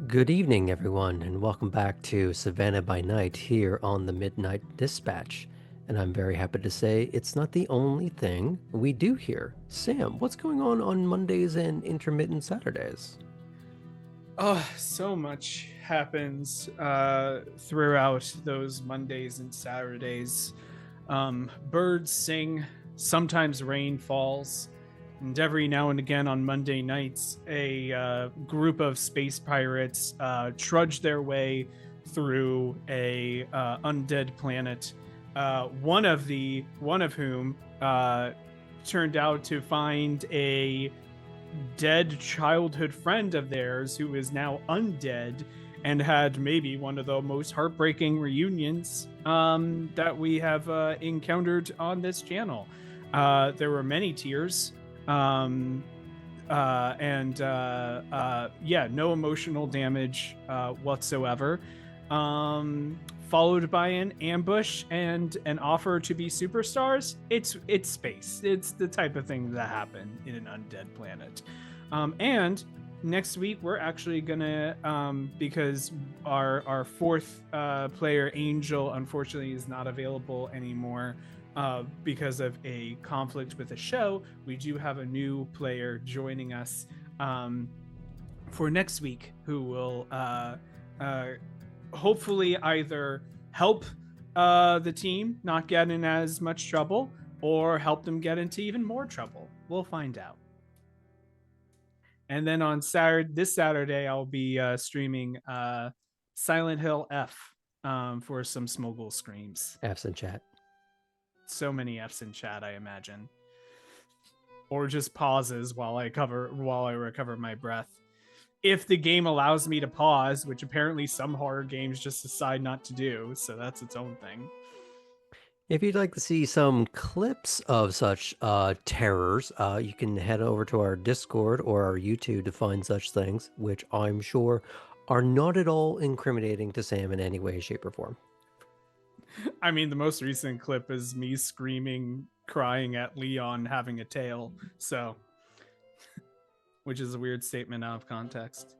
Good evening, everyone, and welcome back to Savannah by Night here on the Midnight Dispatch. And I'm very happy to say it's not the only thing we do here. Sam, what's going on Mondays and intermittent Saturdays? Oh, so much happens throughout those Mondays and Saturdays. Birds sing, sometimes rain falls, and every now and again on Monday nights, a group of space pirates trudge their way through a undead planet. One of whom turned out to find a dead childhood friend of theirs who is now undead and had maybe one of the most heartbreaking reunions that we have encountered on this channel. There were many tears, yeah, no emotional damage whatsoever. Followed by an ambush and an offer to be superstars. It's space. It's the type of thing that happen in an undead planet. And next week we're actually gonna because our fourth player Angel unfortunately is not available anymore because of a conflict with the show. We do have a new player joining us for next week who will hopefully either help the team not get in as much trouble or help them get into even more trouble. We'll find out. And then on this Saturday, I'll be streaming Silent Hill F for some Smoggle screams. F's in chat. So many F's in chat, I imagine. Or just pauses while I recover my breath. If the game allows me to pause, which apparently some horror games just decide not to do, so that's its own thing. If you'd like to see some clips of such terrors, you can head over to our Discord or our YouTube to find such things, which I'm sure are not at all incriminating to Sam in any way, shape, or form. I mean, the most recent clip is me screaming, crying at Leon having a tail, so... which is a weird statement out of context.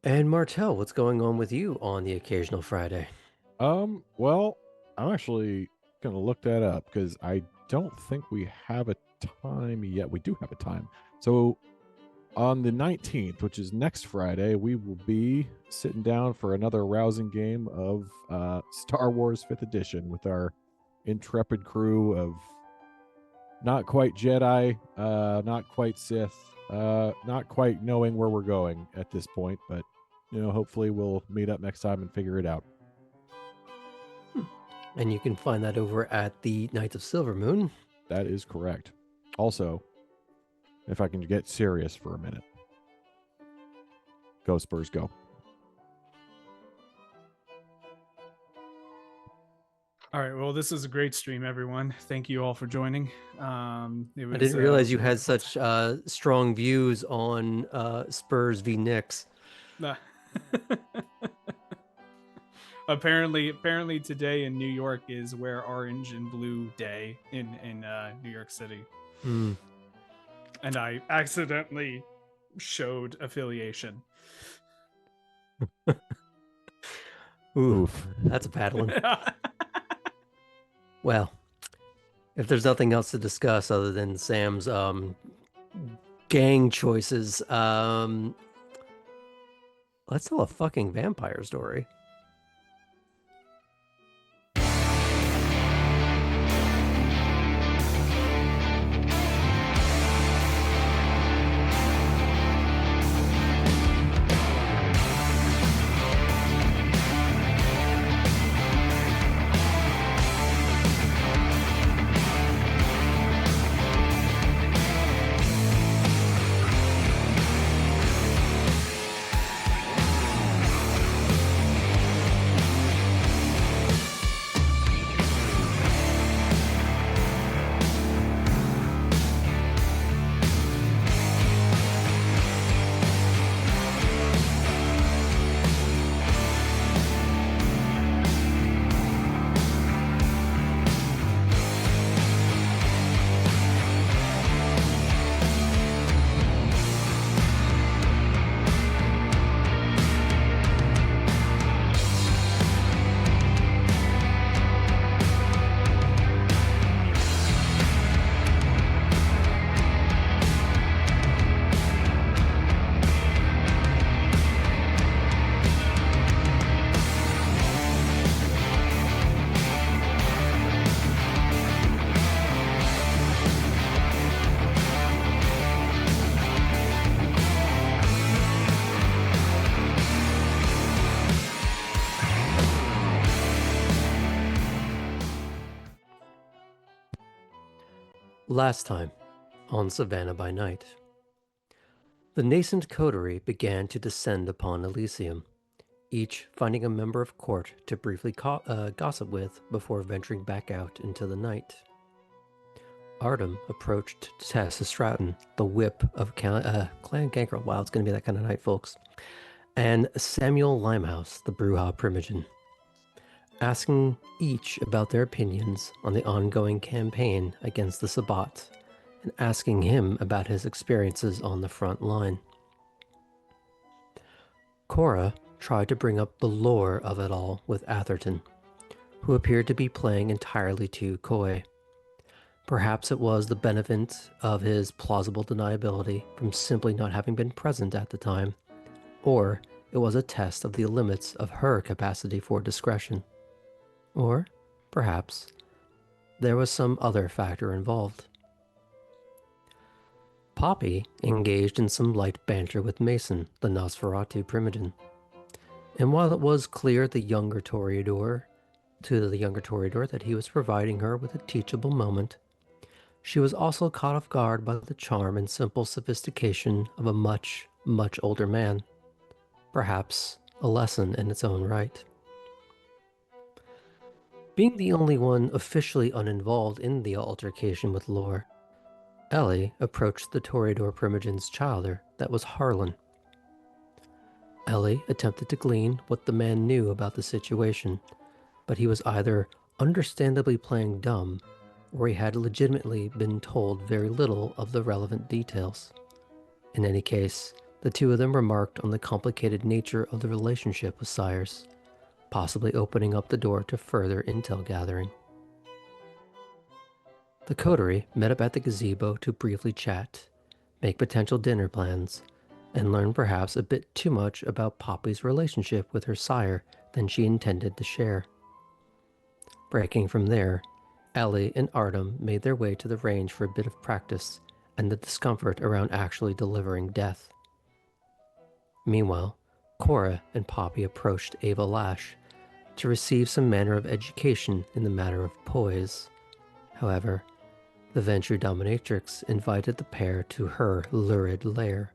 And Martel, what's going on with you on the occasional Friday? Well, I'm actually gonna look that up because I don't think we have a time yet. We do have a time. So on the 19th, which is next Friday, we will be sitting down for another rousing game of Star Wars 5th Edition with our intrepid crew of not quite Jedi, not quite Sith, not quite knowing where we're going at this point, but hopefully we'll meet up next time and figure it out. And you can find that over at the Knights of Silver Moon. That is correct. Also, if I can get serious for a minute. Go Spurs, go. All right, well, this is a great stream, everyone. Thank you all for joining. I didn't realize you had such strong views on Spurs v Knicks. Apparently today in New York is Wear Orange and Blue Day in New York City. And I accidentally showed affiliation. Oof, that's a bad one. Well, if there's nothing else to discuss other than Sam's gang choices, let's tell a fucking vampire story. Last time, on Savannah by Night, the nascent coterie began to descend upon Elysium, each finding a member of court to briefly gossip with before venturing back out into the night. Artem approached Tessa Stratton, the whip of Clan Gangrel. Wow, it's going to be that kind of night, folks. And Samuel Limehouse, the Bruja Primogen, asking each about their opinions on the ongoing campaign against the Sabbat, and asking him about his experiences on the front line. Cora tried to bring up the lore of it all with Atherton, who appeared to be playing entirely too coy. Perhaps it was the benefit of his plausible deniability from simply not having been present at the time, or it was a test of the limits of her capacity for discretion. Or, perhaps, there was some other factor involved. Poppy engaged in some light banter with Mason, the Nosferatu Primogen. And while it was clear to the younger Toreador that he was providing her with a teachable moment, she was also caught off guard by the charm and simple sophistication of a much, much older man. Perhaps a lesson in its own right. Being the only one officially uninvolved in the altercation with Lore, Ellie approached the Toreador Primogen's childer that was Harlan. Ellie attempted to glean what the man knew about the situation, but he was either understandably playing dumb, or he had legitimately been told very little of the relevant details. In any case, the two of them remarked on the complicated nature of the relationship with Sires, possibly opening up the door to further intel gathering. The coterie met up at the gazebo to briefly chat, make potential dinner plans, and learn perhaps a bit too much about Poppy's relationship with her sire than she intended to share. Breaking from there, Ellie and Artem made their way to the range for a bit of practice and the discomfort around actually delivering death. Meanwhile, Cora and Poppy approached Ava Lash to receive some manner of education in the matter of poise. However, the Ventrue dominatrix invited the pair to her lurid lair.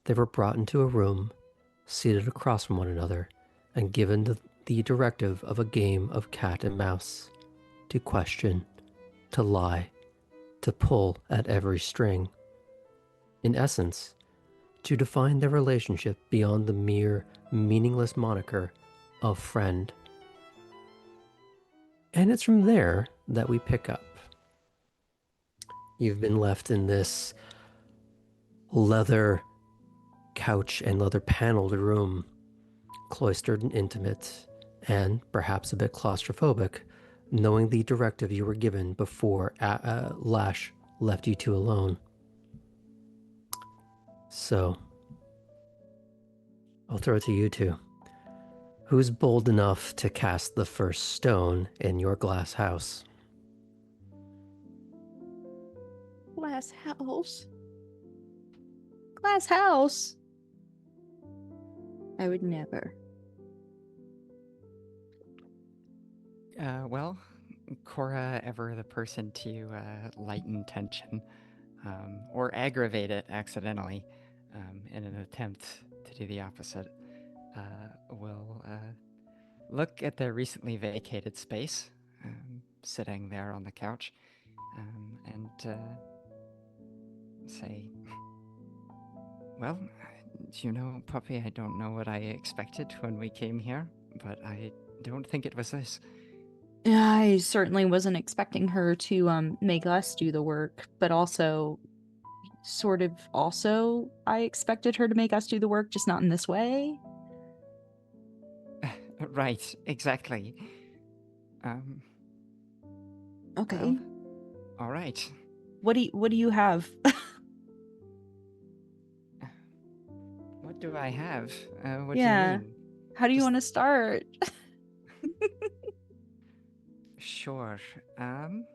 They were brought into a room, seated across from one another, and given the directive of a game of cat and mouse, to question, to lie, to pull at every string. In essence, to define their relationship beyond the mere meaningless moniker of friend. And it's from there that we pick up. You've been left in this leather couch and leather paneled room, cloistered and intimate, and perhaps a bit claustrophobic, knowing the directive you were given before Lash left you two alone. So, I'll throw it to you two. Who's bold enough to cast the first stone in your glass house? Glass house? Glass house? I would never. Well, Cora, ever the person to lighten tension or aggravate it accidentally in an attempt to do the opposite, will look at the recently vacated space, sitting there on the couch, and say, well, you know, Puppy, I don't know what I expected when we came here, but I don't think it was this. I certainly wasn't expecting her to make us do the work, but also I expected her to make us do the work, just not in this way. Right, exactly. Okay. Well, all right. What do you have? What do I have? What Yeah. do you mean? How do you Just- want to start? Sure. Well,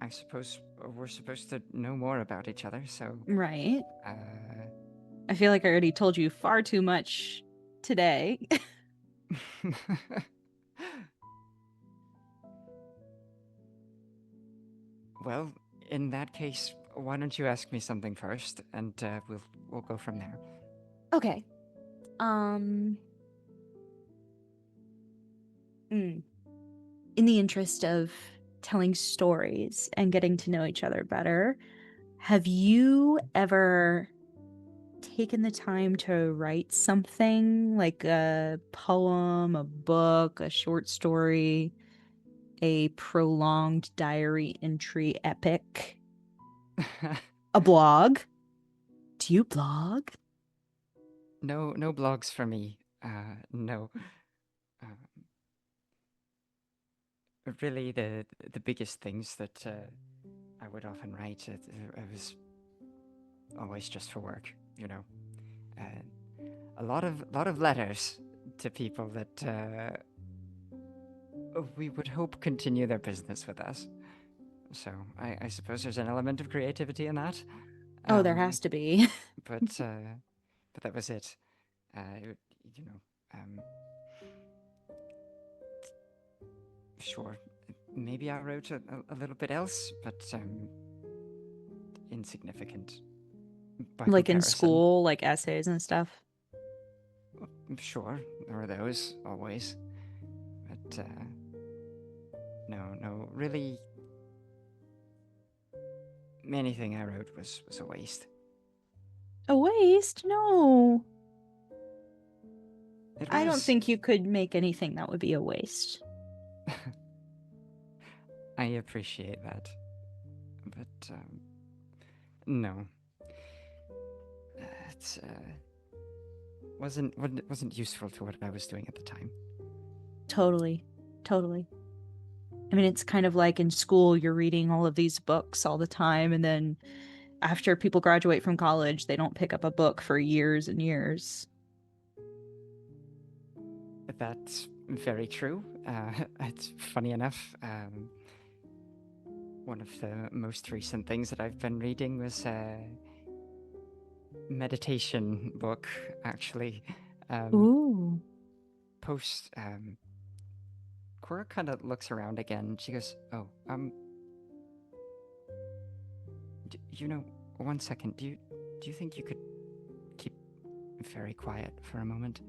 I suppose we're supposed to know more about each other, so, Right. uh, I feel like I already told you far too much today. Well, in that case, why don't you ask me something first, and we'll go from there. Okay. In the interest of telling stories and getting to know each other better, have you ever taken the time to write something like a poem, a book, a short story, a prolonged diary entry epic, a blog? Do you blog? No blogs for me. No. Um, really, the biggest things that I would often write, it was always just for work, you know. A lot of letters to people that we would hope continue their business with us. So I suppose there's an element of creativity in that. Oh, there has to be. But that was it. It you know, um, sure, maybe I wrote a little bit else, but insignificant by Like in comparison. school, like essays and stuff. Sure, there are those always, but no, really, anything I wrote was a waste. A waste? No. It I don't was. think you could make anything that would be a waste. I appreciate that, but no, it's wasn't useful to what I was doing at the time. Totally. Totally. I mean, it's kind of like in school, you're reading all of these books all the time, and then after people graduate from college, they don't pick up a book for years and years. That's very true. It's funny enough. One of the most recent things that I've been reading was a meditation book, actually. Ooh. Post Cora kind of looks around again. She goes, "Oh, you know, 1 second. Do you think you could keep very quiet for a moment?"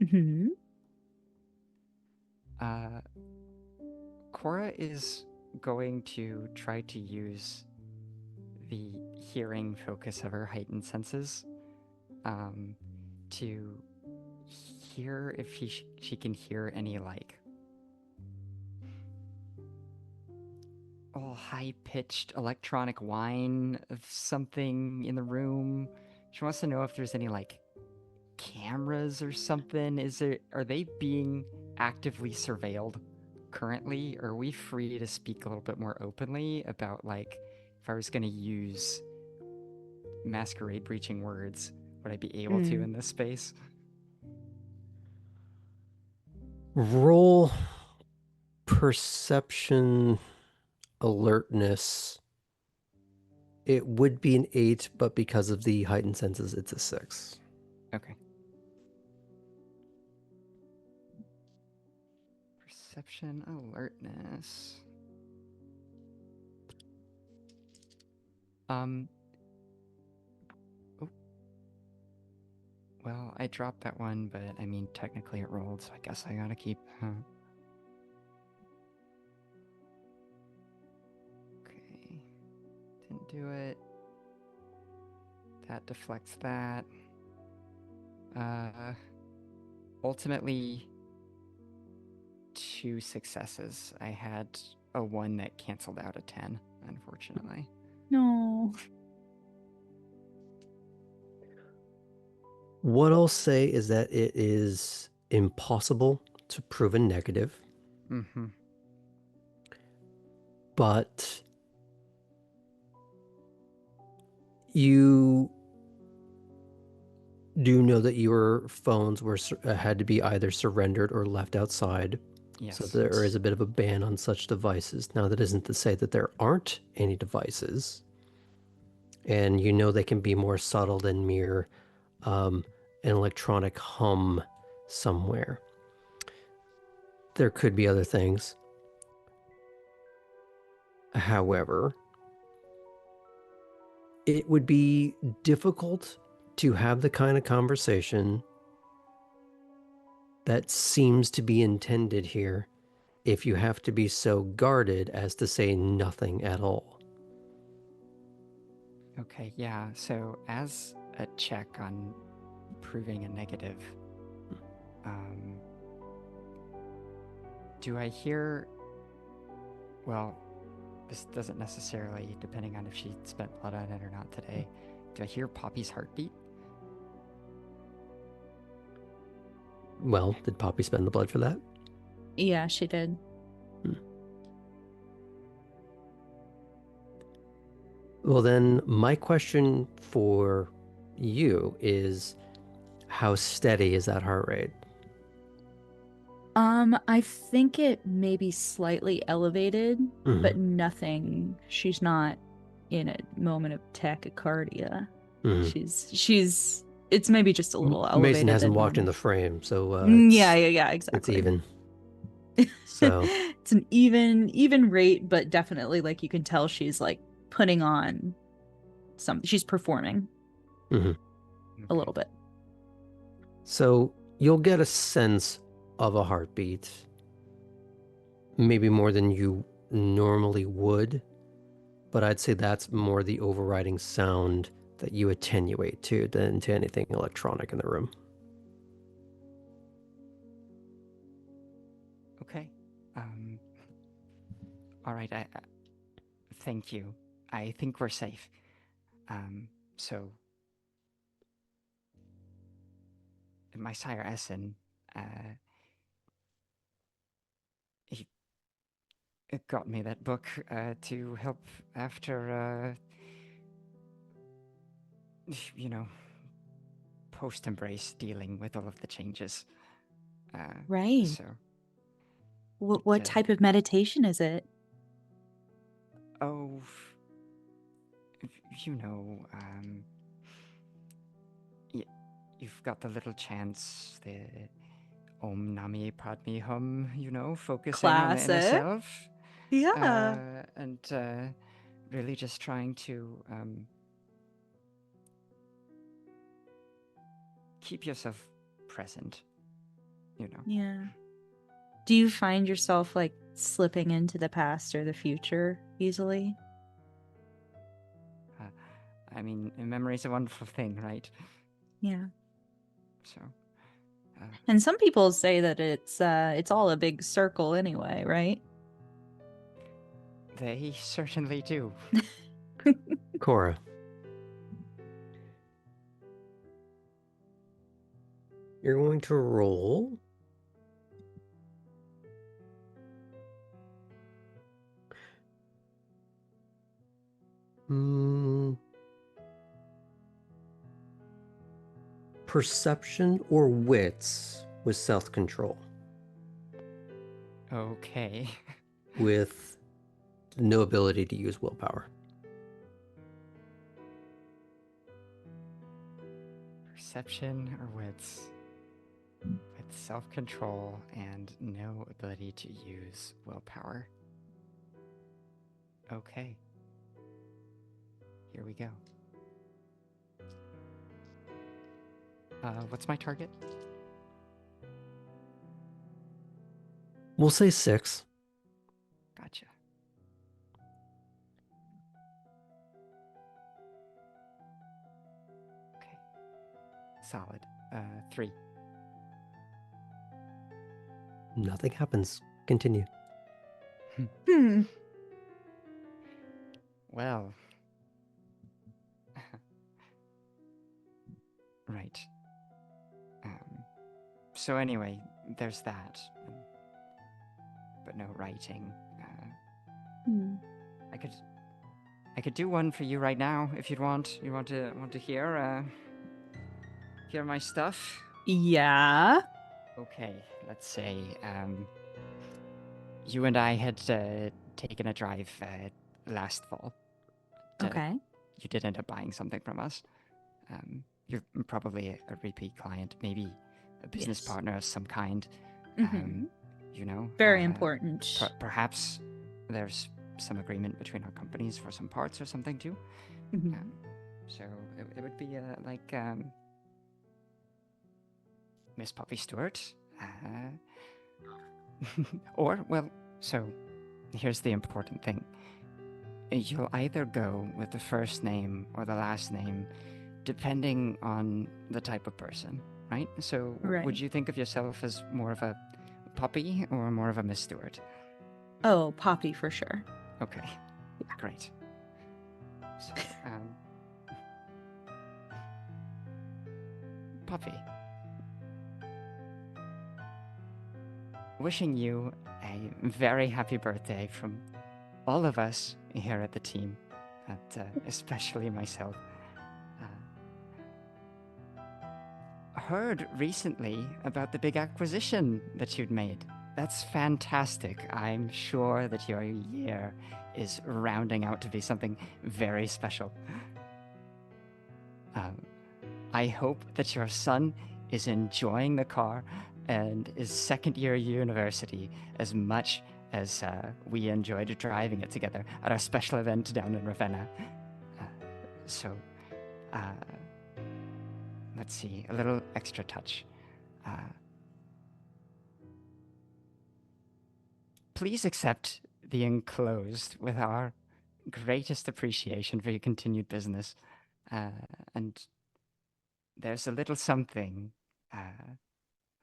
Hmm. Cora is going to try to use the hearing focus of her heightened senses to hear if she can hear any, like, high-pitched electronic whine of something in the room. She wants to know if there's any, like, cameras or something. Are they being actively surveilled currently? Or are we free to speak a little bit more openly about, like, if I was going to use masquerade breaching words, would I be able to in this space? Roll perception alertness. It would be an 8, but because of the heightened senses, it's a 6. Okay. Perception alertness. Oh. Well, I dropped that one, but I mean, technically it rolled, so I guess I gotta keep. Okay. Didn't do it. That deflects that. Ultimately, 2 successes. I had a 1 that canceled out a 10, unfortunately. No. What I'll say is that it is impossible to prove a negative. Mm-hmm. But you do know that your phones had to be either surrendered or left outside. Yes. So there is a bit of a ban on such devices. Now, that isn't to say that there aren't any devices. And you know they can be more subtle than mere an electronic hum somewhere. There could be other things. However, it would be difficult to have the kind of conversation that seems to be intended here if you have to be so guarded as to say nothing at all. Okay, yeah. So as a check on proving a negative, um, do I hear? Well, this doesn't necessarily, depending on if she spent blood on it or not today. Do I hear Poppy's heartbeat? Well, did Poppy spend the blood for that? Yeah, she did. Well, then, my question for you is how steady is that heart rate? I think it may be slightly elevated, but nothing. She's not in a moment of tachycardia. It's maybe just a little elevated. Mason hasn't than walked in normal. the frame, so Yeah, it's exactly. even. So it's an even rate, but definitely like you can tell she's like putting on something. She's performing a little bit. So you'll get a sense of a heartbeat, maybe more than you normally would, but I'd say that's more the overriding sound that you attenuate to than to anything electronic in the room. Okay. All right. Thank you. I think we're safe. So my sire Essen, he got me that book to help after, post-embrace dealing with all of the changes. Right. So. What type of meditation is it? Oh, you've got the little chants, the Om Nami Padme Hum, focusing on the inner Classic. self. Yeah. And really just trying to keep yourself present, Yeah. Do you find yourself like slipping into the past or the future easily? I mean, memory is a wonderful thing, right? Yeah. So. And some people say that it's all a big circle anyway, right? They certainly do. Cora. You're going to roll perception or wits with self-control. Okay. With no ability to use willpower. Perception or wits with self-control and no ability to use willpower. Okay. Here we go. What's my target? We'll say 6. Gotcha. Okay. Solid. 3. Nothing happens. Continue. Well. Right. So anyway, there's that. But no writing. I could do one for you right now if you'd want. You want to hear my stuff? Yeah. Okay, let's say you and I had taken a drive last fall. Okay. You did end up buying something from us. You're probably a repeat client, maybe a business partner of some kind. Mm-hmm. You know, Very important. Perhaps there's some agreement between our companies for some parts or something too. Mhm. So it would be like Miss Poppy Stewart. Or, well, so here's the important thing. You'll either go with the first name or the last name, depending on the type of person, right? So Right. would you think of yourself as more of a Poppy or more of a Miss Stewart? Oh, Poppy for sure. Okay, great. So, Poppy, wishing you a very happy birthday from all of us here at the team, especially myself. Heard recently about the big acquisition that you'd made. That's fantastic. I'm sure that your year is rounding out to be something very special. I hope that your son is enjoying the car and is second year university as much as we enjoyed driving it together at our special event down in Ravenna. So, let's see, a little extra touch. Please accept the enclosed with our greatest appreciation for your continued business. And there's a little something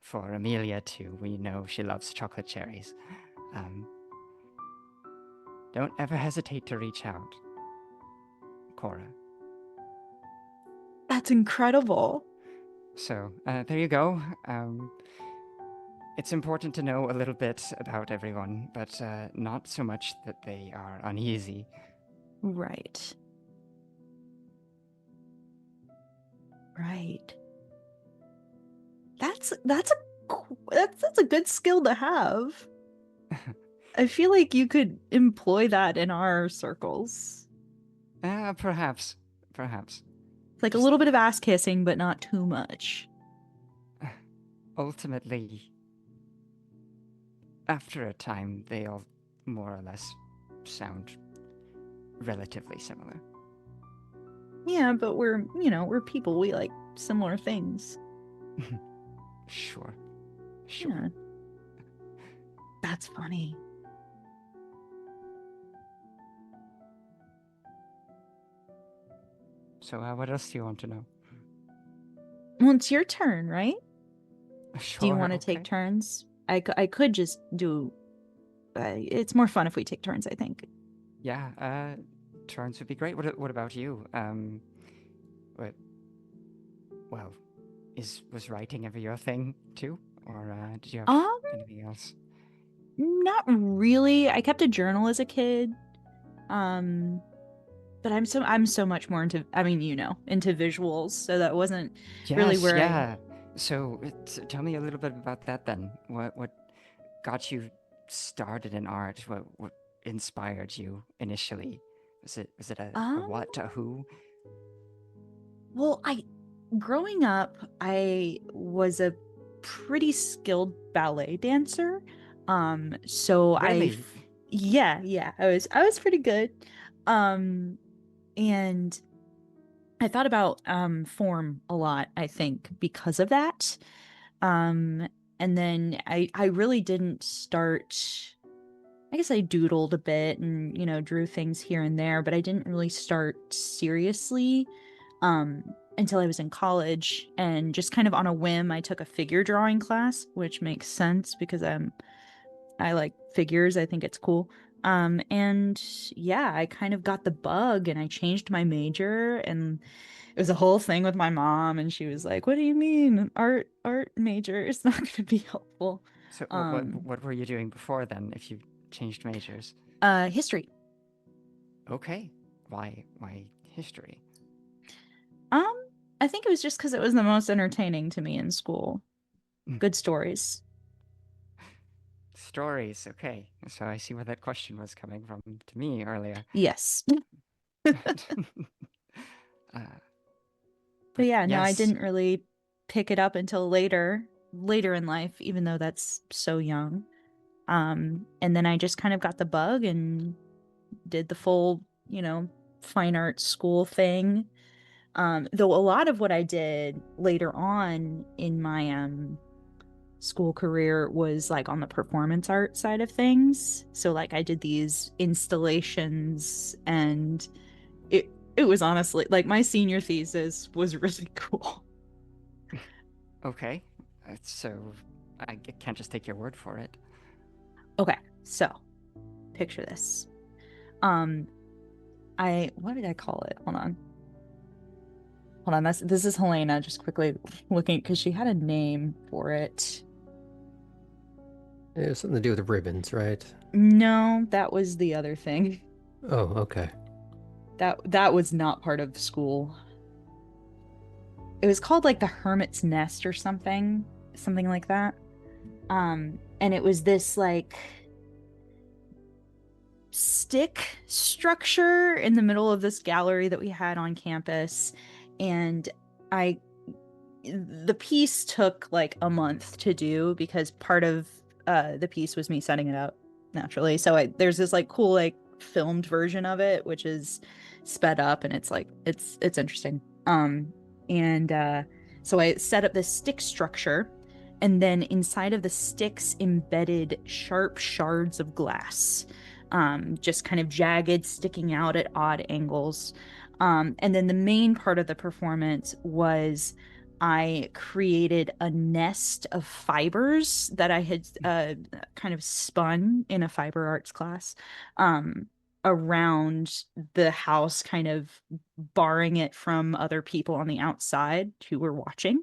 for Amelia, too. We know she loves chocolate cherries. Don't ever hesitate to reach out, Cora. That's incredible. So, there you go. It's important to know a little bit about everyone, but not so much that they are uneasy. Right. Right. That's a good skill to have. I feel like you could employ that in our circles. Perhaps. It's like a Just little bit of ass kissing, but not too much. ultimately, after a time, they all more or less sound relatively similar. Yeah, but we're people. We like similar things. Sure. Yeah. That's funny. So, what else do you want to know? Well, it's your turn, right? Sure. Do you want to okay. take turns? I could just do. It's more fun if we take turns, I think. Yeah. Turns would be great. What about you? What? Well, was writing ever your thing too, or did you have Um, anything else? Not really. I kept a journal as a kid. But I'm so much more into, into visuals, so that wasn't really Yes. where Yeah. So, tell me a little bit about that then. What got you started in art? What inspired you initially? Was it a um what, a who? well, I growing up, I was a pretty skilled ballet dancer. So Really? I was pretty good. Um and I thought about form a lot, I think, because of that. Um and then I really didn't start. I guess I doodled a bit and, drew things here and there, but I didn't really start seriously until I was in college. And just kind of on a whim, I took a figure drawing class, which makes sense because I like figures. I think it's cool. And yeah, I kind of got the bug and I changed my major, and it was a whole thing with my mom, and she was like, "What do you mean? Art major is not going to be helpful." So Um, what were you doing before then? If you changed majors? History. Okay. Why history? Um, I think it was just because it was the most entertaining to me in school. Good stories. Stories. Okay. So I see where that question was coming from to me earlier. Yes. uh, But but yeah, no, I yes. didn't really pick it up until later in life, even though that's so young. And then I just kind of got the bug, and did the full, fine arts school thing. Though a lot of what I did later on in my school career was like on the performance art side of things. So like I did these installations, and it was honestly like my senior thesis was really cool. Okay. So I can't just take your word for it. Okay, so picture this. What did I call it? Hold on. Hold on. This is Helena just quickly looking because she had a name for it. It has something to do with ribbons, right? No, that was the other thing. Oh, okay. That was not part of school. It was called like the Hermit's Nest or something like that. And it was this like stick structure in the middle of this gallery that we had on campus, and I the piece took like a month to do because part of the piece was me setting it up naturally. So there's this like cool like filmed version of it which is sped up, and it's like it's interesting. And so I set up this stick structure, and then inside of the sticks embedded sharp shards of glass, just kind of jagged, sticking out at odd angles. And then the main part of the performance was I created a nest of fibers that I had kind of spun in a fiber arts class, around the house, kind of barring it from other people on the outside who were watching.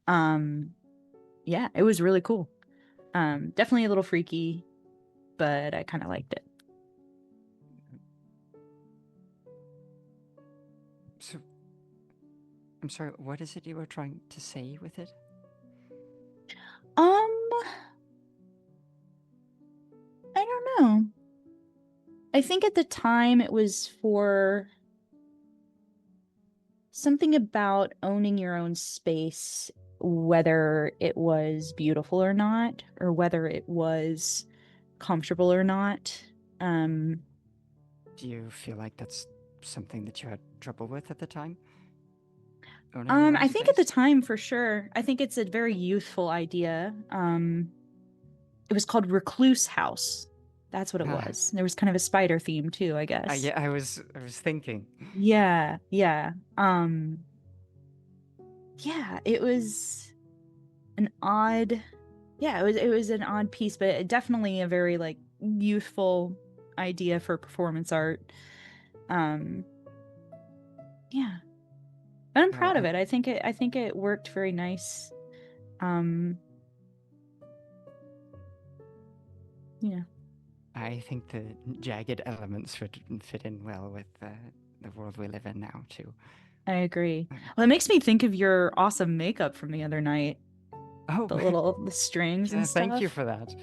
Um, yeah, it was really cool. Definitely a little freaky, but I kind of liked it. So, I'm sorry, what is it you were trying to say with it? Um, I don't know. I think at the time it was for something about owning your own space, whether it was beautiful or not, or whether it was comfortable or not. Um, Do you feel like that's something that you had trouble with at the time? Owning your own I think at the space? time for sure. I think it's a very youthful idea. It was called Recluse House. That's what it Ah, was. There was kind of a spider theme too, I guess. yeah, I was thinking. Yeah, yeah. Yeah, it was an odd, yeah, it was an odd piece, but definitely a very like youthful idea for performance art. Um, yeah. But I'm Well, proud of it. I think it worked very nice. Um, yeah, I think the jagged elements would fit in well with the world we live in now, too. I agree. Uh, Well, it makes me think of your awesome makeup from the other night. oh, The strings yeah, and thank you stuff. for that.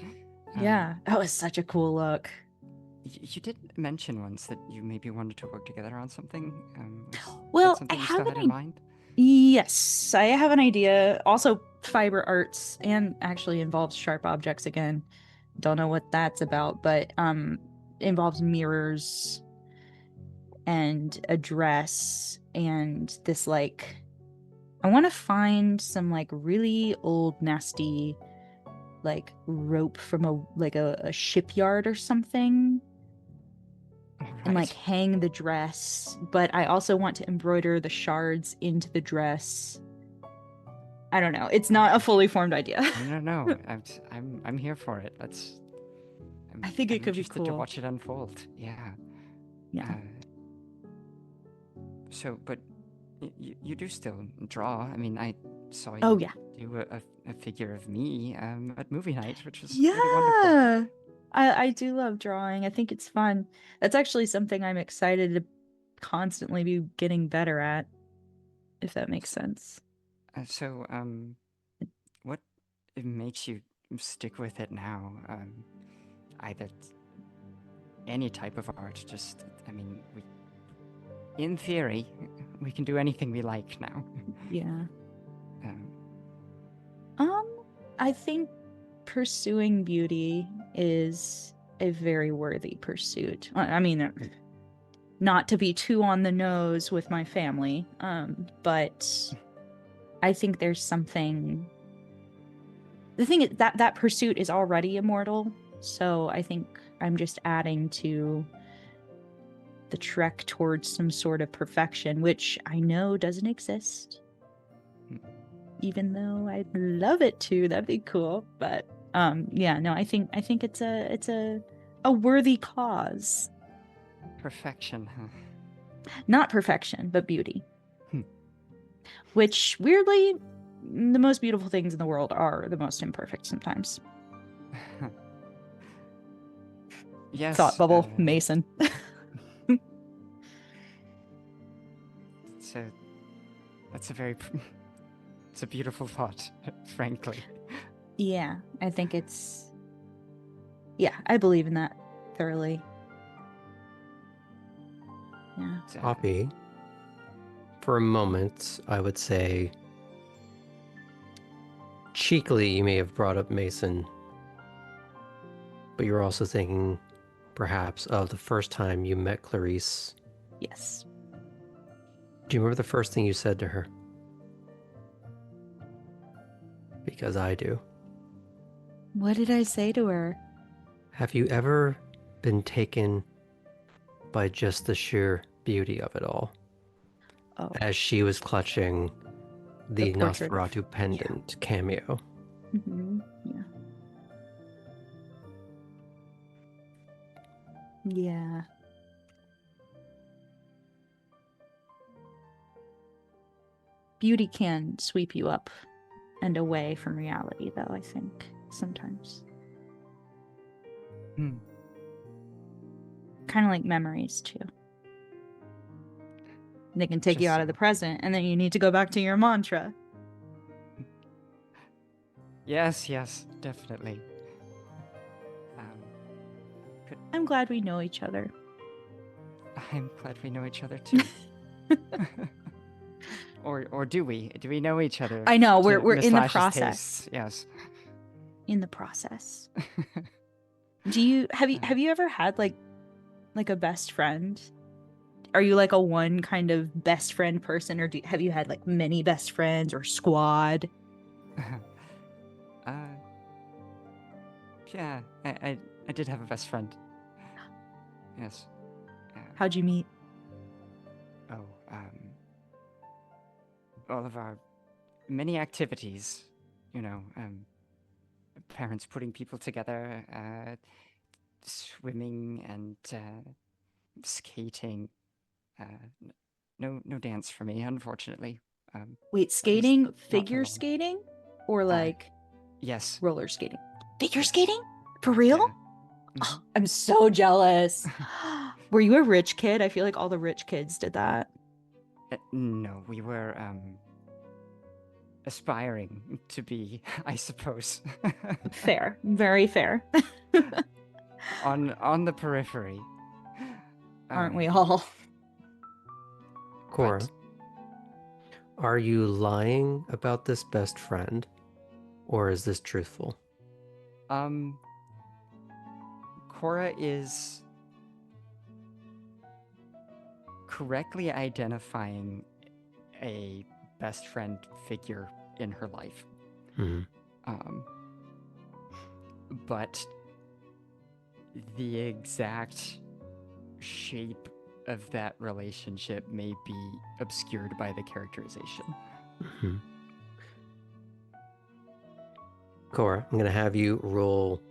Yeah, that was such a cool look. You did mention once that you maybe wanted to work together on something. Was that Well, I something you have still an had in mind? yes, I have an idea. Also, fiber arts and actually involves sharp objects again. Don't know what that's about, but involves mirrors and a dress and this like I want to find some like really old nasty like rope from a shipyard or something, All and like right. hang the dress, but I also want to embroider the shards into the dress. I don't know. It's not a fully formed idea. No. I'm here for it. I think I'm it could be interested to cool. watch it unfold. Yeah. Yeah. Uh, but you do still draw. I mean, I saw Oh you yeah. do a figure of me at movie night, which was really wonderful. Yeah. I do love drawing. I think it's fun. That's actually something I'm excited to constantly be getting better at, if that makes sense. So, what makes you stick with it now? Either any type of art, just, I mean, in theory, we can do anything we like now. Yeah. Um, Um, I think pursuing beauty is a very worthy pursuit. I mean, not to be too on the nose with my family, but I think there's something. The thing is that pursuit is already immortal, so I think I'm just adding to the trek towards some sort of perfection, which I know doesn't exist. Even though I'd love it to, that'd be cool. But yeah, no, I think it's a worthy cause. Perfection, huh? Not perfection, but beauty. Which, weirdly, the most beautiful things in the world are the most imperfect sometimes. Yes. Thought bubble, Mason. So that's it's a beautiful thought, frankly. Yeah, I think it's... Yeah, I believe in that thoroughly. Yeah. Poppy, for a moment, I would say, cheekily, you may have brought up Mason, but you're also thinking, perhaps, of the first time you met Clarice. Yes. Do you remember the first thing you said to her? Because I do. What did I say to her? Have you ever been taken by just the sheer beauty of it all? Oh. As she was clutching the portrait of- Nosferatu pendant cameo. Mm-hmm. Yeah. Yeah. Beauty can sweep you up and away from reality, though, I think, sometimes. Hmm. Kind of like memories, too. They can take you Just out of the present, and then you need to go back to your mantra. Yes, definitely. I'm glad we know each other. I'm glad we know each other too. Or do we? Do we know each other? I know, to we're Miss in the Lash's process. tastes? Yes. In the process. Do you have you ever had like a best friend? Are you like a one kind of best friend person, or have you had like many best friends or squad? Yeah, I did have a best friend. Yes. How'd you meet? Oh, all of our many activities, parents putting people together, swimming and skating. No dance for me, unfortunately. Wait, skating, not for figure long. skating, or like Yes. roller skating? Figure skating? For real? Yeah. Oh, I'm so jealous. Were you a rich kid? I feel like all the rich kids did that. No, we were aspiring to be, I suppose. Fair, very fair. on the periphery. Aren't we all? Cora, are you lying about this best friend, or is this truthful? Cora is correctly identifying a best friend figure in her life. Hmm. But the exact shape of that relationship may be obscured by the characterization. Mm-hmm. Cora, I'm going to have you roll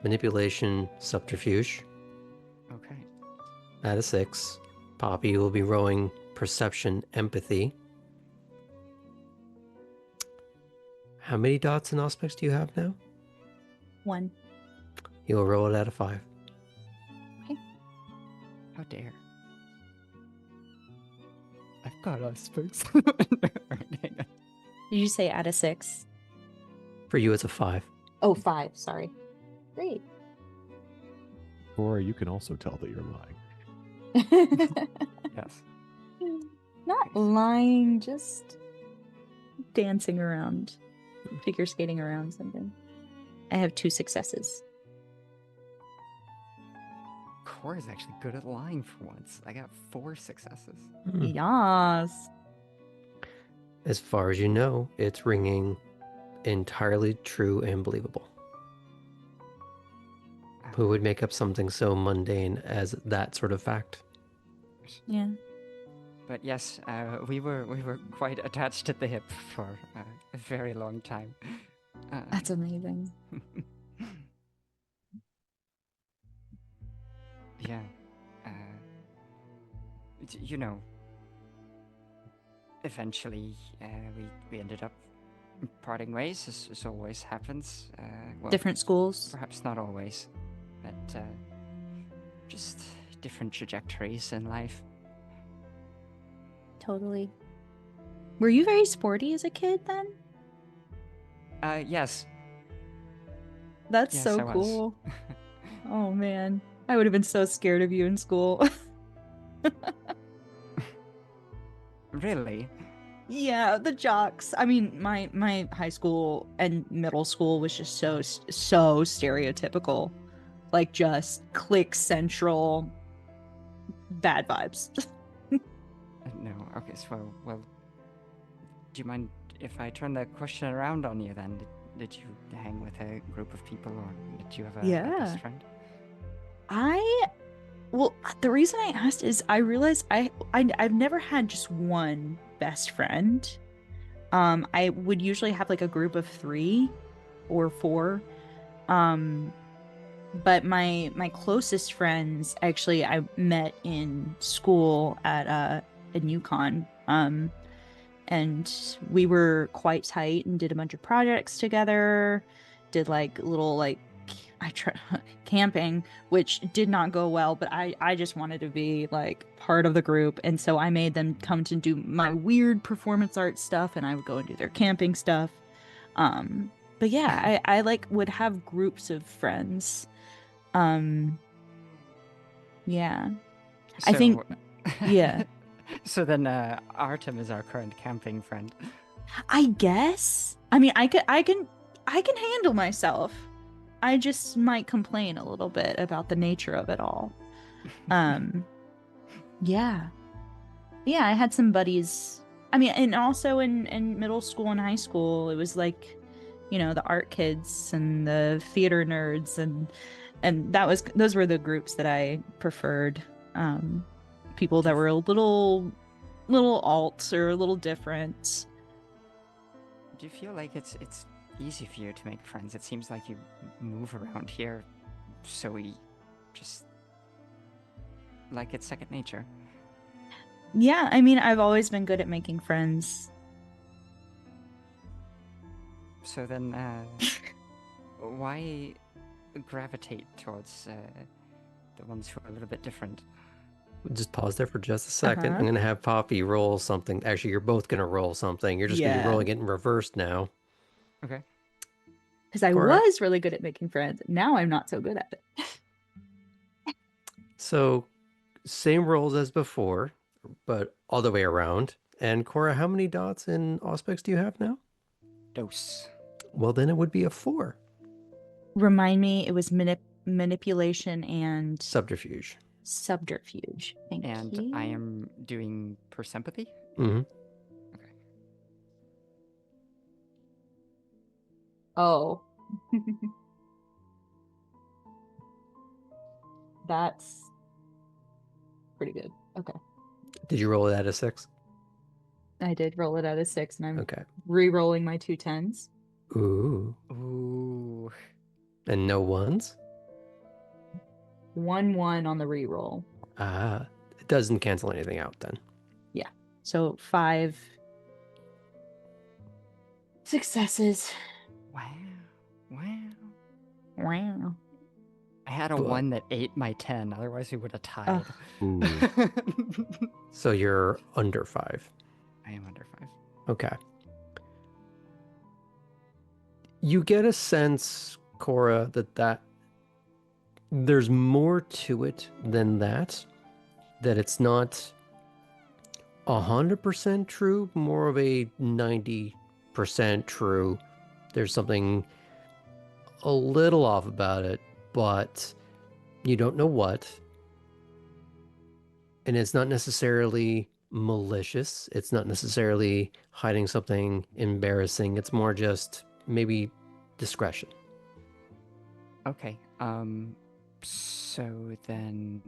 manipulation subterfuge. Okay. At a 6. Poppy will be rolling perception empathy. How many dots and aspects do you have now? 1. You'll roll it at a 5. How dare. I've got aspects. Hang on. Did you say out of 6? For you, it's a 5. Oh, 5. Sorry. Great. Or you can also tell that you're lying. Yes. Not lying, just dancing around, figure skating around something. I have 2 successes. Cora's actually good at lying for once. I got 4 successes. Hmm. Yas. As far as you know, it's ringing entirely true and believable. Who would make up something so mundane as that sort of fact? Yeah. But yes, we were quite attached at the hip for a very long time. That's amazing. Yeah. You know, eventually we ended up parting ways, as always happens. Well, Different schools. perhaps not always, but just different trajectories in life. Totally. Were you very sporty as a kid then? Yes. That's Yes, so I was. cool. Oh man. I would have been so scared of you in school. Really? Yeah, the jocks. I mean, my high school and middle school was just so stereotypical. Like just click central bad vibes. No. Okay. So, well, do you mind if I turn the question around on you then? Did you hang with a group of people, or did you have a Yeah. best friend? Well, the reason I asked is I realized I've never had just one best friend. I would usually have like a group of 3 or 4. But my closest friends actually I met in school at UConn. And we were quite tight and did a bunch of projects together, did like little like camping, which did not go well, but I just wanted to be like part of the group, and so I made them come to do my weird performance art stuff, and I would go and do their camping stuff. But yeah, I like would have groups of friends. Yeah. I think yeah. So then, Artem is our current camping friend. I guess. I mean, I can handle myself. I just might complain a little bit about the nature of it all. Yeah. Yeah, I had some buddies. I mean, and also in middle school and high school, it was like, the art kids and the theater nerds and those were the groups that I preferred. People that were a little alt or a little different. Do you feel like it's easy for you to make friends? It seems like you move around here, so we just like it's second nature. Yeah, I mean, I've always been good at making friends. So then, why gravitate towards the ones who are a little bit different? Just pause there for just a second. Uh-huh. I'm going to have Poppy roll something. Actually, you're both going to roll something. You're just going to be Yeah. rolling it in reverse now. Okay. Because I Cora? was really good at making friends. Now I'm not so good at it. So, same rolls as before, but all the way around. And Cora, how many dots in Auspex do you have now? Dose. Well, then it would be a 4. Remind me, it was manipulation and Subterfuge. subterfuge. Thank And you. I am doing persympathy? Mm-hmm. Okay. Oh. That's pretty good. Okay. Did you roll it at a 6? I did roll it out of 6, and I'm Okay. re-rolling my 2 10s. Ooh. Ooh. And no ones? 1 on the re-roll. Ah. It doesn't cancel anything out then. Yeah. So 5 successes. Wow. Wow. Wow. I had a But- 1 that ate my 10, otherwise we would have tied. Ooh. So you're under 5. I am under 5. Okay. You get a sense, Cora, that there's more to it than that it's not 100% true, more of a 90% true. There's something a little off about it, but you don't know what. And it's not necessarily malicious. It's not necessarily hiding something embarrassing. It's more just maybe discretion. Okay. So then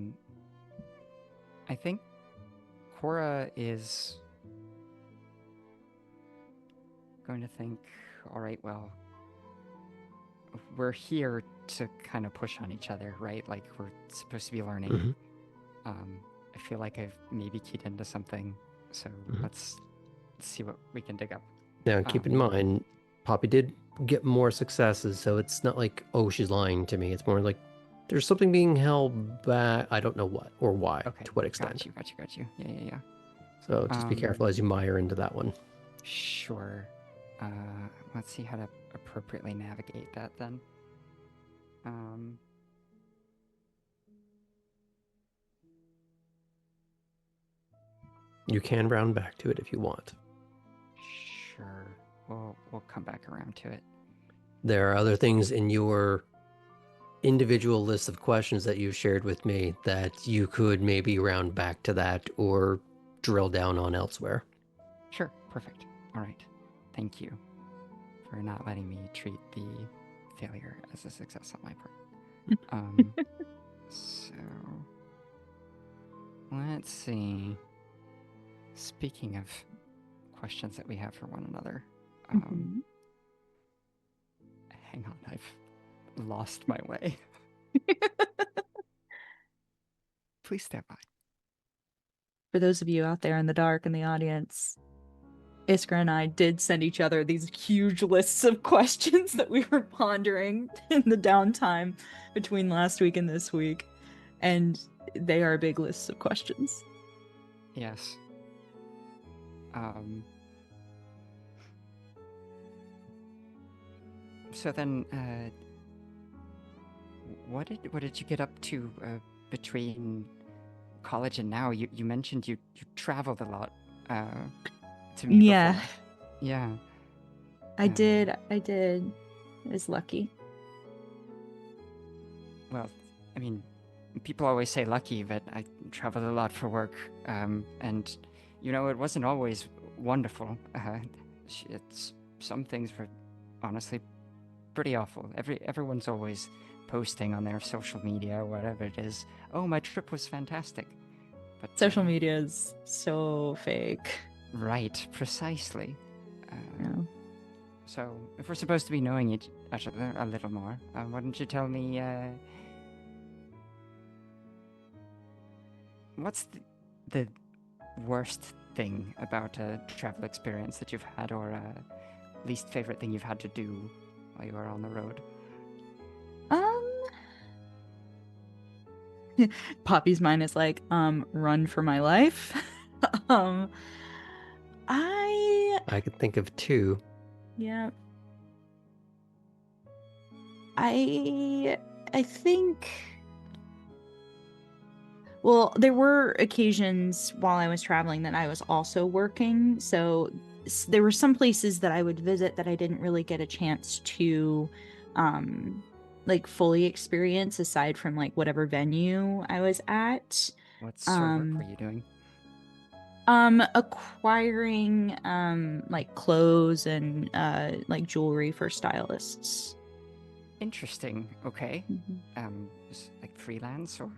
I think Cora is going to think, all right, well, we're here to kind of push on each other, right? Like we're supposed to be learning. Mhm. I feel like I've maybe keyed into something, so Mhm. let's see what we can dig up. Now, keep in mind, Poppy did get more successes, so it's not like, oh, she's lying to me. It's more like there's something being held back. I don't know what or why, Okay. to what extent. Got you. Yeah. So just be careful as you mire into that one. Sure. Let's see how to appropriately navigate that then. You can round back to it if you want. Sure. We'll come back around to it. There are other things in your individual list of questions that you've shared with me that you could maybe round back to that or drill down on elsewhere. Sure. Perfect. All right. Thank you for not letting me treat the failure as a success on my part. So let's see. Speaking of questions that we have for one another, hang on, I've lost my way. Please stand by. For those of you out there in the dark in the audience, Iskra and I did send each other these huge lists of questions that we were pondering in the downtime between last week and this week. And they are big lists of questions. Yes. So then, what did you get up to between college and now? You mentioned you traveled a lot to me Yeah. before. Yeah. I did. I was lucky. Well, I mean, people always say lucky, but I traveled a lot for work, and you know, it wasn't always wonderful. Some things were honestly pretty awful. Everyone's always posting on their social media or whatever it is. Oh, my trip was fantastic. But social media is so fake. Right, precisely. Yeah. So, if we're supposed to be knowing each other a little more, why don't you tell me, what's the worst thing about a travel experience that you've had, or least favorite thing you've had to do while you were on the road? Poppy's mind is like, run for my life. I could think of two. Yeah. I think, well, there were occasions while I was traveling that I was also working, so there were some places that I would visit that I didn't really get a chance to like fully experience aside from like whatever venue I was at. What sort of work were you doing? Acquiring like clothes and like jewelry for stylists. Interesting. Okay. Mm-hmm. Like freelance or?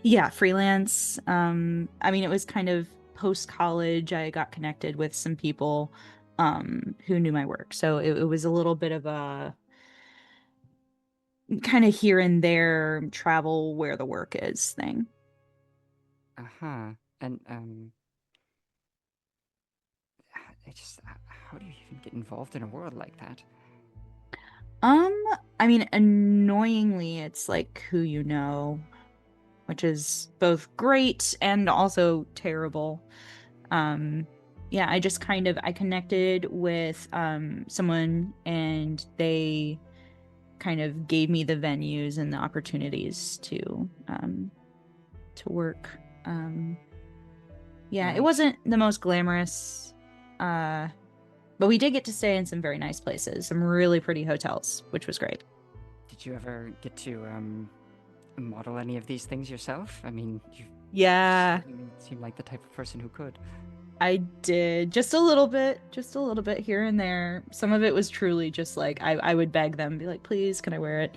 Yeah, freelance. I mean, it was kind of post-college. I got connected with some people who knew my work. So it was a little bit of a kind of here and there travel where the work is thing. Uh-huh. And how do you even get involved in a world like that? I mean, annoyingly, it's like who you know, which is both great and also terrible. Yeah, I connected with someone, and they kind of gave me the venues and the opportunities to work. Yeah, Right. it wasn't the most glamorous, but we did get to stay in some very nice places, some really pretty hotels, which was great. Did you ever get to model any of these things yourself? I mean, Yeah, certainly seem like the type of person who could. I did just a little bit here and there. Some of it was truly just like I would beg them, be like, please, can I wear it?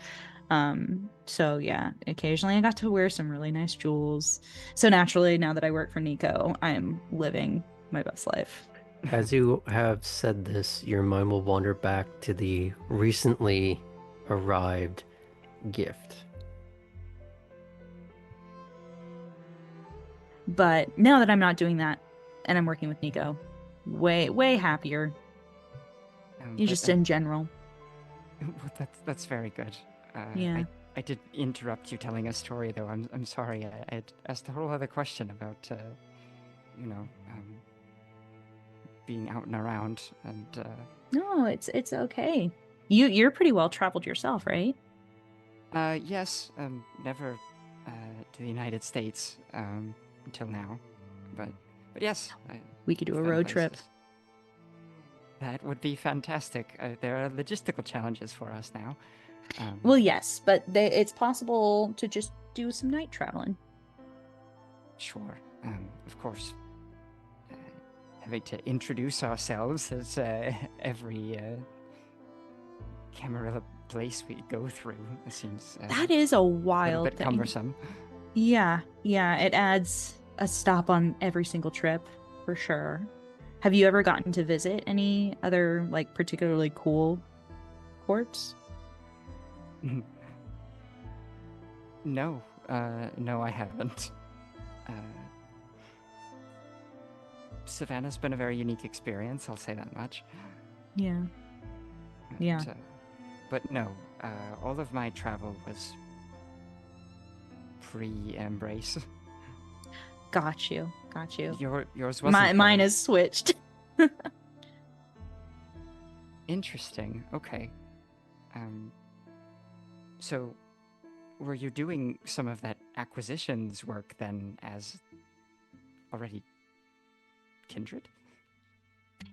So yeah, occasionally I got to wear some really nice jewels. So naturally, now that I work for Nico, I'm living my best life. As you have said this, your mind will wander back to the recently arrived gift. But now that I'm not doing that and I'm working with Nico, way happier. You But, just in general. well, that's very good. Yeah. I did interrupt you telling a story, though. I'm sorry. I had asked a whole other question about, you know, being out and around, and No, it's okay. You're pretty well traveled yourself, right? yes, never to the United States until now, but yes, We could do a I've been road trip. places. That would be fantastic. There are logistical challenges for us now. Well, yes, but it's possible to just do some night traveling. Sure. Of course, having to introduce ourselves as every Camarilla place we go through seems That is a a little wild bit thing. cumbersome. Yeah, it adds a stop on every single trip for sure. Have you ever gotten to visit any other like particularly cool courts? No, no, I haven't. Savannah's been a very unique experience, I'll say that much. Yeah. Yeah. But no, all of my travel was pre-embrace. Got you. Yours wasn't. Mine though. is switched. Interesting. Okay. So, were you doing some of that acquisitions work then as already kindred?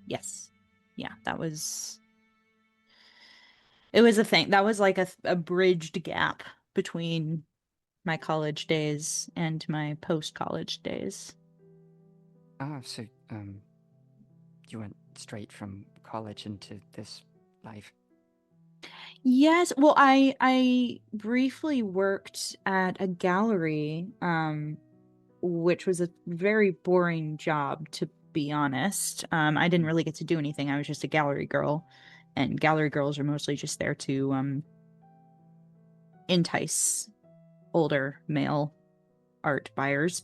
Yes. Yeah, it was a thing. That was like a bridged gap between my college days and my post-college days. Ah, so you went straight from college into this life. Yes, well, I briefly worked at a gallery, which was a very boring job, to be honest. I didn't really get to do anything. I was just a gallery girl, and gallery girls are mostly just there to entice older male art buyers.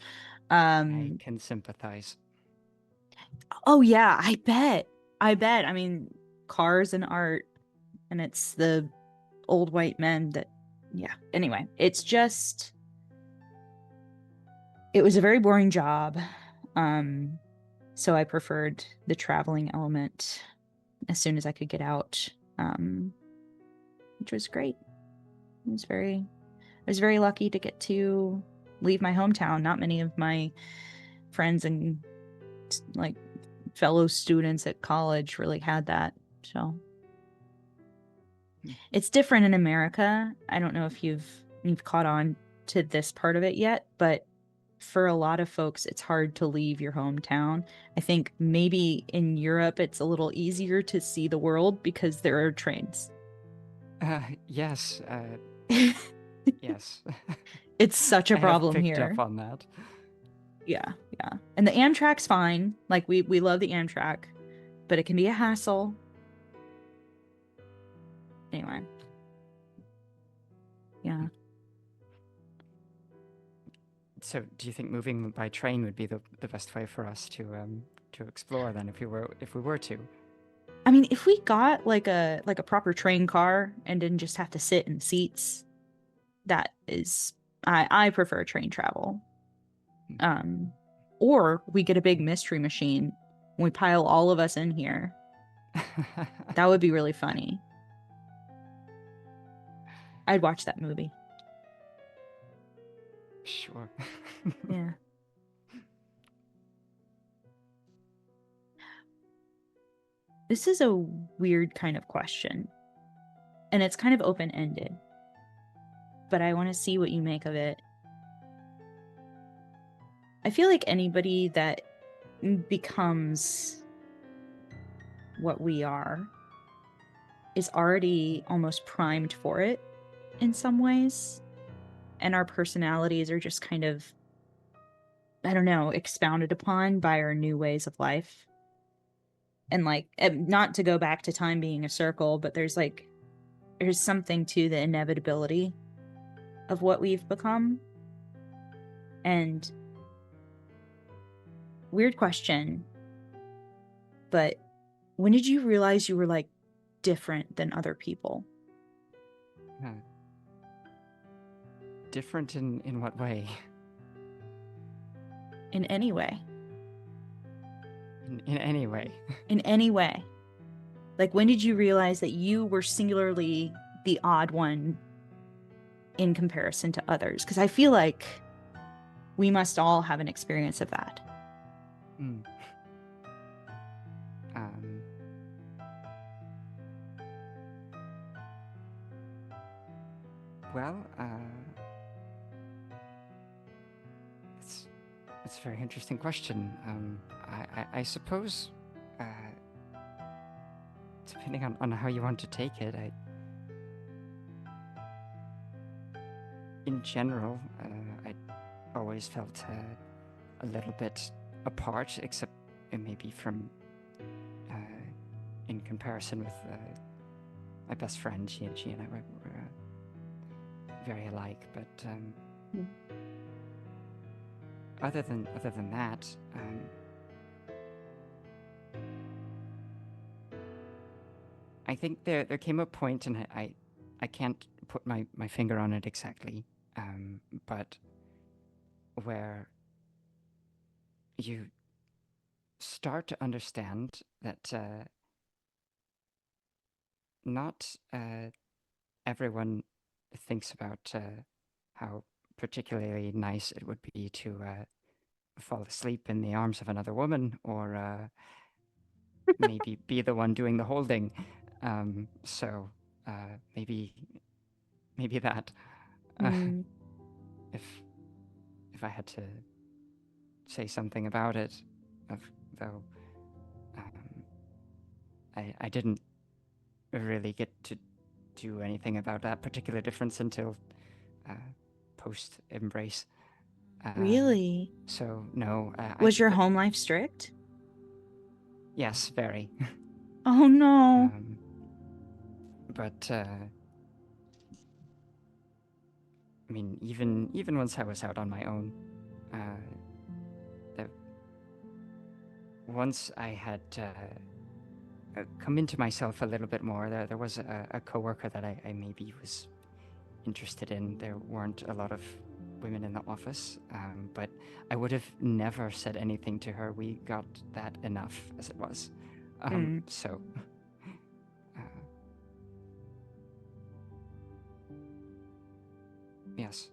I Um, can sympathize. oh yeah, I bet. I mean, cars and art, and it's the old white men that, yeah. Anyway, it was a very boring job. Um, so I preferred the traveling element as soon as I could get out, which was great. I was very lucky to get to leave my hometown. Not many of my friends and like fellow students at college really had that. So it's different in America. I don't know if you've caught on to this part of it yet, but for a lot of folks, it's hard to leave your hometown. I think maybe in Europe, it's a little easier to see the world because there are trains. Yes, yes. It's such a I have problem picked here. up on that. Yeah. And the Amtrak's fine. Like we love the Amtrak, but it can be a hassle. Anyway. Yeah. So, do you think moving by train would be the best way for us to explore then, if we were to? I mean, if we got like a proper train car and didn't just have to sit in seats, that is, I prefer train travel. Or we get a big mystery machine and we pile all of us in here. That would be really funny. I'd watch that movie. Sure. Yeah. This is a weird kind of question. And it's kind of open-ended. But I want to see what you make of it. I feel like anybody that becomes what we are is already almost primed for it in some ways. And our personalities are just kind of, I don't know, expounded upon by our new ways of life. And like, not to go back to time being a circle, but there's something to the inevitability of what we've become. And weird question, but when did you realize you were like different than other people? Uh, different in what way? In any way. In any way. In any way. Like, when did you realize that you were singularly the odd one in comparison to others? Because I feel like we must all have an experience of that. Mm. Well, it's a very interesting question. I suppose, depending on how you want to take it, in general, I always felt a little bit apart, except maybe from, in comparison with my best friend. She and I were very alike, but other than that, I think there came a point, and I can't put my finger on it exactly, but where you start to understand that not everyone thinks about how particularly nice it would be to fall asleep in the arms of another woman, or maybe be the one doing the holding. So maybe that. Mm. If I had to say something about it, though, I didn't really get to do anything about that particular difference until post embrace. Really? So no. Was your home life strict? Yes, very. Oh no. But I mean, even once I was out on my own, once I had come into myself a little bit more, there was a coworker that I maybe was interested in. There weren't a lot of women in the office, but I would have never said anything to her. We got that enough as it was. So yes,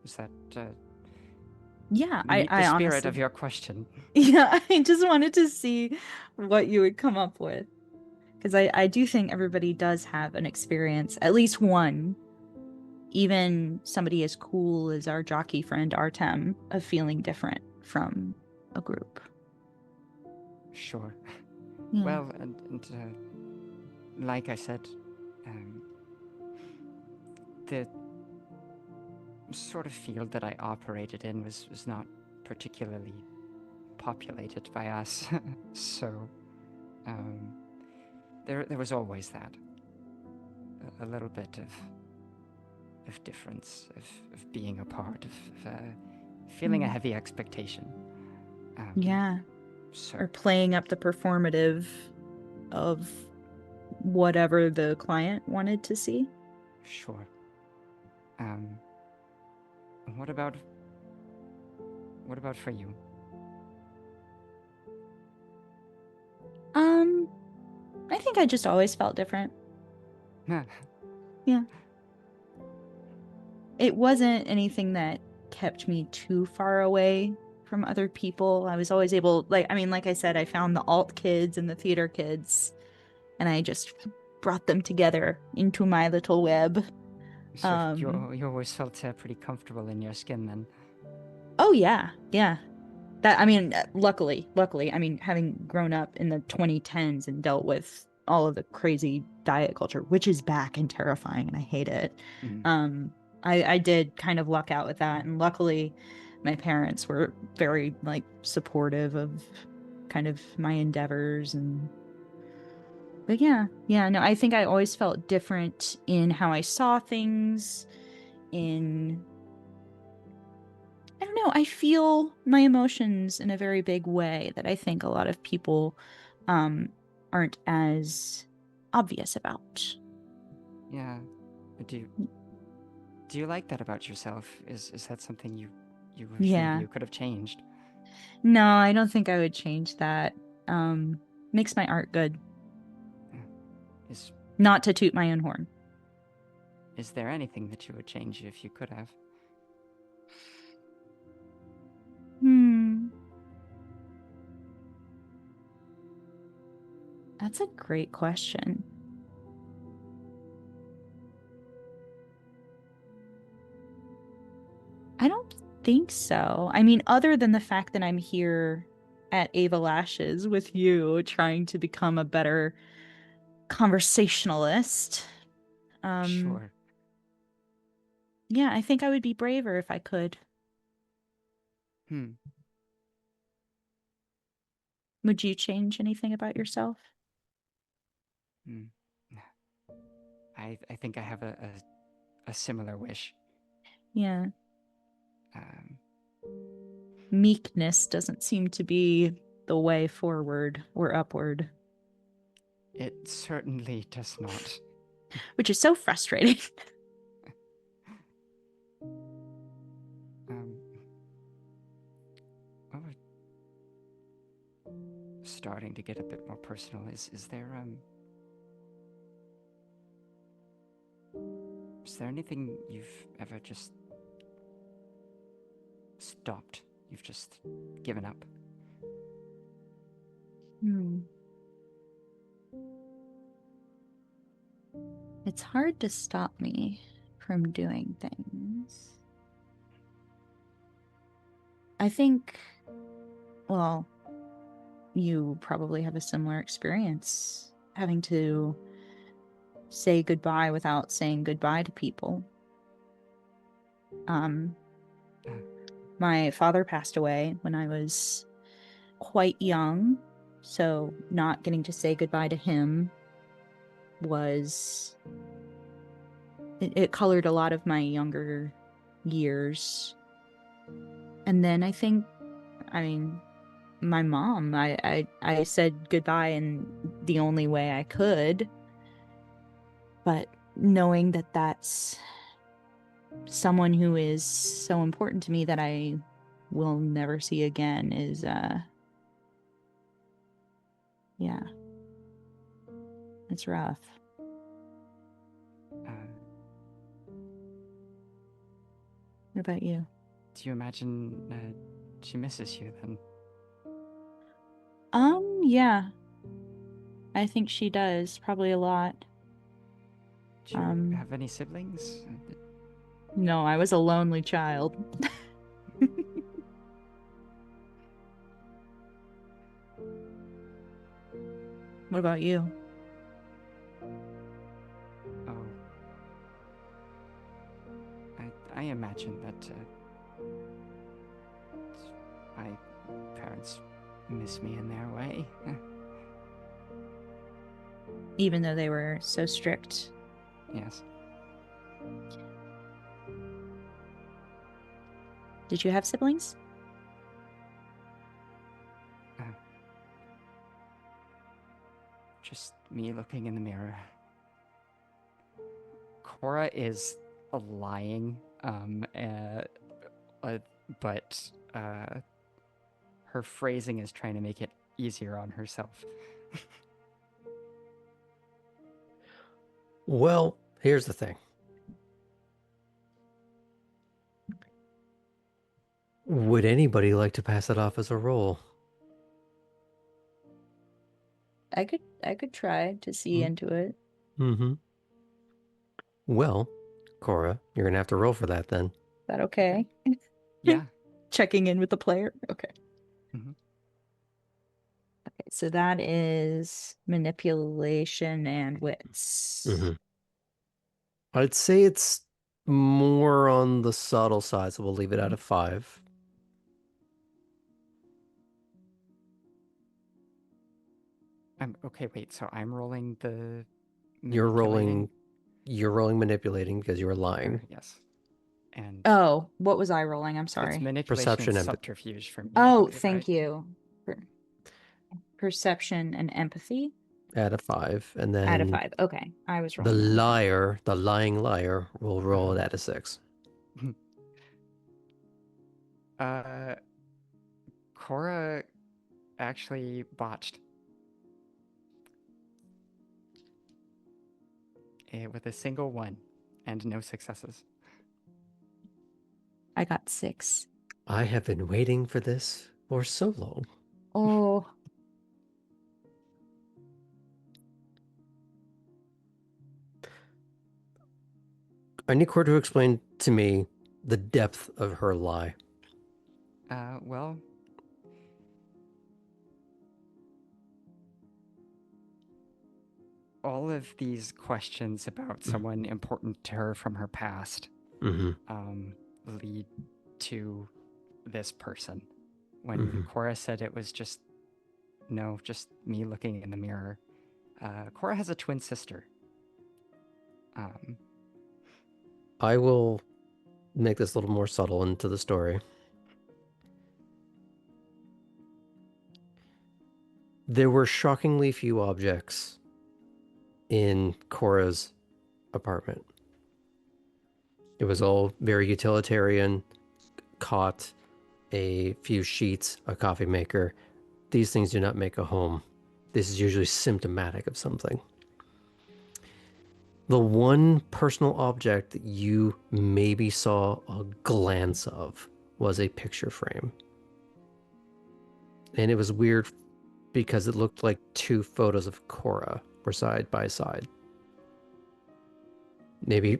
is that yeah, meet I the spirit honestly, of your question? yeah, I just wanted to see what you would come up with, because I do think everybody does have an experience, at least one, even somebody as cool as our jockey friend Artem, of feeling different from a group. Sure. Yeah. Well, and like I said, the sort of field that I operated in was not particularly populated by us. So there was always that, a little bit of difference, of being apart, of feeling a heavy expectation. Yeah. So Or playing up the performative of whatever the client wanted to see. sure. What about for you? I think I just always felt different. Yeah. It wasn't anything that kept me too far away from other people. I was always able, like I said, I found the alt kids and the theater kids, and I just brought them together into my little web. So you always felt pretty comfortable in your skin then? Oh yeah, yeah. That, I mean, luckily, I mean, having grown up in the 2010s and dealt with all of the crazy diet culture, which is back and terrifying, and I hate it. Mhm. I did kind of luck out with that, and luckily, my parents were very like supportive of kind of my endeavors. And but yeah, no, I think I always felt different in how I saw things. In I don't know, I feel my emotions in a very big way that I think a lot of people um aren't as obvious about. Yeah. Do you like that about yourself? Is that something you wish maybe Yeah. you could have changed? No, I don't think I would change that. Makes my art good. Yeah. Is Not to toot my own horn. is there anything that you would change if you could have? Hmm. That's a great question. I don't think so. I mean, other than the fact that I'm here at Ava Lashes with you, trying to become a better conversationalist. Um, Sure. yeah, I think I would be braver if I could. Hmm. Would you change anything about yourself? Hmm. I think I have a similar wish. Yeah. Um, Meekness doesn't seem to be the way forward or upward, it certainly does not. which is so frustrating. Um, oh, starting to get a bit more personal. Is there anything you've ever just stopped? You've just given up? Hmm. It's hard to stop me from doing things. I think, well, you probably have a similar experience having to say goodbye without saying goodbye to people. Um, Uh, my father passed away when I was quite young, so not getting to say goodbye to him was it colored a lot of my younger years. And then I mean, my mom, I said goodbye in the only way I could, but knowing that that's someone who is so important to me that I will never see again is yeah, it's rough. uh, What about you? do you imagine she misses you then? Yeah, I think she does, probably a lot. Do you have any siblings? No, I was a lonely child. What about you? Oh, I imagine that my parents miss me in their way. Even though they were so strict. Yes. Did you have siblings? Uh, just me looking in the mirror. Cora is lying, but her phrasing is trying to make it easier on herself. Well, here's the thing. Would anybody like to pass it off as a role? I could try to see into it. Mm-hmm. Well, Cora, you're gonna have to roll for that then. Is that okay? Yeah. checking in with the player. Okay. Mhm. Okay, so that is manipulation and wits. Mm-hmm. I'd say it's more on the subtle side, so we'll leave it at a 5. Okay, wait, so I'm rolling the You're manipulating? rolling manipulating because you were lying. Yes. And Oh, what was I rolling? I'm it's sorry. manipulation and Perception, subterfuge for me, I Oh, believe, thank right? you. Perception and empathy at a 5, and out of then 5. Okay, I was the rolling that. Okay. liar, the lying liar, will roll it Uh-huh. at a 6. Cora actually botched with a single 1 and no successes. I got 6. I have been waiting for this for so long. Oh, I need Cord to explain to me the depth of her lie. Well, all of these questions about someone important to her from her past Mm-hmm. lead to this person. When Mm-hmm. Cora said it was just me looking in the mirror, Cora has a twin sister. I will make this a little more subtle into the story. There were shockingly few objects in Cora's apartment. It was all very utilitarian, cot, a few sheets, a coffee maker. These things do not make a home. This is usually symptomatic of something. The one personal object that you maybe saw a glance of was a picture frame. And it was weird because it looked like 2 photos of Cora were side by side. Maybe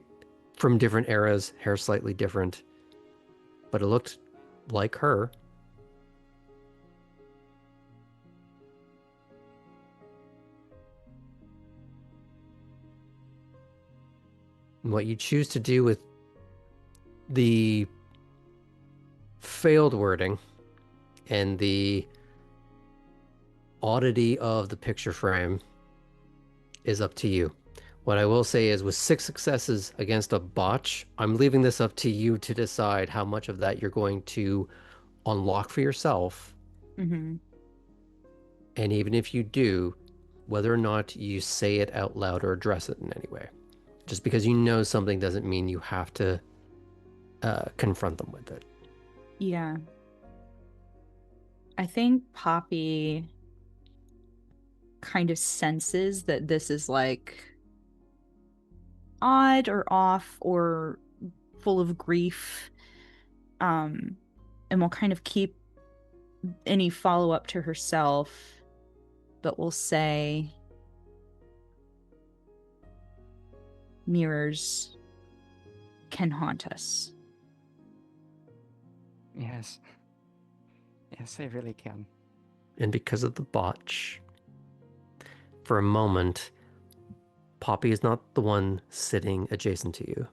from different eras, hair slightly different, but it looked like her. And what you choose to do with the failed wording and the oddity of the picture frame is up to you. What I will say is with 6 successes against a botch, I'm leaving this up to you to decide how much of that you're going to unlock for yourself. mm-hmm. And even if you do, whether or not you say it out loud or address it in any way. Just because you know something doesn't mean you have to confront them with it. Yeah. I think Poppy kind of senses that this is like odd or off or full of grief. And will kind of keep any follow up to herself, but will say mirrors can haunt us. Yes. Yes, they really can. And because of the botch, for a moment, Poppy is not the one sitting adjacent to you.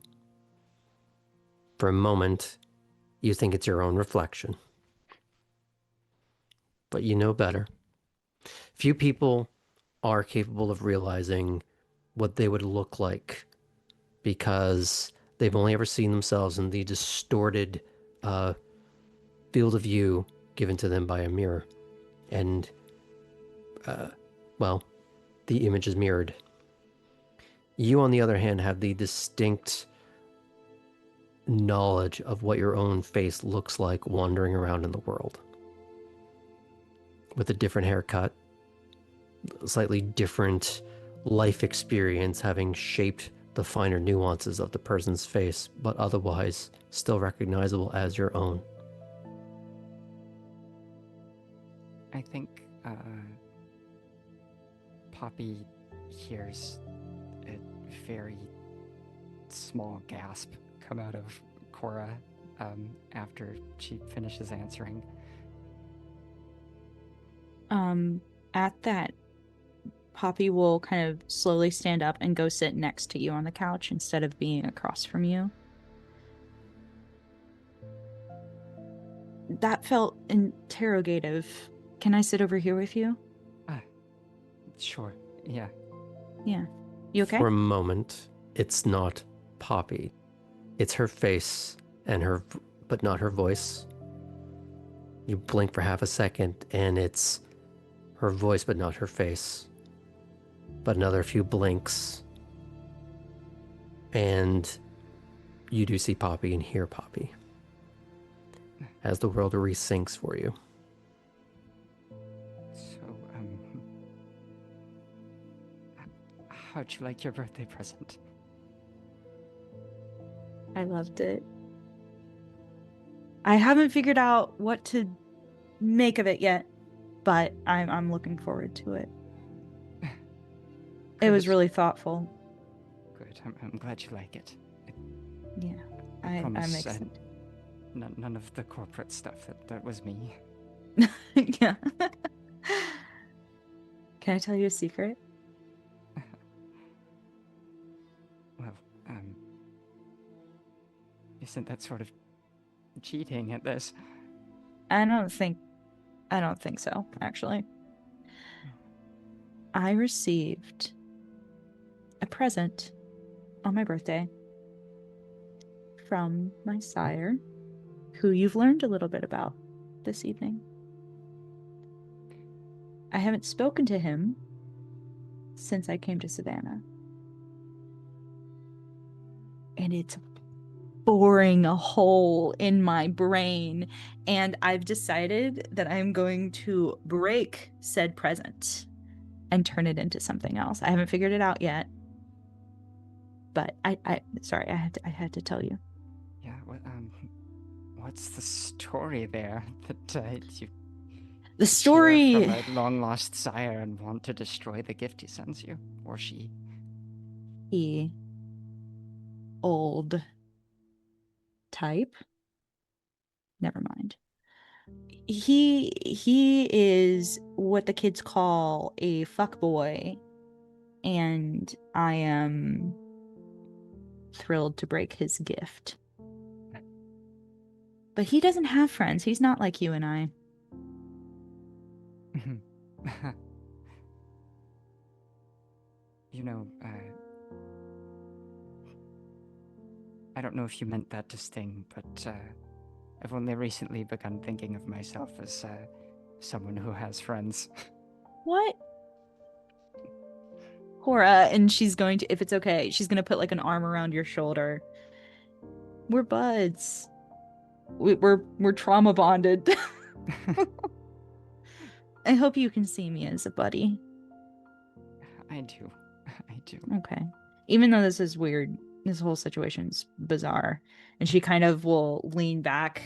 For a moment, you think it's your own reflection. But you know better. Few people are capable of realizing what they would look like because they've only ever seen themselves in the distorted field of view given to them by a mirror. And, well, the image is mirrored. You, on the other hand, have the distinct knowledge of what your own face looks like wandering around in the world. With a different haircut, slightly different life experience having shaped the finer nuances of the person's face, but otherwise still recognizable as your own. I think Poppy hears a very small gasp come out of Cora after she finishes answering. At that, Poppy will kind of slowly stand up and go sit next to you on the couch instead of being across from you. That felt interrogative. Can I sit over here with you? Sure, yeah. Yeah. You okay? For a moment, it's not Poppy. It's her face but not her voice. You blink for half a second, and it's her voice, but not her face. But another few blinks, and you do see Poppy and hear Poppy as the world resinks for you. So, how'd you like your birthday present? I loved it. I haven't figured out what to make of it yet, but I'm looking forward to it. It was Good. really thoughtful. Good. I'm glad you like it. Yeah, I I'm promise excited. none of the corporate stuff. That was me. Yeah. Can I tell you a secret? Well, isn't that sort of cheating at this? I don't think so, actually. I received a present on my birthday from my sire, who you've learned a little bit about this evening. I haven't spoken to him since I came to Savannah. And it's boring a hole in my brain. And I've decided that I'm going to break said present and turn it into something else. I haven't figured it out yet. But sorry, I had to tell you. Yeah. What's the story there that you The hear story, from a long lost sire and want to destroy the gift he sends you, or she? he old type. Never mind. He is what the kids call a fuckboy, and I am thrilled to break his gift. But he doesn't have friends. He's not like you and I. You know, I don't know if you meant that to sting, but I've only recently begun thinking of myself as someone who has friends. What? Cora, and she's going to, if it's okay, she's going to put like an arm around your shoulder. We're buds. We're trauma bonded. I hope you can see me as a buddy. I do. I do. Okay. Even though this is weird, this whole situation's bizarre. And she kind of will lean back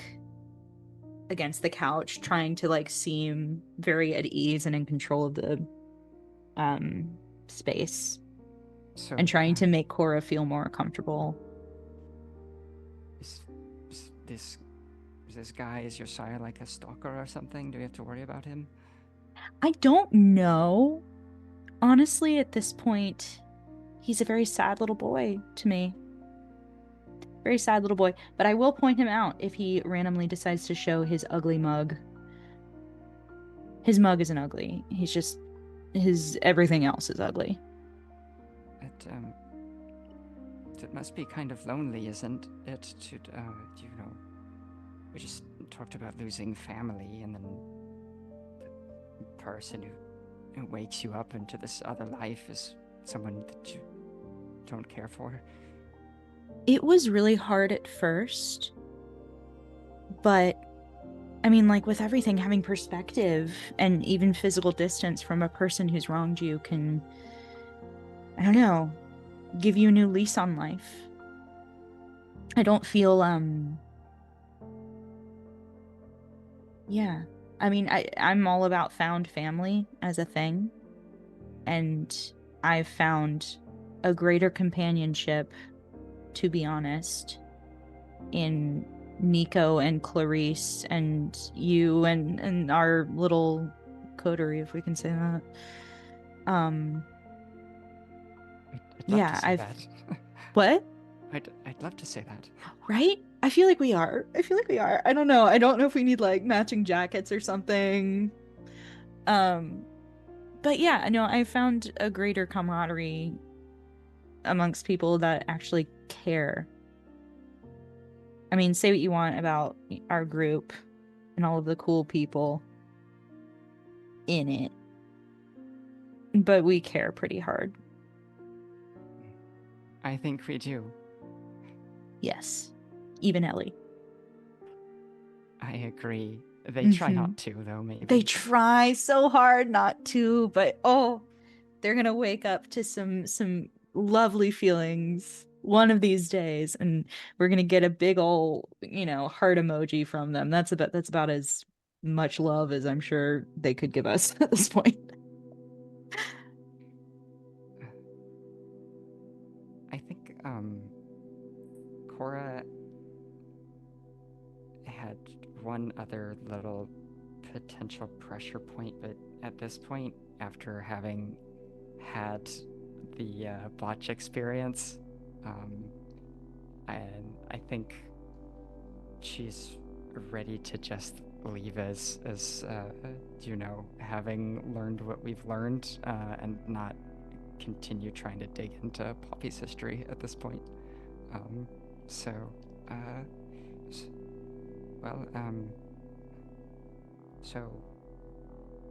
against the couch, trying to like seem very at ease and in control of the space. So, And trying to make Cora feel more comfortable. Is this guy, is your sire like a stalker or something? Do we have to worry about him? I don't know. Honestly, at this point, he's a very sad little boy to me. Very sad little boy. But I will point him out if he randomly decides to show his ugly mug. His mug isn't ugly. He's just, his everything else is ugly. It must be kind of lonely, isn't it? To, you know, we just talked about losing family, and then the person who wakes you up into this other life is someone that you don't care for. It was really hard at first, but I mean, like with everything, having perspective and even physical distance from a person who's wronged you can, I don't know, give you a new lease on life. I don't feel, yeah. I mean, I'm all about found family as a thing. And I've found a greater companionship, to be honest, in Nico and Clarice and you and our little coterie, if we can say that. I'd love Yeah, to say that. What? I'd love to say that. Right? I feel like we are. I don't know. I don't know if we need like matching jackets or something. But yeah, no, I found a greater camaraderie amongst people that actually care. I mean, say what you want about our group and all of the cool people in it, but we care pretty hard. I think we do. Yes. Even Ellie. I agree. They try not to, though, maybe. They try so hard not to, but oh, they're gonna wake up to some lovely feelings one of these days, and we're gonna get a big ol', heart emoji from them. That's about as much love as I'm sure they could give us at this point. I think Cora had one other little potential pressure point, but at this point, after having had the botch experience, I think she's ready to just leave as having learned what we've learned, and not continue trying to dig into Poppy's history at this point. So,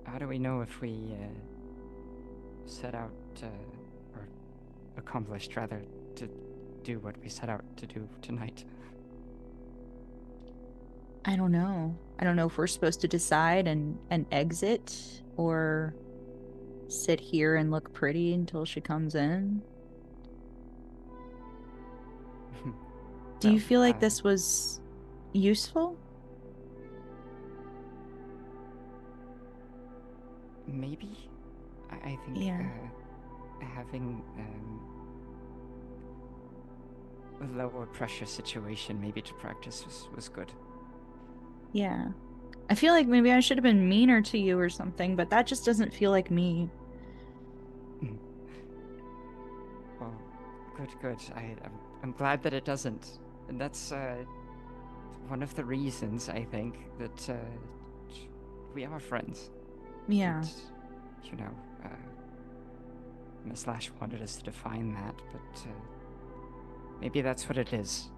how do we know if we set out or accomplished, rather, to do what we set out to do tonight? I don't know. I don't know if we're supposed to decide and exit, or sit here and look pretty until she comes in. Do you feel like this was useful? Maybe. I think having a lower pressure situation maybe to practice was good. Yeah. I feel like maybe I should have been meaner to you or something, but that just doesn't feel like me. Well, good. I'm glad that it doesn't. And that's one of the reasons, I think, that we are friends. Yeah. And, Miss Lash wanted us to define that, but maybe that's what it is.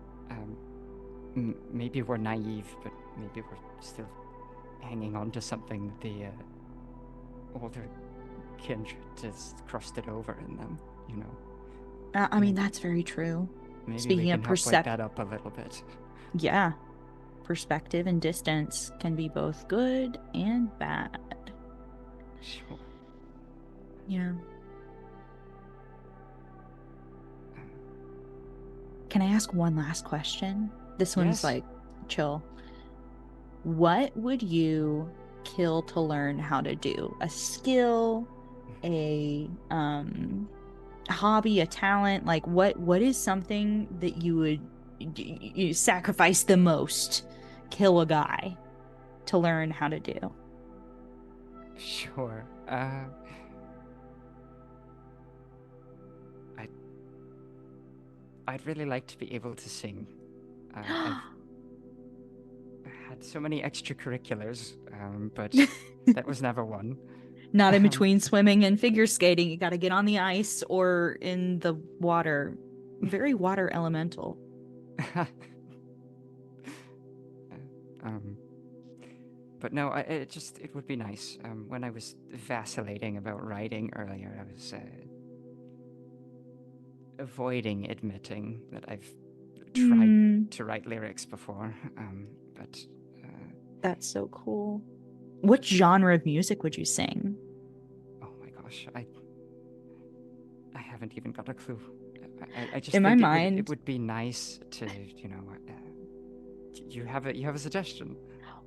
Maybe we're naive, but maybe we're still hanging on to something that the older kindred has crusted over in them, I mean, that's very true. Maybe Speaking we of can help wake that up a little bit. Yeah. Perspective and distance can be both good and bad. Sure. Yeah. Can I ask one last question? This one's like chill. What would you kill to learn how to do? A skill, a hobby, a talent? Like what is something that you would you sacrifice the most, kill a guy to learn how to do? Sure. I'd really like to be able to sing. I've had so many extracurriculars, but that was never one. Not in between swimming and figure skating. You got to get on the ice or in the water. Very water elemental. But no, it would be nice. When I was vacillating about writing earlier, I was avoiding admitting that I've tried to write lyrics before, but that's so cool. What genre of music would you sing? Oh my gosh, I haven't even got a clue. I just in think my mind it would be nice to, you have a suggestion.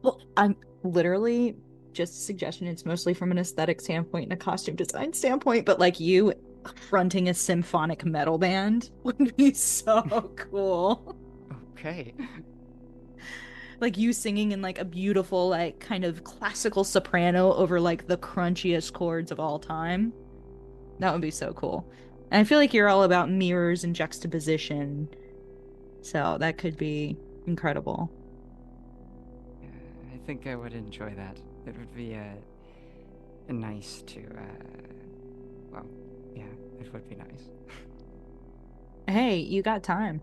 Well, I'm literally just a suggestion. It's mostly from an aesthetic standpoint and a costume design standpoint, but like you fronting a symphonic metal band would be so cool. Okay. Like you singing in like a beautiful, like kind of classical soprano over like the crunchiest chords of all time. That would be so cool. And I feel like you're all about mirrors and juxtaposition. So that could be incredible. I think I would enjoy that. It would be nice to, well, yeah, it would be nice. Hey, you got time.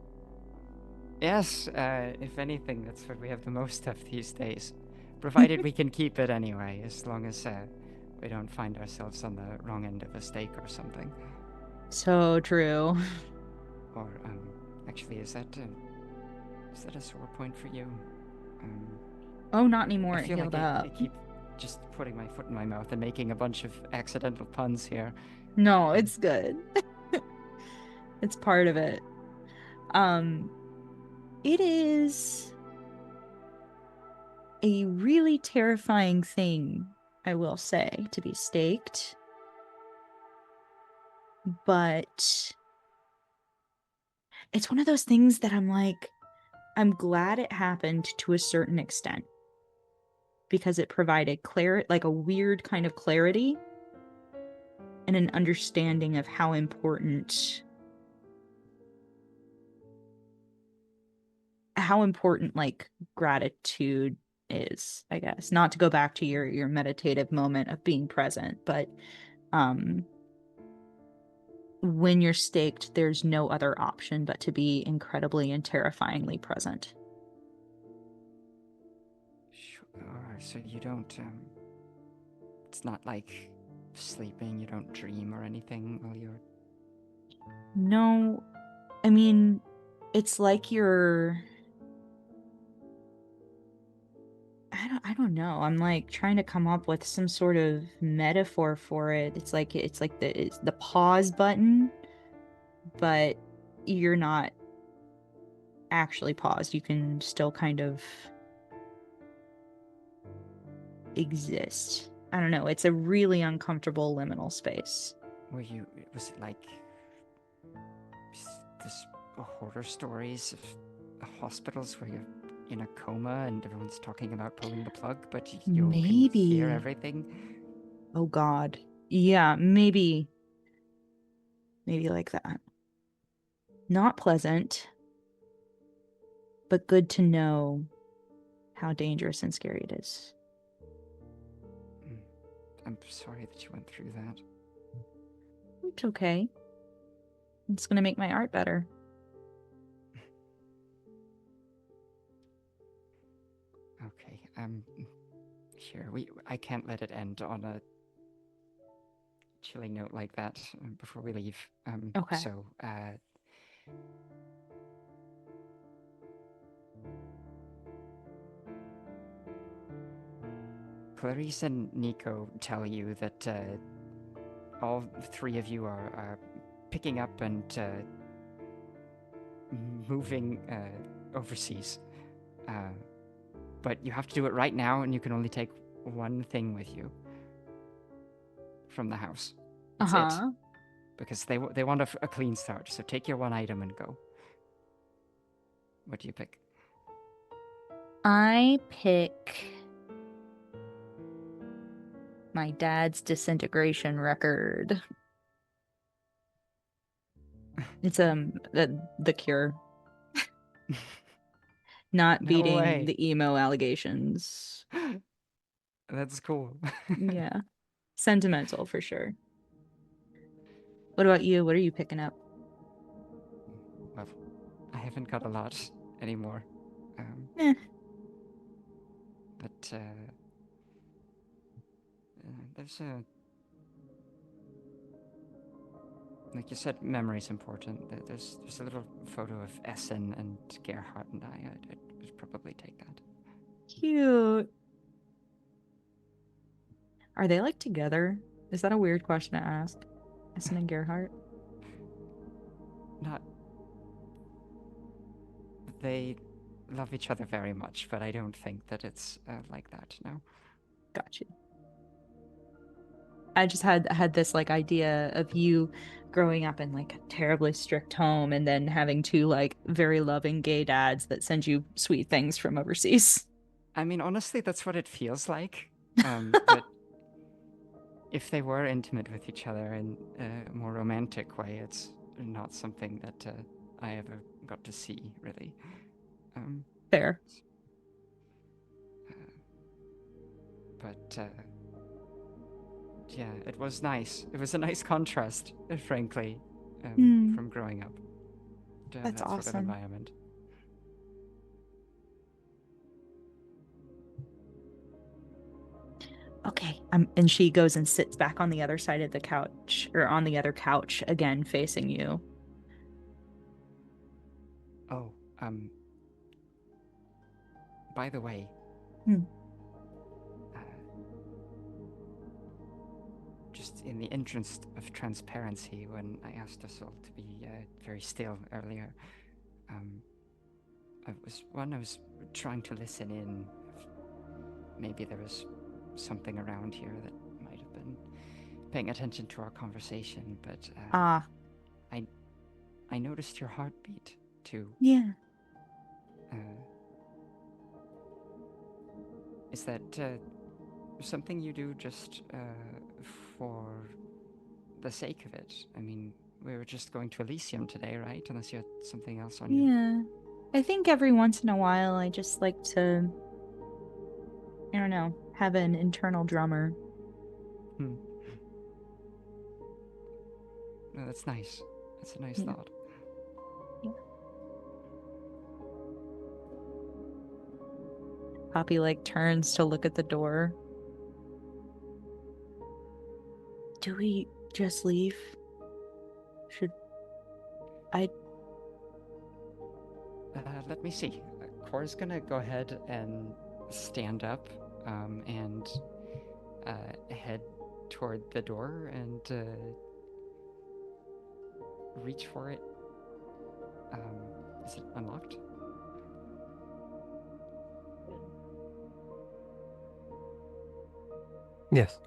Yes, if anything, that's what we have the most of these days. Provided we can keep it anyway, as long as we don't find ourselves on the wrong end of a stake or something. So true. Or, actually, is that a sore point for you? Oh, not anymore. I It feel healed like up. I keep just putting my foot in my mouth and making a bunch of accidental puns here. No, it's good. It's part of it. It is a really terrifying thing, I will say, to be staked. But it's one of those things that I'm like, I'm glad it happened to a certain extent because it provided like a weird kind of clarity and an understanding of how important like gratitude is, I guess. Not to go back to your meditative moment of being present, but um when you're staked, there's no other option but to be incredibly and terrifyingly present. Sure, so you don't, it's not like sleeping, you don't dream or anything while you're... No, I mean, it's like I don't know. I'm like trying to come up with some sort of metaphor for it. It's the pause button, but you're not actually paused. You can still kind of exist. I don't know. It's a really uncomfortable liminal space. Was it like this horror stories of hospitals where you're in a coma and everyone's talking about pulling the plug, but you can hear Maybe. everything? Oh God. Yeah, maybe like that. Not pleasant, but good to know how dangerous and scary it is. I'm sorry that you went through that. It's okay. It's gonna make my art better. Okay, here, I can't let it end on a chilling note like that before we leave. Okay. So, Clarice and Nico tell you that all three of you are picking up and moving overseas. But you have to do it right now, and you can only take one thing with you from the house. That's it. Because they want a clean start, so take your one item and go. What do you pick? I pick my dad's disintegration record. It's the Cure. Not No beating way. the emo allegations. That's cool. Yeah. Sentimental for sure. What about you? What are you picking up? Well, I haven't got a lot anymore. Eh. But there's like you said, memory's important. There's a little photo of Essen and Gerhardt and I'd probably take that. Cute. Are they like together? Is that a weird question to ask? Essen and Gerhardt? Not. They love each other very much, but I don't think that it's like that, no. Got you. I just had this like idea of you growing up in like a terribly strict home and then having two like very loving gay dads that send you sweet things from overseas. I mean, honestly, that's what it feels like. But if they were intimate with each other in a more romantic way, it's not something that I ever got to see, really. Fair. But yeah, it was nice. It was a nice contrast, frankly, Hmm. from growing up to That's that sort of awesome. environment. Okay. And she goes and sits back on the other side of the couch, or on the other couch again, facing you. Oh, by the way, Hmm. uh, just in the interest of transparency, when I asked us all to be very still earlier, I was trying to listen in. Maybe there was something around here that might have been paying attention to our conversation, but Ah, I noticed your heartbeat too. yeah. Is that something you do just for the sake of it? I mean, we were just going to Elysium today, right? Unless you had something else on you. Yeah. I think every once in a while I just like to, I don't know, have an internal drummer. Hmm. No, that's nice. That's a nice Yeah. thought. Yeah. Poppy like turns to look at the door. Do we just leave? Should I? Let me see. Cora's gonna go ahead and stand up and head toward the door and reach for it. Is it unlocked? Yes.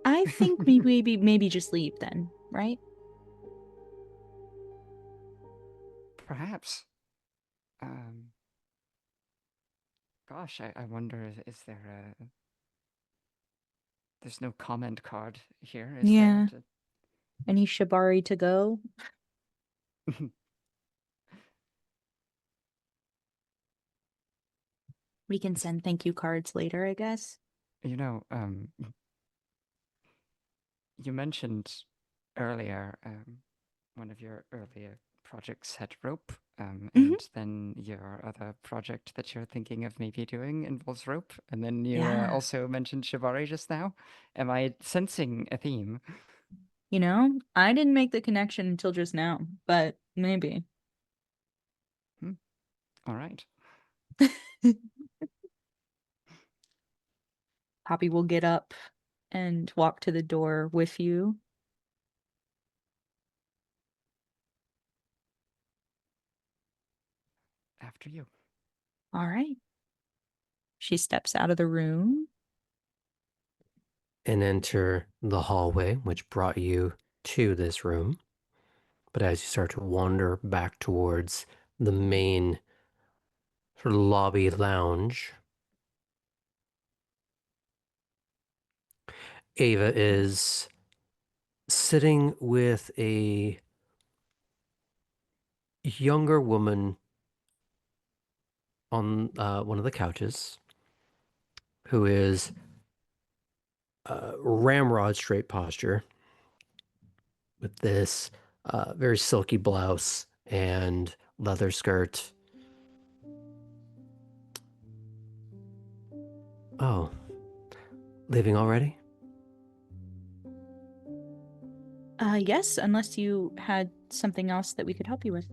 I think maybe just leave then, right? Perhaps. Gosh, I wonder, is there a... There's no comment card here, is there? Yeah. Any shibari to go? We can send thank you cards later, I guess. You know, you mentioned earlier one of your earlier projects had rope, Mhm. and then your other project that you're thinking of maybe doing involves rope, and then you Yeah. also mentioned shibari just now. Am I sensing a theme? You know, I didn't make the connection until just now, but maybe. All right. Poppy will get up and walk to the door with you. After you. All right. She steps out of the room. And enter the hallway, which brought you to this room. But as you start to wander back towards the main sort of lobby lounge, Ava is sitting with a younger woman on one of the couches who is ramrod straight posture with this very silky blouse and leather skirt. Oh, leaving already? Yes, unless you had something else that we could help you with.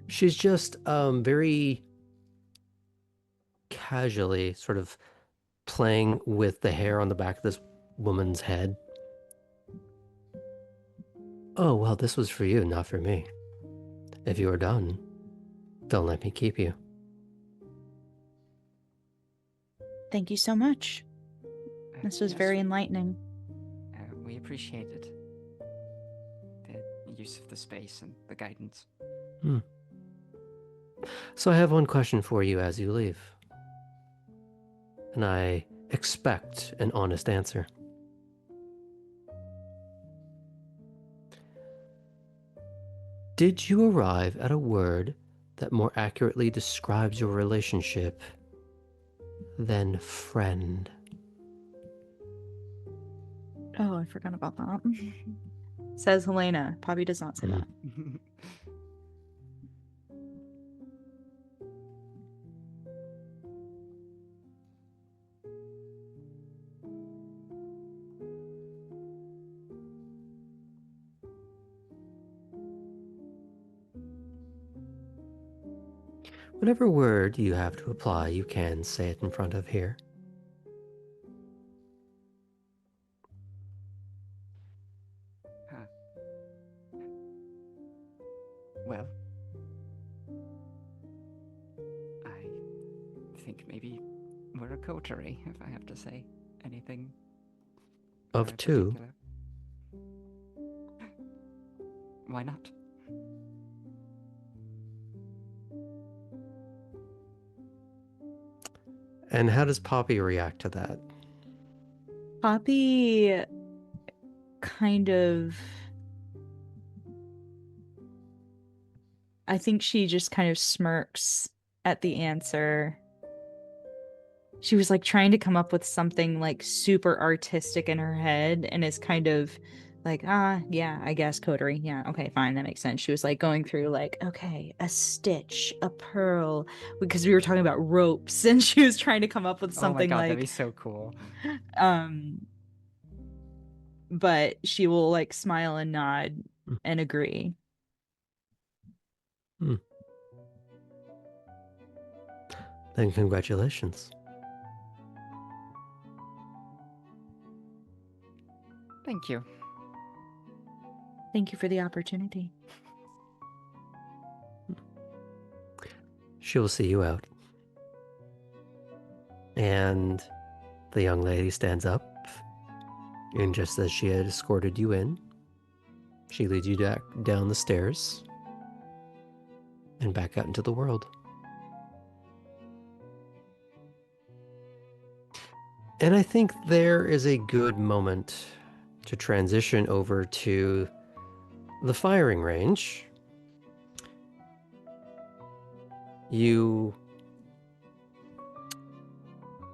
She's just very casually sort of playing with the hair on the back of this woman's head. Oh, well, this was for you, not for me. If you are done, don't let me keep you. Thank you so much. This was Yes, very enlightening. we appreciate it. The use of the space and the guidance. So I have one question for you as you leave. And I expect an honest answer. Did you arrive at a word that more accurately describes your relationship than friend? Oh, I forgot about that. Says Helena. Poppy does not say that. Whatever word you have to apply, you can say it in front of here. Huh. Well, I think maybe we're a coterie, if I have to say anything. Of two. Particular. Why not? And how does Poppy react to that? Poppy kind of... I think she just kind of smirks at the answer. She was like trying to come up with something like super artistic in her head and is kind of like, yeah, I guess coterie. Yeah, okay, fine, that makes sense. She was like going through like, okay, a stitch, a pearl, because we were talking about ropes, and she was trying to come up with Oh my something god, that'd like, be so cool. but she will like smile and nod and agree. Then congratulations. Thank you. Thank you for the opportunity. She will see you out. And the young lady stands up, and just as she had escorted you in, she leads you down the stairs and back out into the world. And I think there is a good moment to transition over to the firing range. You,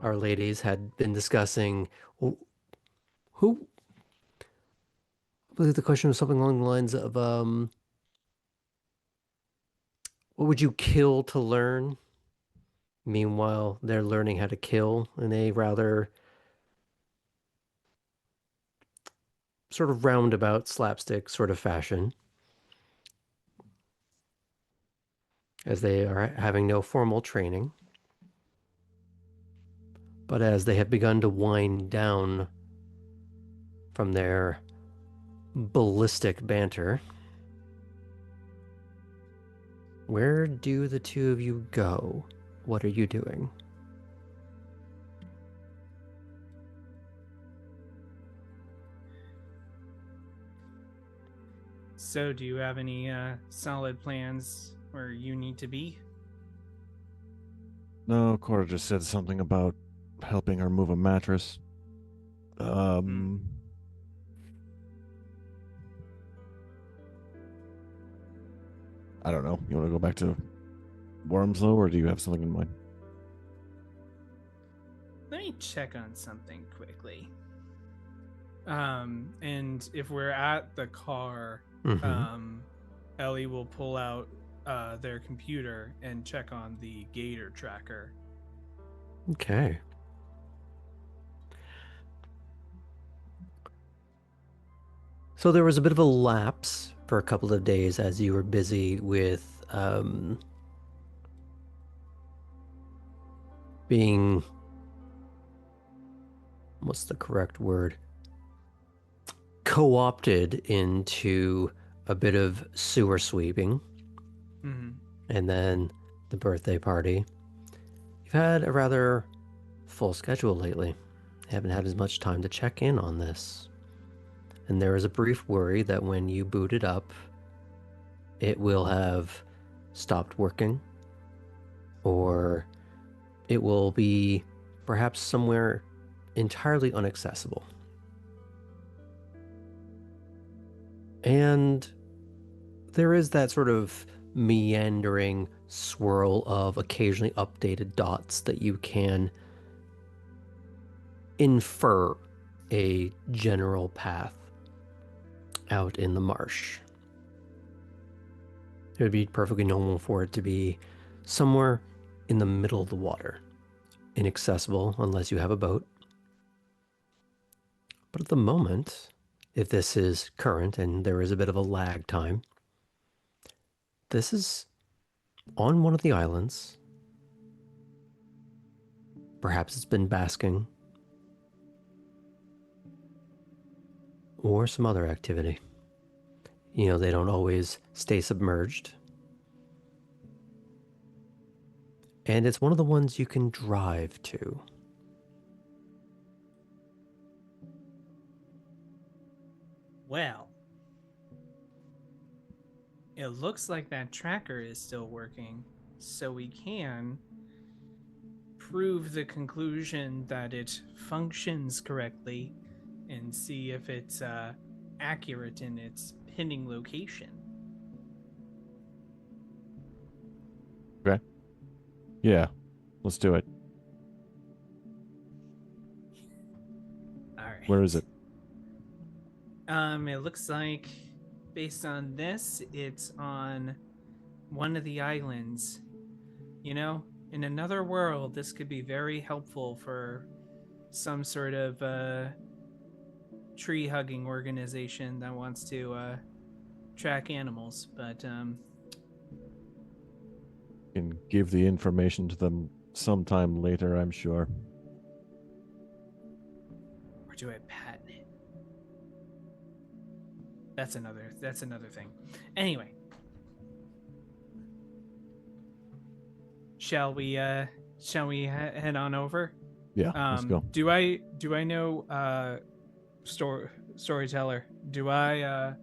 our ladies, had been discussing who. I believe the question was something along the lines of, what would you kill to learn? Meanwhile, they're learning how to kill in a rather sort of roundabout slapstick sort of fashion, as they are having no formal training. But as they have begun to wind down from their ballistic banter, where do the two of you go? What are you doing? So, do you have any solid plans where you need to be? No, Cora just said something about helping her move a mattress. I don't know. You want to go back to Wormslow, or do you have something in mind? Let me check on something quickly. And if we're at the car, Ellie will pull out their computer and check on the gator tracker. Okay. So there was a bit of a lapse for a couple of days as you were busy with being, what's the correct word? Co-opted into a bit of sewer sweeping. And then the birthday party. You've had a rather full schedule lately. Haven't had as much time to check in on this. And there is a brief worry that when you boot it up, it will have stopped working or it will be perhaps somewhere entirely inaccessible. And there is that sort of meandering swirl of occasionally updated dots that you can infer a general path out in the marsh. It would be perfectly normal for it to be somewhere in the middle of the water, inaccessible unless you have a boat. But at the moment, if this is current and there is a bit of a lag time, this is on one of the islands. Perhaps it's been basking or some other activity. You know, they don't always stay submerged. And it's one of the ones you can drive to. Well, it looks like that tracker is still working, so we can prove the conclusion that it functions correctly and see if it's accurate in its pinning location. Okay. Yeah, let's do it. All right. Where is it? It looks like, based on this, it's on one of the islands. You know, in another world, this could be very helpful for some sort of tree hugging organization that wants to track animals. But Can give the information to them sometime later, I'm sure. or do I patent it? That's another thing. Anyway, shall we head on over? Yeah, let's go. Do I know storyteller? Do I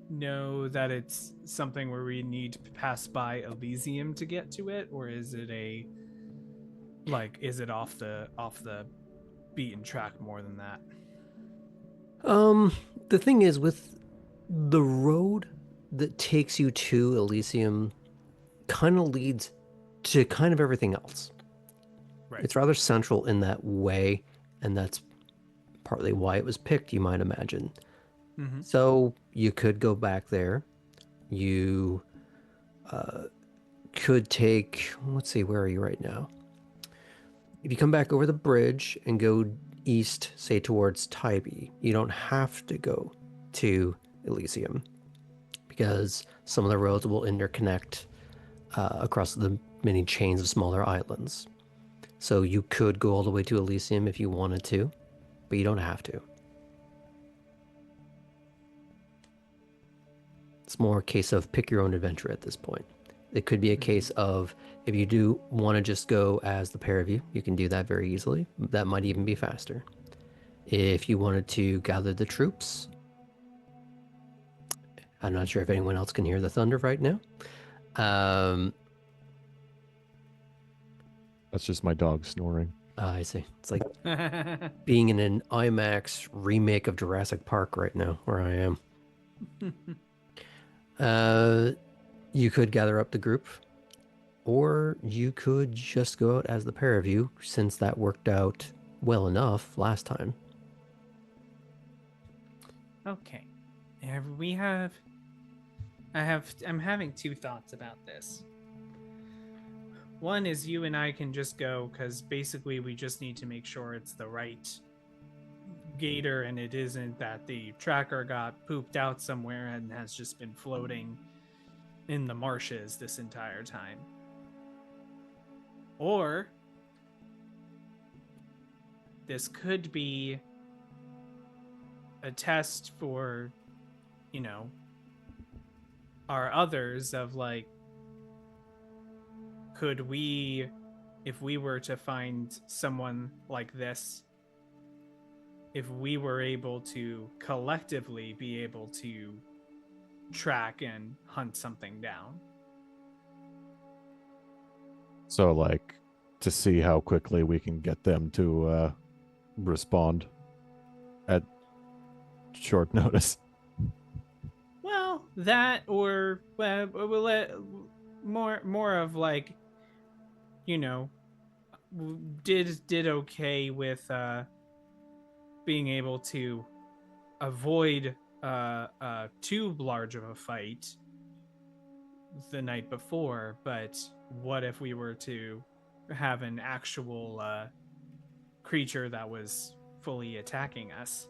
know that it's something where we need to pass by Elysium to get to it, or is it is it off the beaten track more than that? The thing is, with the road that takes you to Elysium kind of leads to kind of everything else. Right. It's rather central in that way, and that's partly why it was picked, you might imagine. Mm-hmm. So you could go back there. You could take, let's see, where are you right now? If you come back over the bridge and go east, say towards Tybee, you don't have to go to Elysium because some of the roads will interconnect across the many chains of smaller islands. So you could go all the way to Elysium if you wanted to, but you don't have to. It's more a case of pick your own adventure at this point. It could be a case of if you do want to just go as the pair of you, you can do that very easily. That might even be faster. If you wanted to gather the troops, I'm not sure if anyone else can hear the thunder right now. That's just my dog snoring. I see. It's like being in an IMAX remake of Jurassic Park right now, where I am. You could gather up the group, or you could just go out as the pair of you, since that worked out well enough last time. Okay. I'm having two thoughts about this. One is you and I can just go because basically we just need to make sure it's the right gator and it isn't that the tracker got pooped out somewhere and has just been floating in the marshes this entire time. Or this could be a test for, you know, our others of like, could we, if we were to find someone like this, if we were able to collectively be able to track and hunt something down. So, like, to see how quickly we can get them to respond at short notice. Well, that or we'll let more of like, you know, did okay with being able to avoid too large of a fight the night before, but what if we were to have an actual creature that was fully attacking us?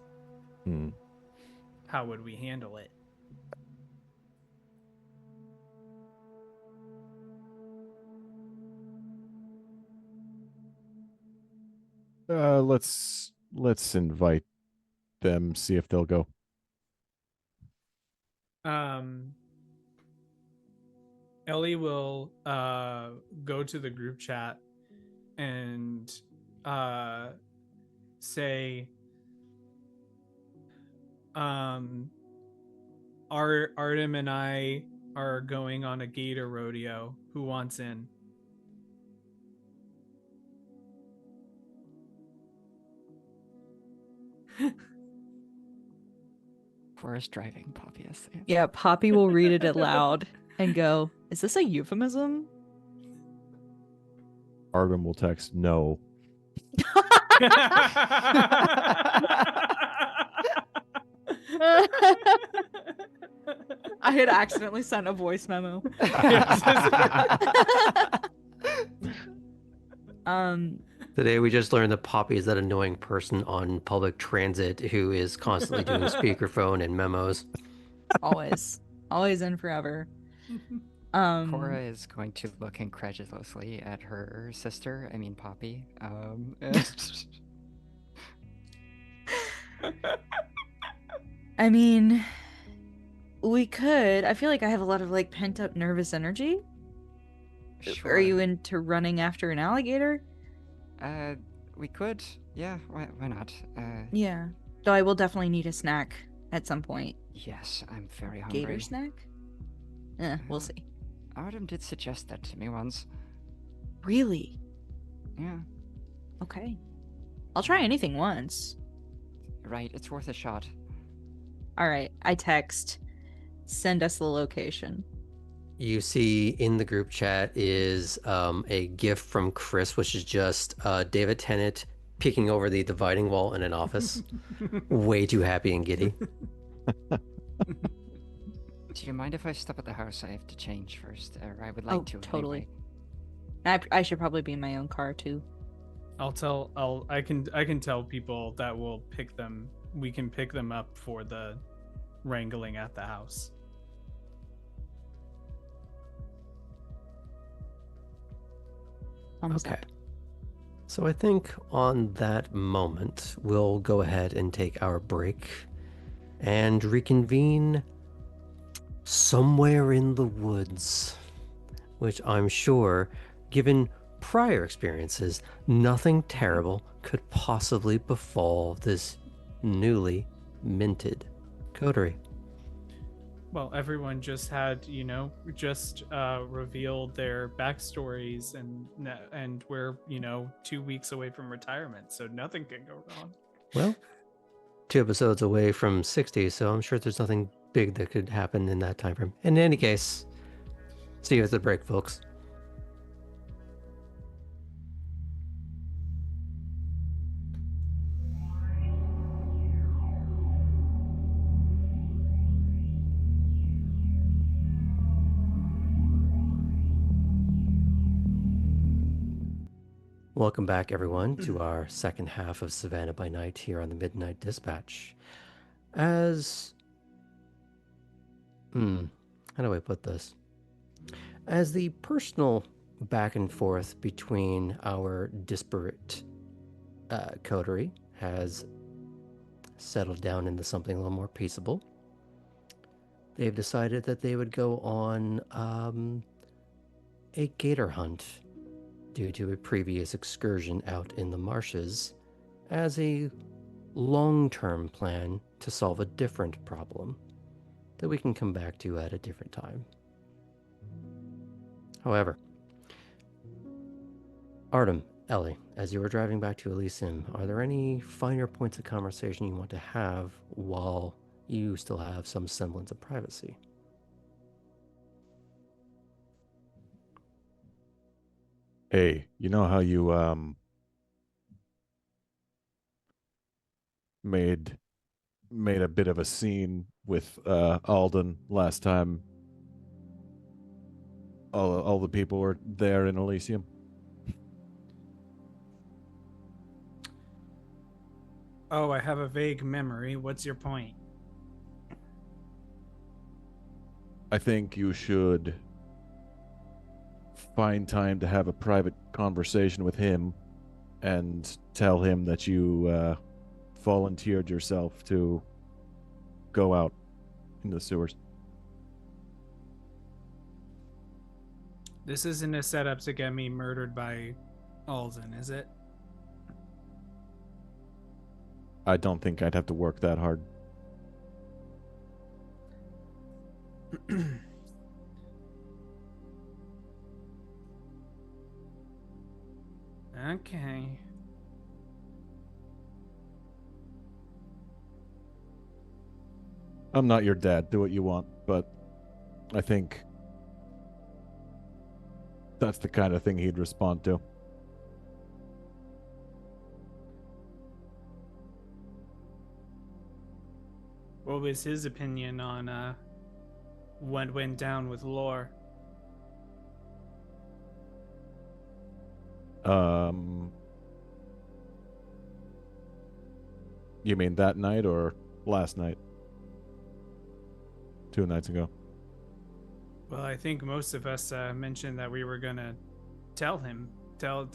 Hmm. How would we handle it? Let's invite them, see if they'll go. Um, Ellie will go to the group chat and uh, say, Artem and I are going on a gator rodeo. Who wants in? Forest driving, Poppy, yes. Yeah, Poppy will read it aloud and go, "Is this a euphemism?" Artem will text no. I had accidentally sent a voice memo. Today we just learned that Poppy is that annoying person on public transit who is constantly doing speakerphone and memos. always and forever. Cora is going to look incredulously at her sister, I mean Poppy. I mean, we could. I feel like I have a lot of like pent up nervous energy. Sure. Are you into running after an alligator? We could. Yeah, why not? Yeah. Though I will definitely need a snack at some point. Yes, I'm very hungry. Gator snack? We'll see. Artem did suggest that to me once. Really? Yeah. Okay. I'll try anything once. Right, it's worth a shot. All right. I text. Send us the location. You see in the group chat is a gift from Chris, which is just David Tennant peeking over the dividing wall in an office. Way too happy and giddy. Do you mind if I stop at the house? I have to change first, or I would like to. Totally. Anyway. I should probably be in my own car too. I can tell people that we'll pick them. We can pick them up for the wrangling at the house. Okay. So I think on that moment, we'll go ahead and take our break and reconvene somewhere in the woods, which I'm sure, given prior experiences, nothing terrible could possibly befall this newly minted coterie. Well, everyone just had, revealed their backstories, and we're, 2 weeks away from retirement, so nothing can go wrong. Well, 2 episodes away from 60, so I'm sure there's nothing big that could happen in that time frame. In any case, see you at the break, folks. Welcome back, everyone, to our second half of Savannah by Night here on the Midnight Dispatch. As... how do I put this? As the personal back and forth between our disparate coterie has settled down into something a little more peaceable, they've decided that they would go on a gator hunt due to a previous excursion out in the marshes as a long-term plan to solve a different problem that we can come back to at a different time. However, Artem, Ellie, as you were driving back to Elysium, are there any finer points of conversation you want to have while you still have some semblance of privacy? Hey, you know how you made made a bit of a scene with Alden last time all the people were there in Elysium? Oh, I have a vague memory. What's your point? I think you should find time to have a private conversation with him and tell him that you volunteered yourself to go out in the sewers. This isn't a setup to get me murdered by Alden, is it? I don't think I'd have to work that hard. Okay. I'm not your dad. Do what you want, but I think that's the kind of thing he'd respond to. What was his opinion on what went down with Lore? Um, you mean that night or last night? 2 nights ago. Well, I think most of us mentioned that we were gonna tell him, tell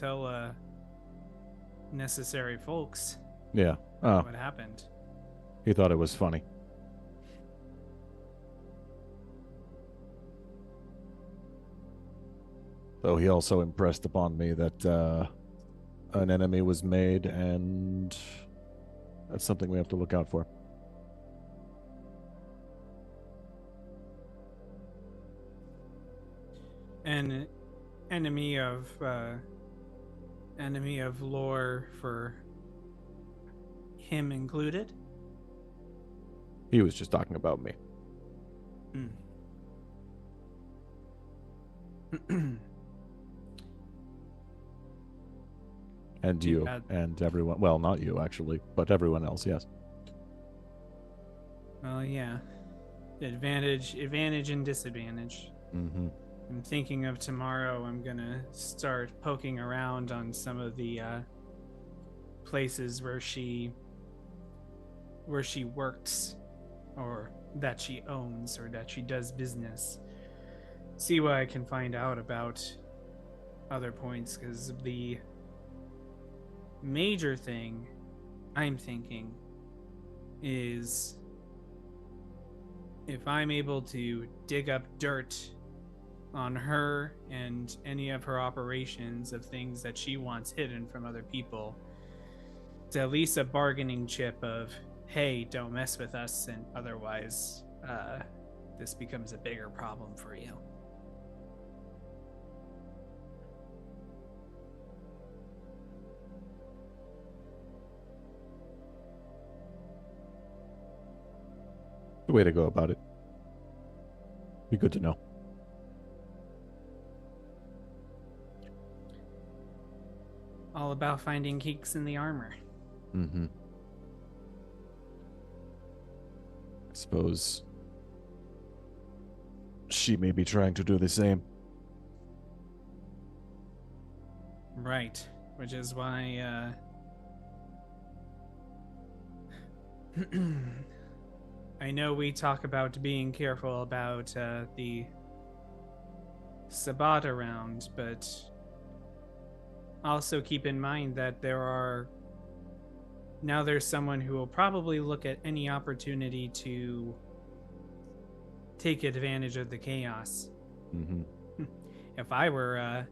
necessary folks Yeah. Oh, what happened. he thought it was funny. Though he also impressed upon me that an enemy was made, and that's something we have to look out for. An enemy of Lore for him included. He was just talking about me. And you, Yeah. and everyone. Well, not you, actually, but everyone else, yes. Well, yeah. Advantage and disadvantage. Mm-hmm. I'm thinking of tomorrow. I'm gonna start poking around on some of the places where she works, or that she owns, or that she does business. See what I can find out about other points, because the major thing I'm thinking is if I'm able to dig up dirt on her and any of her operations of things that she wants hidden from other people, it's at least a bargaining chip of, hey, don't mess with us, and otherwise this becomes a bigger problem for you. The way to go about it. Be good to know. All about finding kinks in the armor. Mm-hmm. I suppose she may be trying to do the same. Right. Which is why I know we talk about being careful about the Sabbat around, but also keep in mind that there's someone who will probably look at any opportunity to take advantage of the chaos. Mm-hmm. If I were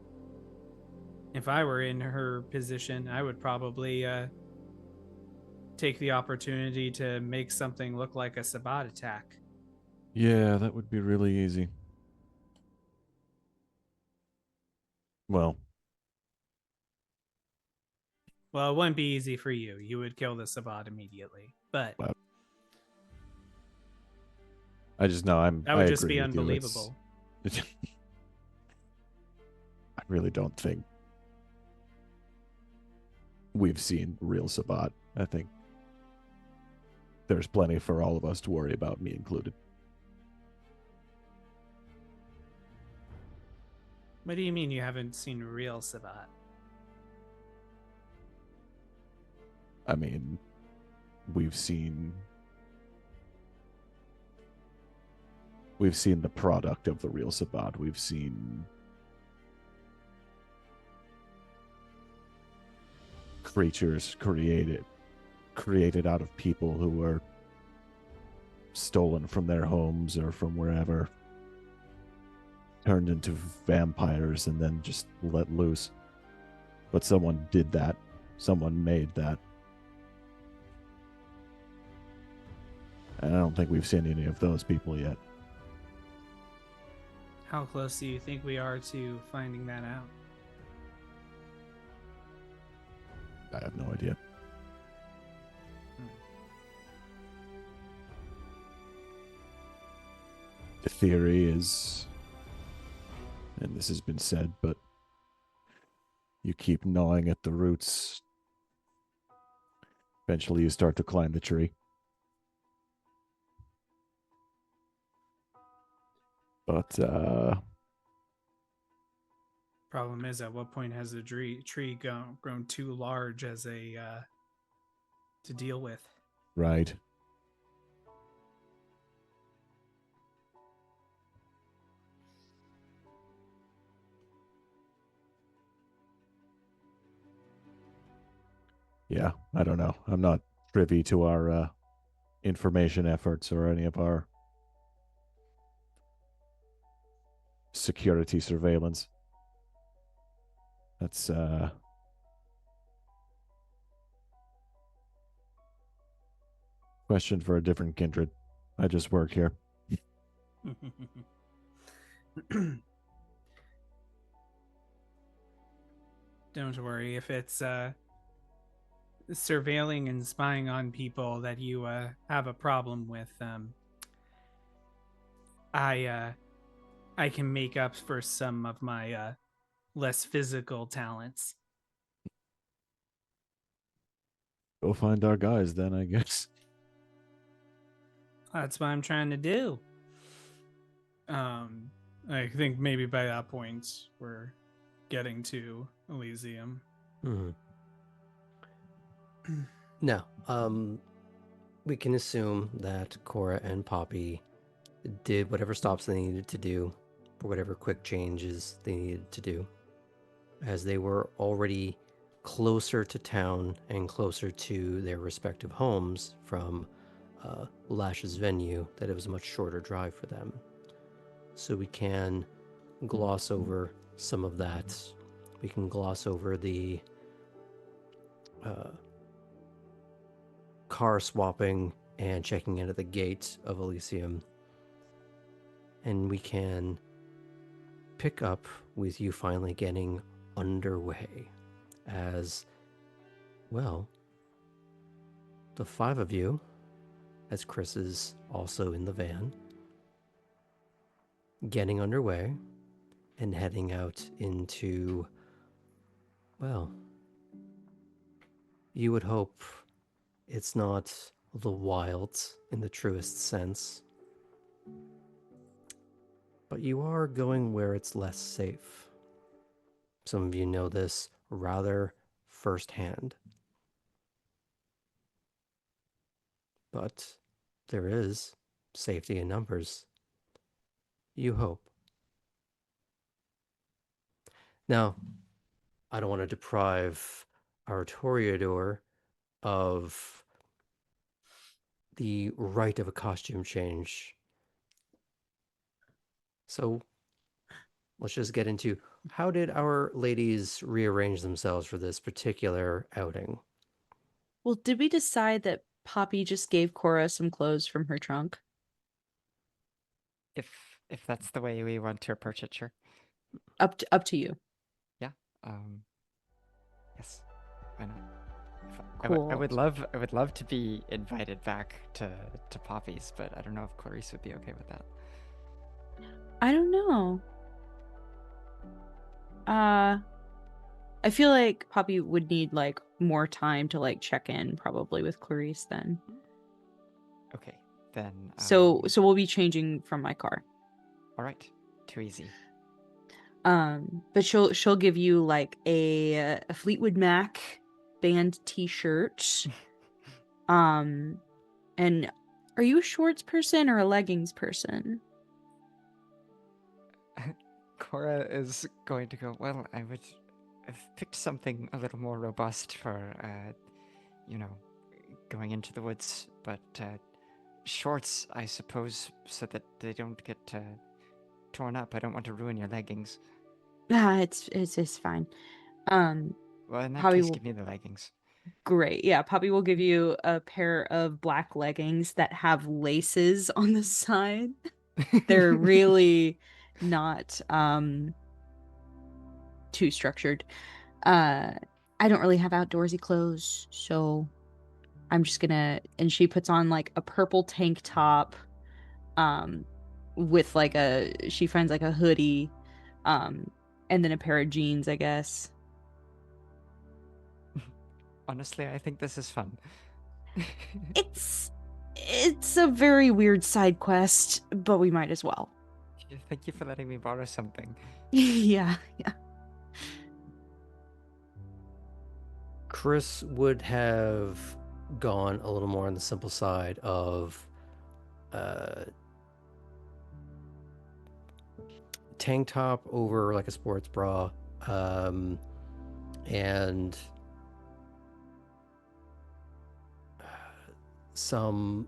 in her position, I would probably take the opportunity to make something look like a Sabbat attack. Yeah, that would be really easy. Well, Well, it wouldn't be easy for you. You would kill the Sabbat immediately, but But I just know that I would just agree be with you. unbelievable. I really don't think we've seen real Sabbat. I think there's plenty for all of us to worry about, me included. What do you mean you haven't seen real Sabbat? I mean, we've seen the product of the real Sabbat. We've seen creatures created out of people who were stolen from their homes or from wherever, turned into vampires and then just let loose. But someone did that. Someone made that. And I don't think we've seen any of those people yet. How close do you think we are to finding that out? I have no idea. The theory is, and this has been said, but you keep gnawing at the roots. Eventually you start to climb the tree. But Problem is, at what point has the tree grown too large as a to deal with? right. Yeah, I don't know. I'm not privy to our information efforts or any of our security surveillance. That's question for a different kindred. I just work here. Don't worry, if it's surveilling and spying on people that you have a problem with, I can make up for some of my less physical talents. Go find our guys then, I guess. That's what I'm trying to do. I think maybe by that point we're getting to Elysium. Hmm. No, we can assume that Cora and Poppy did whatever stops they needed to do, or whatever quick changes they needed to do, as they were already closer to town and closer to their respective homes from Lash's venue, that it was a much shorter drive for them. So we can gloss over some of that. We can gloss over the car swapping and checking in at the gate of Elysium. And we can pick up with you finally getting underway as, well, the five of you, as Chris is also in the van, getting underway and heading out into, well, you would hope it's not the wilds in the truest sense, but you are going where it's less safe. Some of you know this rather firsthand. But there is safety in numbers. You hope. Now, I don't want to deprive our Toreador of the right of a costume change. So let's just get into, how did our ladies rearrange themselves for this particular outing? Well, did we decide that Poppy just gave Cora some clothes from her trunk? If that's the way we want to approach it, sure. Up to you. Yeah. Yes. Why not? Cool. I would love to be invited back to Poppy's, but I don't know if Clarice would be okay with that. I don't know. I feel like Poppy would need like more time to like check in probably with Clarice then. Okay, then. So we'll be changing from my car. All right, too easy. But she'll give you like a Fleetwood Mac band T-shirt. And are you a shorts person or a leggings person? Cora is going to go, well, I've picked something a little more robust for, going into the woods, but shorts, I suppose, so that they don't get torn up. I don't want to ruin your leggings. It's fine. Well, in that Poppy case, will, give me the leggings. great. Yeah, Poppy will give you a pair of black leggings that have laces on the side. They're really not too structured. I don't really have outdoorsy clothes, so I'm just gonna, and she puts on like a purple tank top with like she finds like a hoodie and then a pair of jeans, I guess. Honestly, I think this is fun. It's a very weird side quest, but we might as well. Thank you for letting me borrow something. Yeah. Chris would have gone a little more on the simple side of tank top over like a sports bra, and some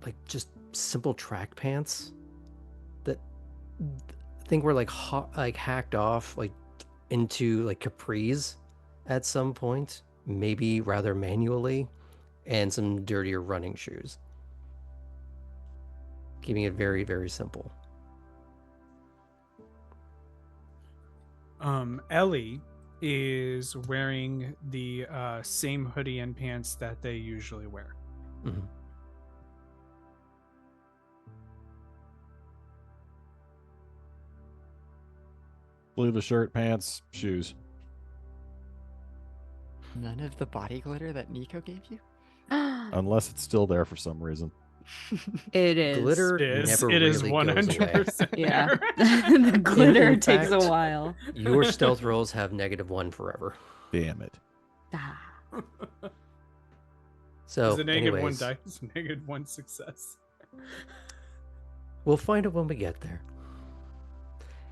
like just simple track pants that I think were like hacked off like into like capris at some point, maybe rather manually, and some dirtier running shoes. Keeping it very, very simple. Ellie is wearing the same hoodie and pants that they usually wear. Mm-hmm. Blue the shirt, pants, shoes. None of the body glitter that Nico gave you? Unless it's still there for some reason. It is. Glitter never It is really goes away. 100% Yeah. there. The glitter In takes a fact, while. Your stealth rolls have -1 forever. Damn it. Ah. So, Is a negative one anyways, dice, -1 success. we'll find it when we get there.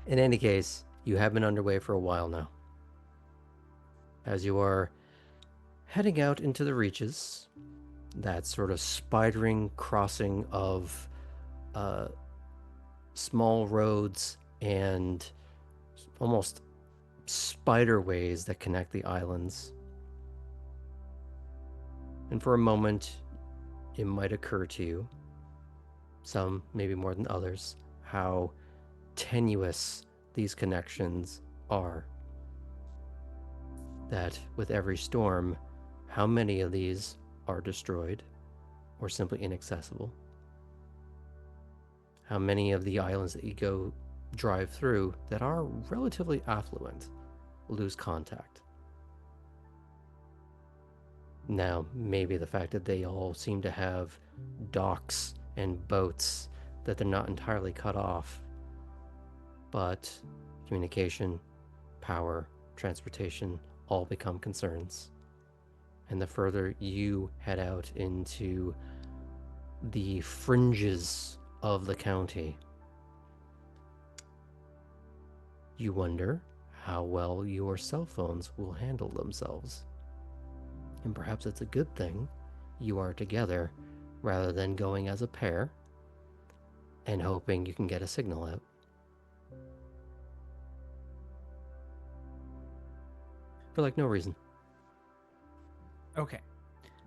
In any case, you have been underway for a while now. As you are heading out into the reaches, that sort of spidering crossing of small roads and almost spiderways that connect the islands. And for a moment, it might occur to you, some maybe more than others, how tenuous these connections are. That with every storm, how many of these are destroyed or simply inaccessible? How many of the islands that you drive through that are relatively affluent lose contact? Now, maybe the fact that they all seem to have docks and boats, that they're not entirely cut off, but communication, power, transportation all become concerns. And the further you head out into the fringes of the county, you wonder how well your cell phones will handle themselves. And perhaps it's a good thing you are together rather than going as a pair and hoping you can get a signal out. For like no reason. Okay.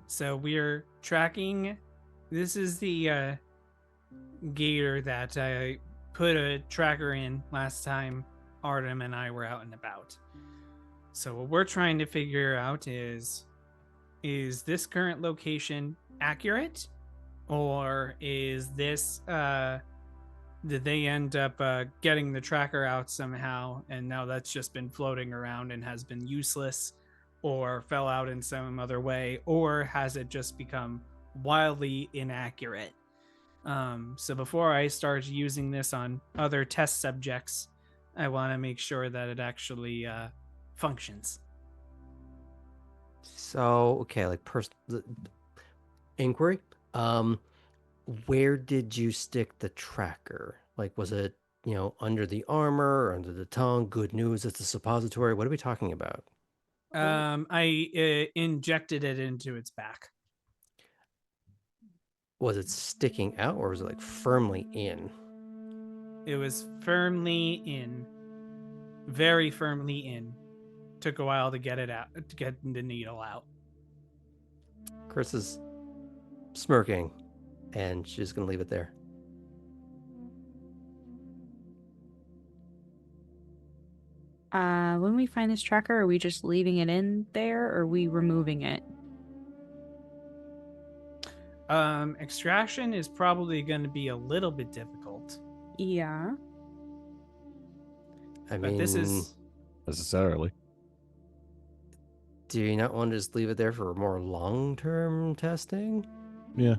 So we're tracking. This is the gator that I put a tracker in last time Artem and I were out and about. So what we're trying to figure out is is this current location accurate, or is this did they end up getting the tracker out somehow, and now that's just been floating around and has been useless, or fell out in some other way, or has it just become wildly inaccurate? So before I start using this on other test subjects, I want to make sure that it actually functions. So, okay, like inquiry. Where did you stick the tracker? Like, was it, under the armor or under the tongue? Good news, it's a suppository. What are we talking about? I injected it into its back. Was it sticking out or was it like firmly in? It was firmly in, very firmly in. Took a while to get it out, to get the needle out. Chris is smirking, and she's gonna leave it there. When we find this tracker, are we just leaving it in there, or are we removing it? Extraction is probably going to be a little bit difficult, Yeah. I but this mean, is Necessarily. do you not want to just leave it there for more long-term testing? Yeah.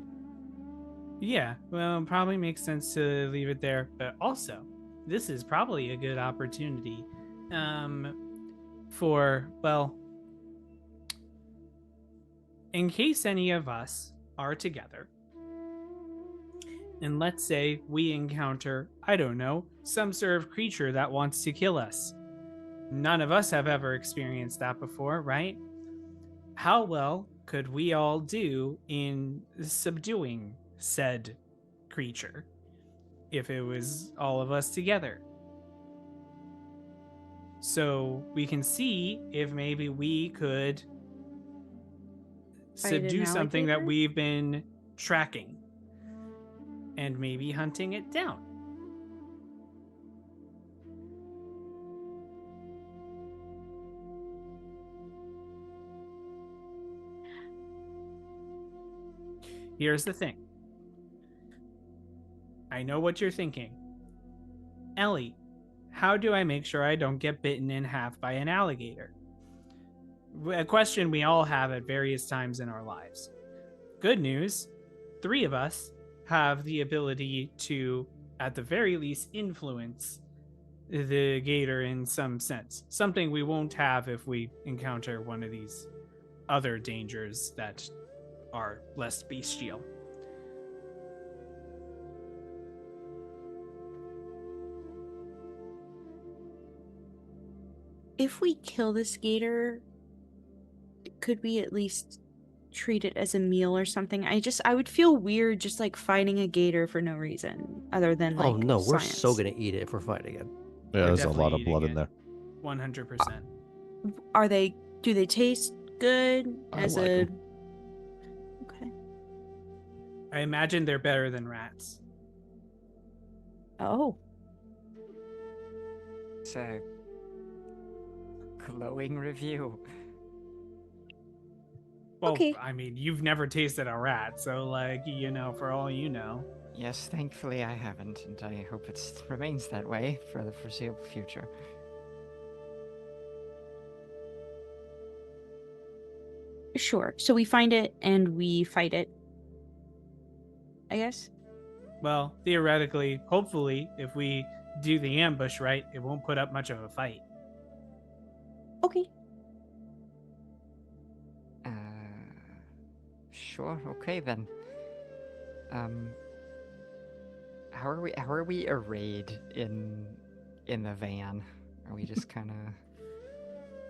yeah. Well, it probably makes sense to leave it there, but also this is probably a good opportunity, for in case any of us are together. And let's say we encounter, I don't know, some sort of creature that wants to kill us. None of us have ever experienced that before, right? How well could we all do in subduing said creature if it was all of us together? So we can see if maybe we could Fight an subdue something that alligator? we've been tracking and maybe hunting it down. Here's the thing. I know what you're thinking. Ellie, how do I make sure I don't get bitten in half by an alligator? A question we all have at various times in our lives. Good news, 3 of us have the ability to, at the very least, influence the gator in some sense. Something we won't have if we encounter one of these other dangers that are less bestial. If we kill this gator, could we at least treat it as a meal or something? I would feel weird just like fighting a gator for no reason other than Oh like no, we're so science. gonna eat it if we're fighting it. Yeah, We're there's a definitely lot of eating blood in it. there. 100%. Do they taste good I as like a 'em. Okay. I imagine they're better than rats. Oh. It's a glowing review. Well, Okay. I mean, you've never tasted a rat, so like, for all you know. Yes, thankfully I haven't, and I hope it remains that way for the foreseeable future. Sure. So we find it and we fight it. I guess. Well, theoretically, hopefully, if we do the ambush right, it won't put up much of a fight. Okay. Sure, okay then. How are we arrayed in the van? Are we just kind of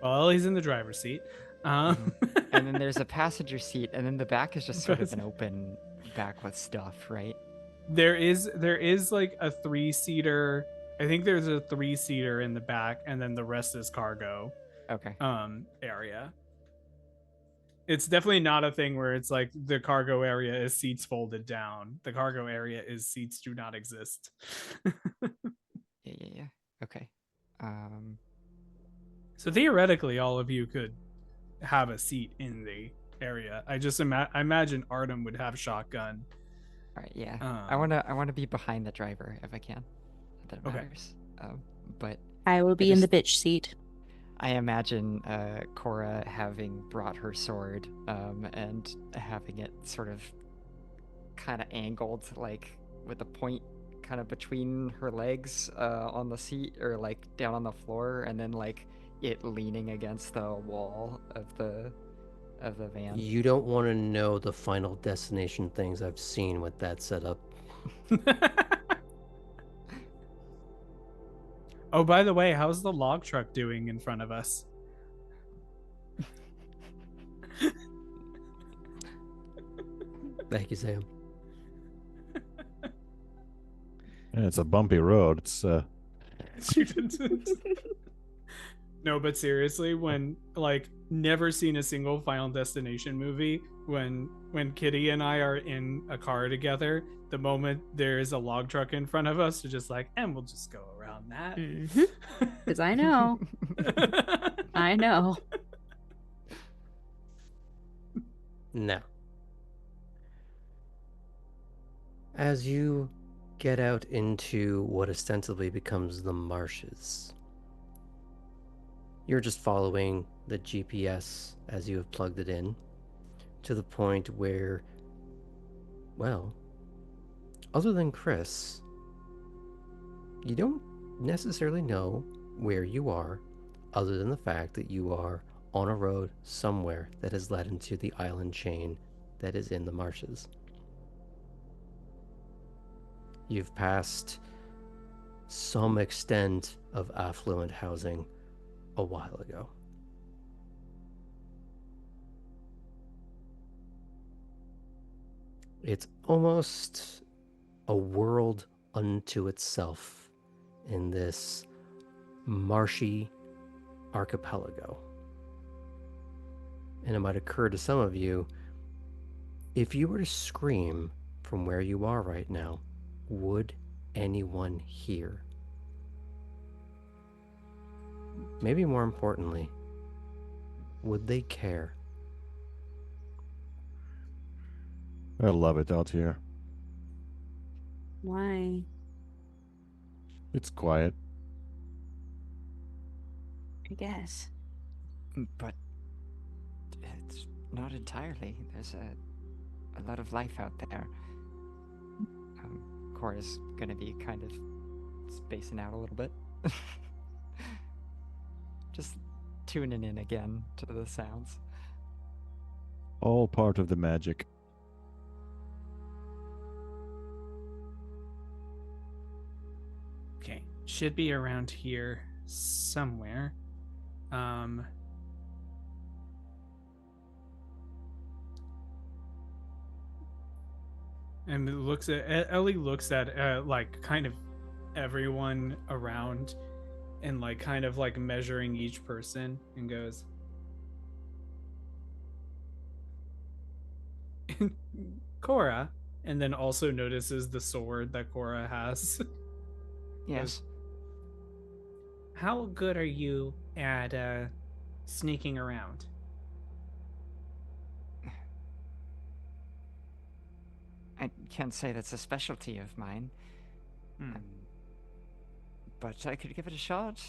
Well, Ellie's in the driver's seat. And then there's a passenger seat, and then the back is just sort of an open back with stuff, right? There is like a 3-seater. I think there's a 3-seater in the back, and then the rest is cargo Okay. area. It's definitely not a thing where it's like the cargo area is seats folded down. The cargo area is seats do not exist. Yeah. Okay. So theoretically, all of you could have a seat in the area. I just I imagine Artem would have shotgun. All right, yeah. Um, I wanna be behind the driver if I can. Not that it Okay. matters. But I will I be in the just bitch seat. I imagine Cora having brought her sword and having it sort of kind of angled, like with the point kind of between her legs on the seat or like down on the floor, and then like it leaning against the wall of the van. You don't want to know the final destination things I've seen with that setup. oh, by the way, how's the log truck doing in front of us? Thank you, Sam. And it's a bumpy road. It's No, but seriously, when like never seen a single Final Destination movie, when Kitty and I are in a car together, the moment there is a log truck in front of us, we're just like, and we'll just go around that. Because I know. I know. Now, as you get out into what ostensibly becomes the marshes, you're just following the GPS as you have plugged it in to the point where, well, other than Chris, you don't necessarily know where you are, other than the fact that you are on a road somewhere that has led into the island chain that is in the marshes. You've passed some extent of affluent housing a while ago. It's almost a world unto itself in this marshy archipelago. And it might occur to some of you, if you were to scream from where you are right now, would anyone hear? Maybe more importantly, would they care? I love it out here. Why? It's quiet. I guess. But it's not entirely. There's a lot of life out there. Cora's gonna be kind of spacing out a little bit. Just tuning in again to the sounds. All part of the magic. Okay, should be around here somewhere. And Ellie looks at like kind of everyone around and like kind of like measuring each person and goes, Cora, and then also notices the sword that Cora has. Yes. How good are you at sneaking around? I can't say that's a specialty of mine. But I could give it a shot.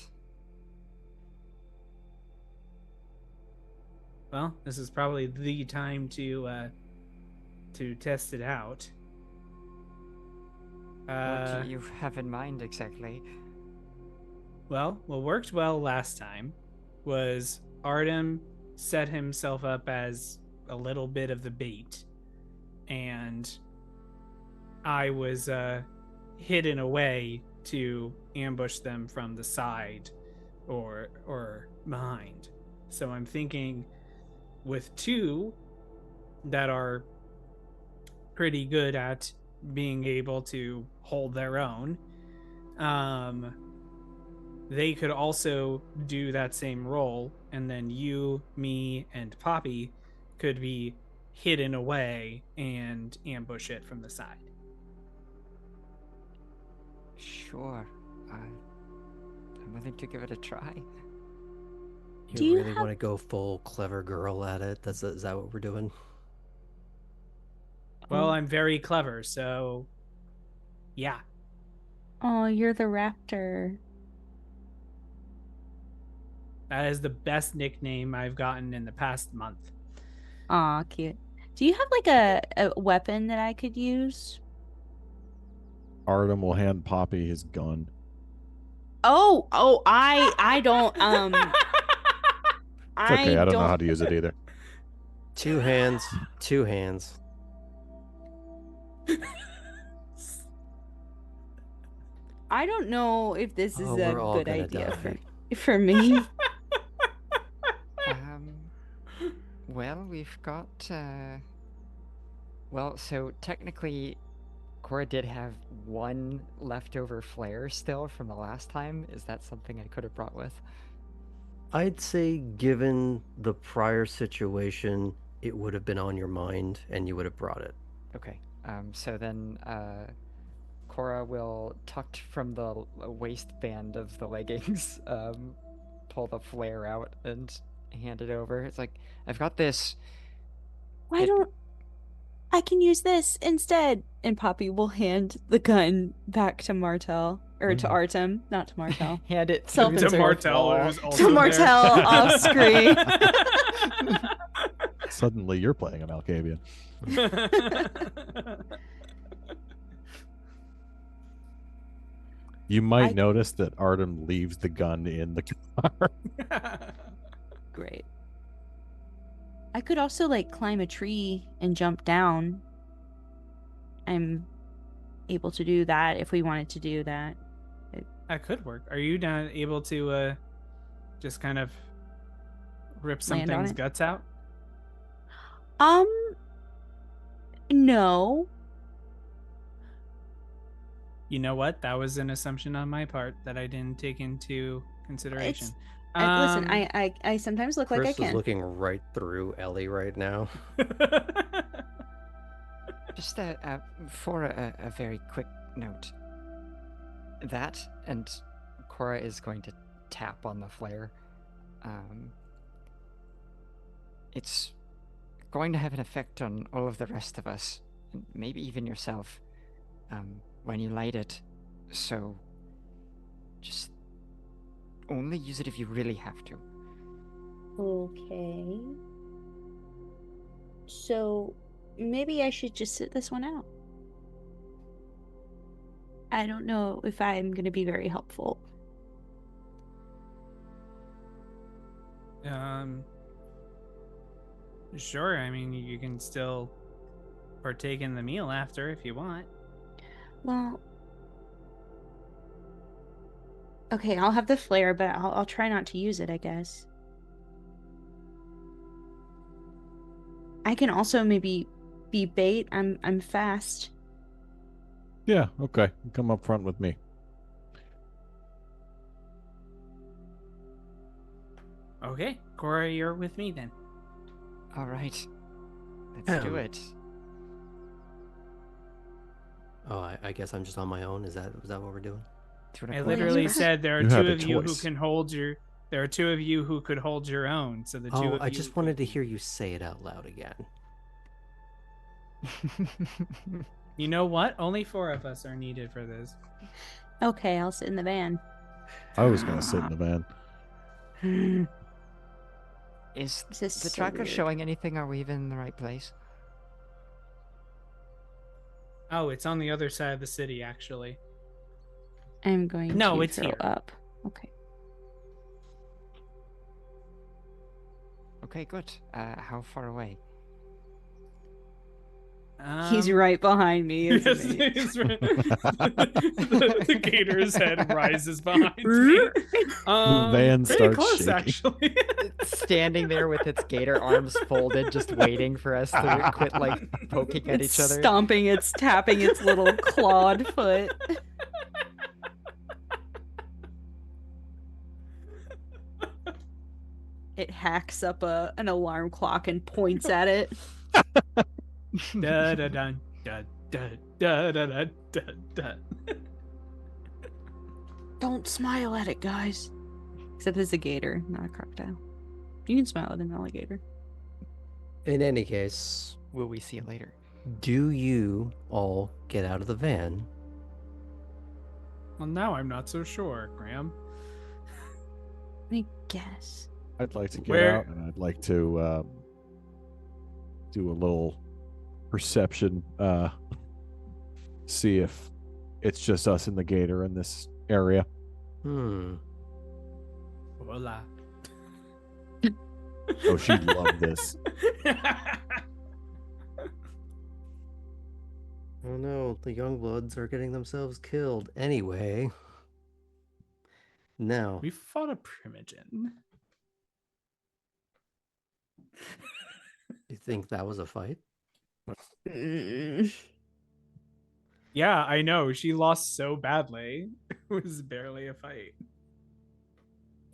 Well, this is probably the time to test it out. What do you have in mind exactly? Well, what worked well last time was Artem set himself up as a little bit of the bait, and I was hidden away to ambush them from the side or behind. So I'm thinking with two that are pretty good at being able to hold their own, they could also do that same role, and then you, me, and Poppy could be hidden away and ambush it from the side. Sure. I'm willing to give it a try. Do You you really have- want to go full clever girl at it? Is that what we're doing? Well, Oh. I'm very clever, so yeah. Oh, you're the raptor. That is the best nickname I've gotten in the past month. Aw, cute. Do you have like a weapon that I could use? Artem will hand Poppy his gun. Oh, I don't It's okay. I don't know how don't to use it either. Two hands, two hands. I don't know if this is Oh, a we're all good gonna idea die. for me. Um, well, we've got, well, so technically, Cora did have one leftover flare still from the last time. Is that something I could have brought with? I'd say, given the prior situation, it would have been on your mind and you would have brought it. Okay. So then, Cora will, tucked from the waistband of the leggings, pull the flare out and hand it over. It's like, I've got this. Why It- don't I can use this instead? And Poppy will hand the gun back to Martel or to Artem, not to Martel. Hand it Self through To the Martel, wall. who's also To there. Martel off screen. Suddenly you're playing a Malkavian. You might I- notice that Artem leaves the gun in the car. Great. I could also like climb a tree and jump down. I'm able to do that if we wanted to do that. That could work. Are you not able to just kind of rip Land on something's it? guts out? No. You know what? That was an assumption on my part that I didn't take into consideration. Listen, I sometimes look like I Chris is can. looking right through Ellie right now. Just for a very quick note. That, and Cora is going to tap on the flare. It's going to have an effect on all of the rest of us, and maybe even yourself, when you light it. So, just only use it if you really have to. Okay. So maybe I should just sit this one out. I don't know if I'm going to be very helpful. Sure. I mean, you can still partake in the meal after if you want. Well, okay, I'll have the flare, but I'll try not to use it, I guess. I can also maybe be bait. I'm fast. Yeah, okay. Come up front with me. Okay, Cora, you're with me then. All right, let's do it. Oh, I guess I'm just on my own. Is that what we're doing? Do you wanna I go literally first? said there are You two have a of you who choice. can hold your. There are two of you who could hold your own. So the two Oh, of I you. just wanted to hear you say it out loud again. You know what? Only 4 of us are needed for this. Okay, I'll sit in the van. I was going to sit in the van. Is This is the so tracker weird. showing anything? Are we even in the right place? Oh, it's on the other side of the city, actually. I'm going No, to it's throw here. up. Okay. Okay, good. How far away? He's right behind me, Yes, isn't he? he's right. the gator's head rises behind me. van pretty starts close, shaking. actually. It's standing there with its gator arms folded, just waiting for us to quit like poking at It's each other. stomping, it's tapping its little clawed foot. It hacks up an alarm clock and points at it. Da da da da da da da da da da. Don't smile at it, guys. Except it's a gator, not a crocodile. You can smile at an alligator. In any case, Will we see you later? do you all get out of the van? Well, now I'm not so sure, Graham. I guess. I'd like to get Where- out, and I'd like to do a little perception, see if it's just us and the gator in this area. Hola. Oh, she'd love this. Oh no, the Youngbloods are getting themselves killed. Anyway. Now, We fought a primogen. you think that was a fight? Mm. Yeah, I know. She lost so badly. It was barely a fight.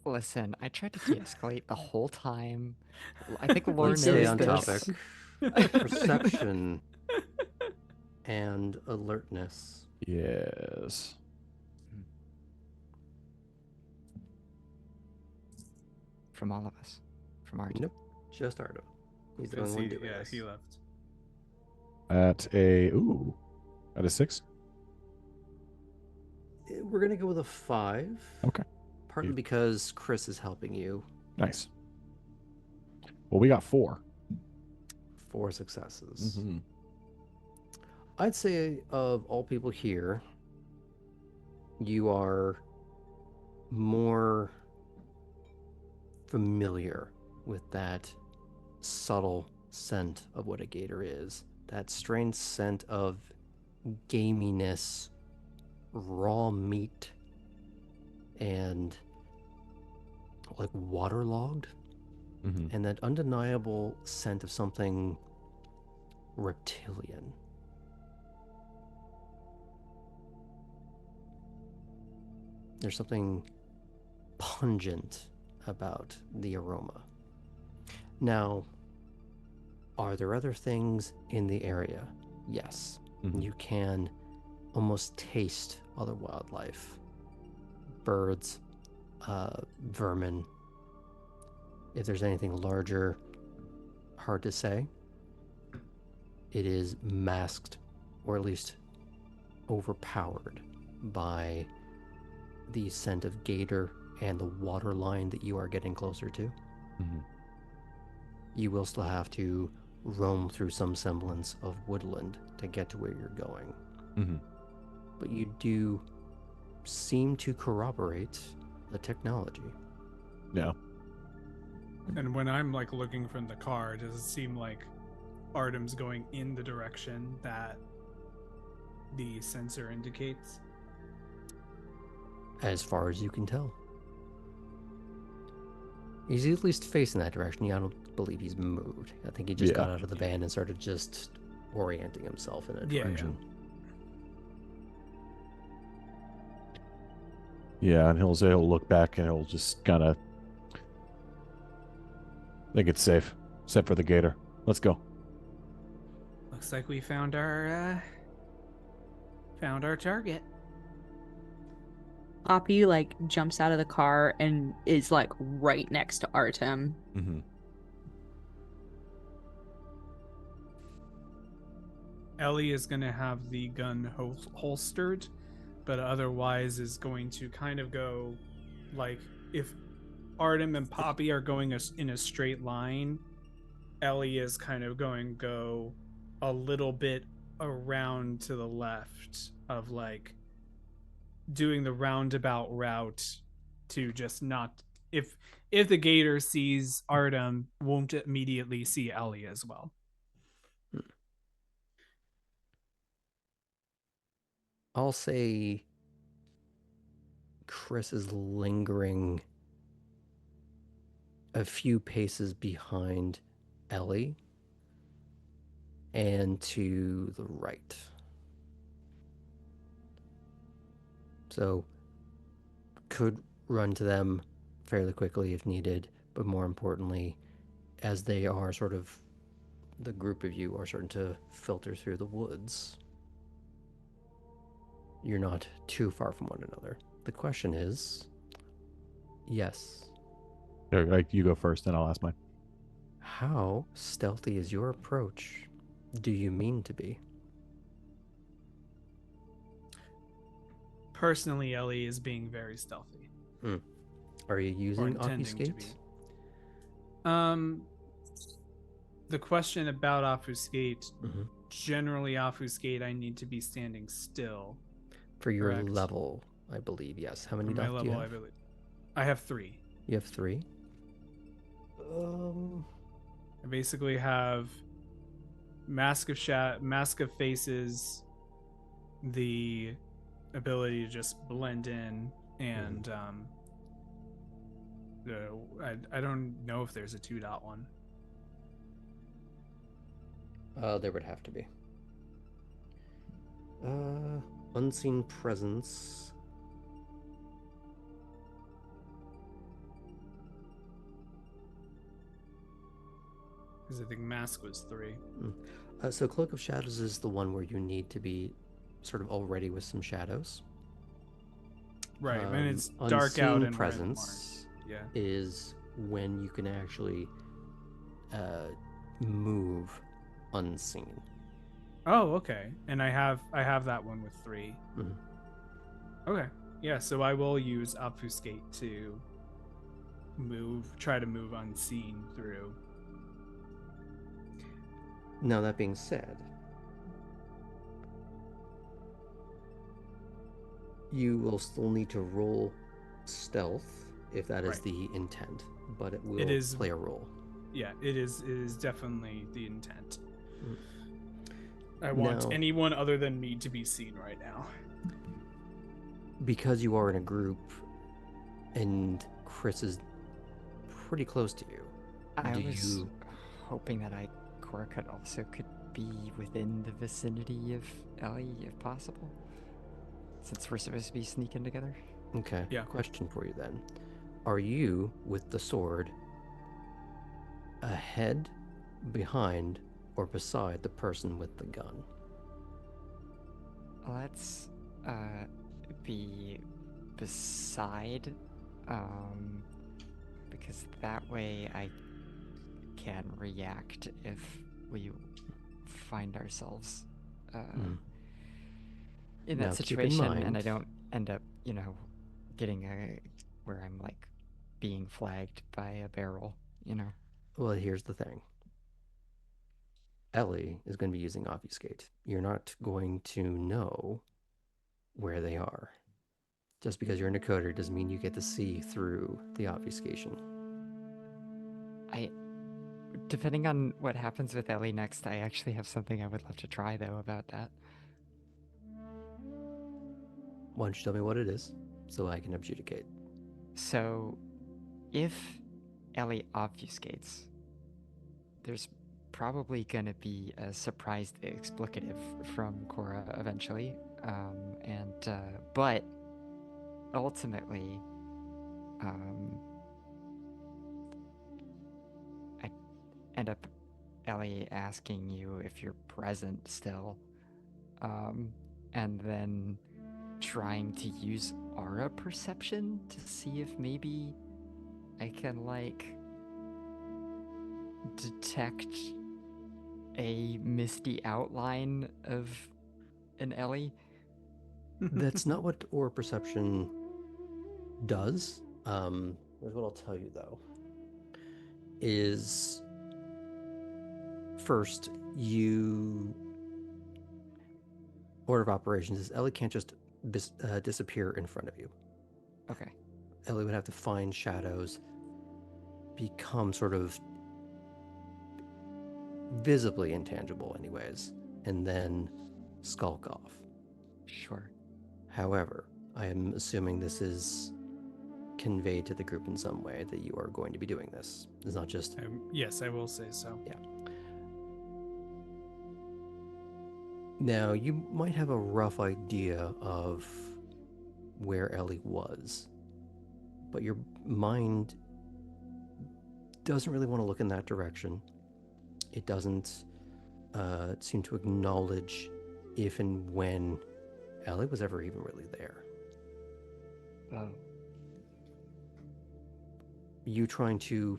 Listen, I tried to de-escalate the whole time. I think Laura Let's knows stay on this. topic. Perception and alertness. Yes. From all of us. From our team. Nope, just Ardo. He's the Because only one he, doing yeah, this. he left. At a 6. We're gonna go with a 5. Okay. Partly You- because Chris is helping you. Nice. Well, we got 4. 4 successes. Mm-hmm. I'd say of all people here, you are more familiar with that subtle scent of what a gator is. That strange scent of gaminess, raw meat, and like waterlogged, Mm-hmm. and that undeniable scent of something reptilian. There's something pungent about the aroma. Now, are there other things in the area? Yes. Mhm. You can almost taste other wildlife. Birds, vermin. If there's anything larger, hard to say. It is masked, or at least overpowered, by the scent of gator and the water line that you are getting closer to. Mm-hmm. You will still have to roam through some semblance of woodland to get to where you're going. Mm-hmm. But you do seem to corroborate the technology. Yeah. And when I'm like looking from the car, does it seem like Artem's going in the direction that the sensor indicates? As far as you can tell. He's at least facing that direction. Yeah, I don't believe he's moved. I think he just Yeah. got out of the van and started just orienting himself in a Yeah, direction. Yeah, and he'll look back and he'll just kind of think it's safe, except for the gator. Let's go. Looks like we found our target. Oppie like jumps out of the car and is like right next to Artem. Mm-hmm. Ellie is going to have the gun holstered, but otherwise is going to kind of go like if Artem and Poppy are going in a straight line, Ellie is kind of going to go a little bit around to the left of like doing the roundabout route to just not if the gator sees Artem, won't immediately see Ellie as well. I'll say Chris is lingering a few paces behind Ellie and to the right. So could run to them fairly quickly if needed, but more importantly, as they are sort of, the group of you are starting to filter through the woods, you're not too far from one another. The question is, yes, Like you go first, then I'll ask mine. How stealthy is your approach? Do you mean to be? Personally, Ellie is being very stealthy, Are you or using intending to obfuscate? be. Um, the question about obfuscate, Mm-hmm. generally obfuscate, I need to be standing still. For your Correct. level, I believe, yes. How For many my doth do you level, I have? believe I have 3. You have 3? Um, I basically have mask of faces, the ability to just blend in, and I don't know if there's a 2.1. there would have to be. Unseen presence. Because I think mask was 3. So Cloak of Shadows is the one where you need to be sort of already with some shadows. Right, when it's dark out Unseen and we're in the mark. presence Yeah. is when you can actually move unseen. Oh, okay. And I have that one with 3. Mhm. Okay. Yeah, so I will use obfuscate to try to move unseen through. Now, that being said, you will still need to roll stealth if that is Right. the intent, but it will It is play a role. Yeah, it is definitely the intent. Mm. I want Now, anyone other than me to be seen right now. because you are in a group and Chris is pretty close to you, I do was you... hoping that Cora could be within the vicinity of Ellie if possible, since we're supposed to be sneaking together. Okay, Yeah. question for you then. Are you, with the sword, ahead, behind, or beside the person with the gun? Let's be beside, because that way I can react if we find ourselves in that Now, keep in situation, and I mind... don't end up, getting where I'm like being flagged by a barrel. Well, here's the thing. Ellie is going to be using obfuscate. You're not going to know where they are. Just because you're a decoder doesn't mean you get to see through the obfuscation. Depending on what happens with Ellie next, I actually have something I would love to try though about that. Why don't you tell me what it is so I can adjudicate? So, if Ellie obfuscates, there's probably gonna be a surprised explicative from Cora eventually, but ultimately, I end up Ellie asking you if you're present still, and then trying to use aura perception to see if maybe I can detect a misty outline of an Ellie. That's not what aura perception does. Here's what I'll tell you though. Is first, order of operations is Ellie can't just disappear in front of you. Okay. Ellie would have to find shadows, become sort of visibly intangible anyways, and then skulk off. Sure. However, I am assuming this is conveyed to the group in some way that you are going to be doing this. It's not just... Yes, I will say so. Yeah. Now, you might have a rough idea of where Ellie was, but your mind doesn't really want to look in that direction. It doesn't seem to acknowledge if and when Ellie was ever even really there. Oh. you trying to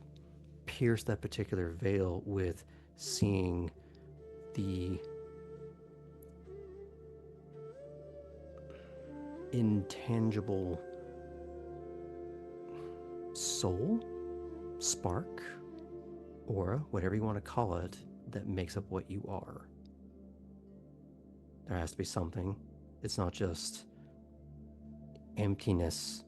pierce that particular veil with seeing the intangible soul, spark, aura, whatever you want to call it, that makes up what you are. There has to be something. It's not just emptiness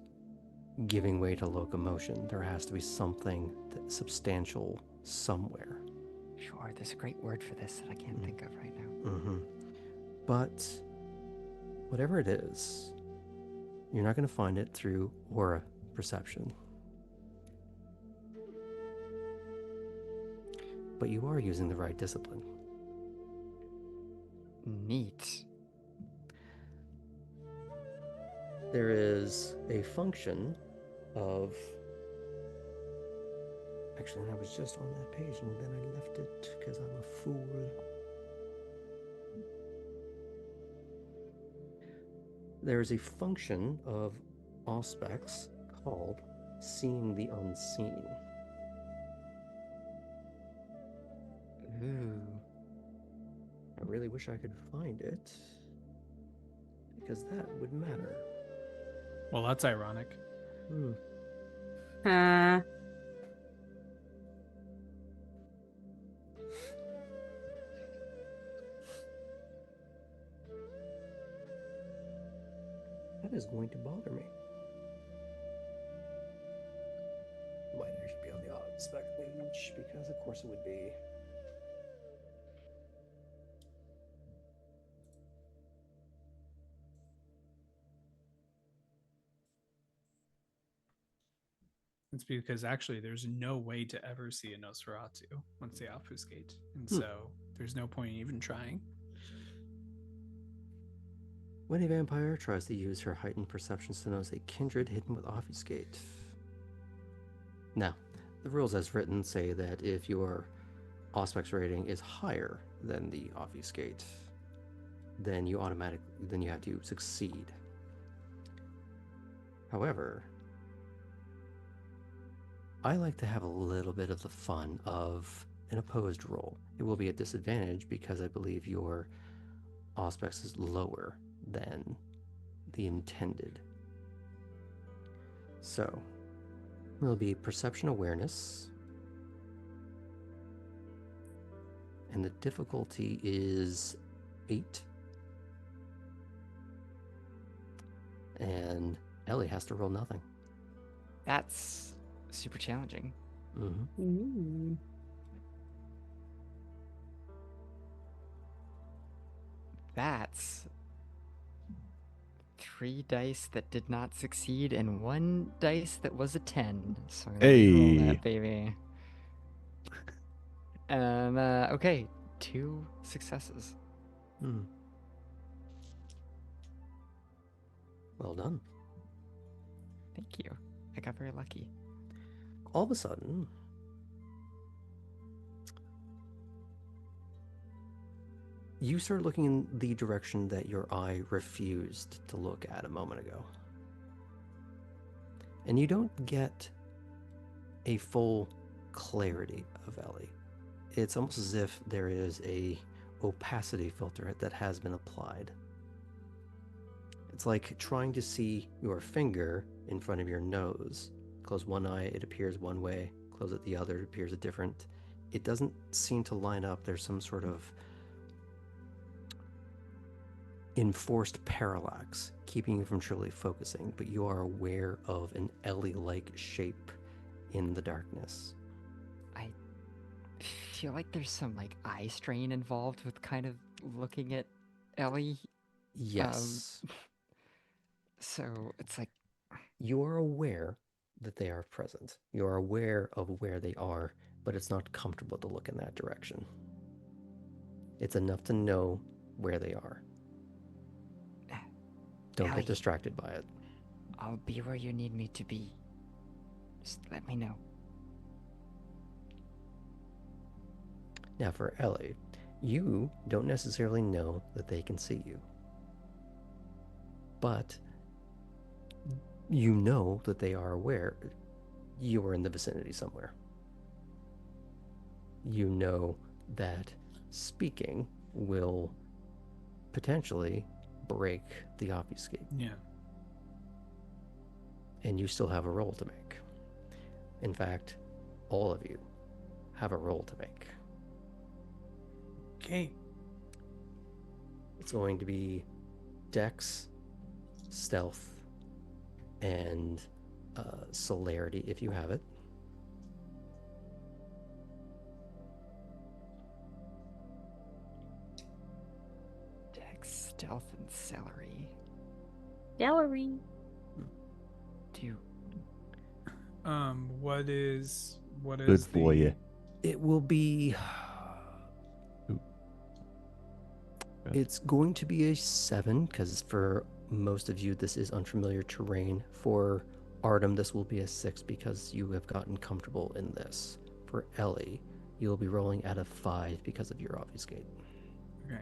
giving way to locomotion. There has to be something that's substantial somewhere. Sure, there's a great word for this that I can't think of right now. Mm-hmm. But whatever it is, you're not going to find it through aura perception. But you are using the right discipline. Neat. There is a function of... Actually, I was just on that page and then I left it because I'm a fool. There is a function of aspects called seeing the unseen. Ooh. I really wish I could find it, because that would matter. Well, that's ironic. Uh, That is going to bother me. Might actually be on the odd spec page, because of course it would be. It's because actually there's no way to ever see a Nosferatu once they obfuscate. And so there's no point in even trying. When a vampire tries to use her heightened perceptions to notice a kindred hidden with obfuscate. Now, the rules as written say that if your Auspex rating is higher than the obfuscate, then you have to succeed. However, I like to have a little bit of the fun of an opposed roll. It will be a disadvantage because I believe your Auspex is lower than the intended. So, it'll be perception awareness. And the difficulty is 8. And Ellie has to roll nothing. That's super challenging. Mm-hmm. ooh. That's 3 dice that did not succeed and 1 dice that was a 10. So I'm gonna roll Hey. that, baby. And okay, 2 successes. Mm. Well done. Thank you. I got very lucky. All of a sudden, you start looking in the direction that your eye refused to look at a moment ago. And you don't get a full clarity of Ellie. It's almost as if there is a opacity filter that has been applied. It's like trying to see your finger in front of your nose. Close one eye, it appears one way. Close it the other, it appears a different. It doesn't seem to line up. There's some sort of enforced parallax keeping you from truly focusing, but you are aware of an Ellie-like shape in the darkness. I feel like there's some like eye strain involved with kind of looking at Ellie. Yes. So it's like You are aware that they are present. You are aware of where they are, but it's not comfortable to look in that direction. It's enough to know where they are. Don't Ellie, get distracted by it. I'll be where you need me to be. Just let me know. Now for Ellie, you don't necessarily know that they can see you. But you know that they are aware. you are in the vicinity somewhere. You know that speaking will potentially break the obfuscate, Yeah. and you still have a roll to make. In fact, all of you have a roll to make. Okay. It's going to be Dex, Stealth, and Celerity if you have it. Dex, stealth, and celery. Celery. Do What is Good for the you. It will be. Ooh. It's going to be a 7 because for most of you this is unfamiliar terrain. For Artem, this will be a 6 because you have gotten comfortable in this. For Ellie, you will be rolling at a 5 because of your obfuscate. Okay.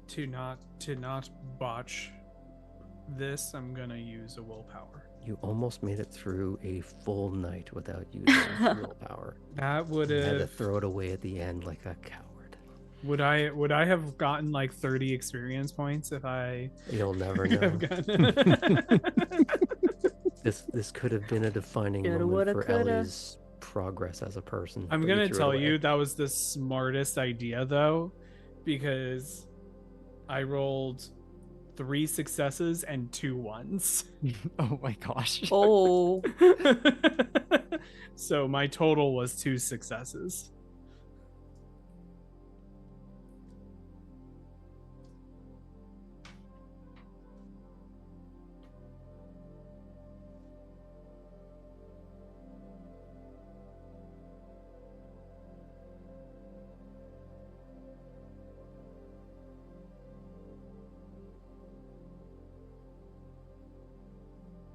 To not botch this, I'm gonna use a willpower. You almost made it through a full night without using willpower. That would You had to have. throw it away at the end like a coward. Would I have gotten like 30 experience points if I You'll never could know. have gotten? This could have been a defining Coulda, moment woulda, for coulda. Ellie's progress as a person. I'm but gonna threw it tell away. you that was the smartest idea though, because I rolled 3 successes and 2 ones. oh my gosh. Oh, So my total was 2 successes.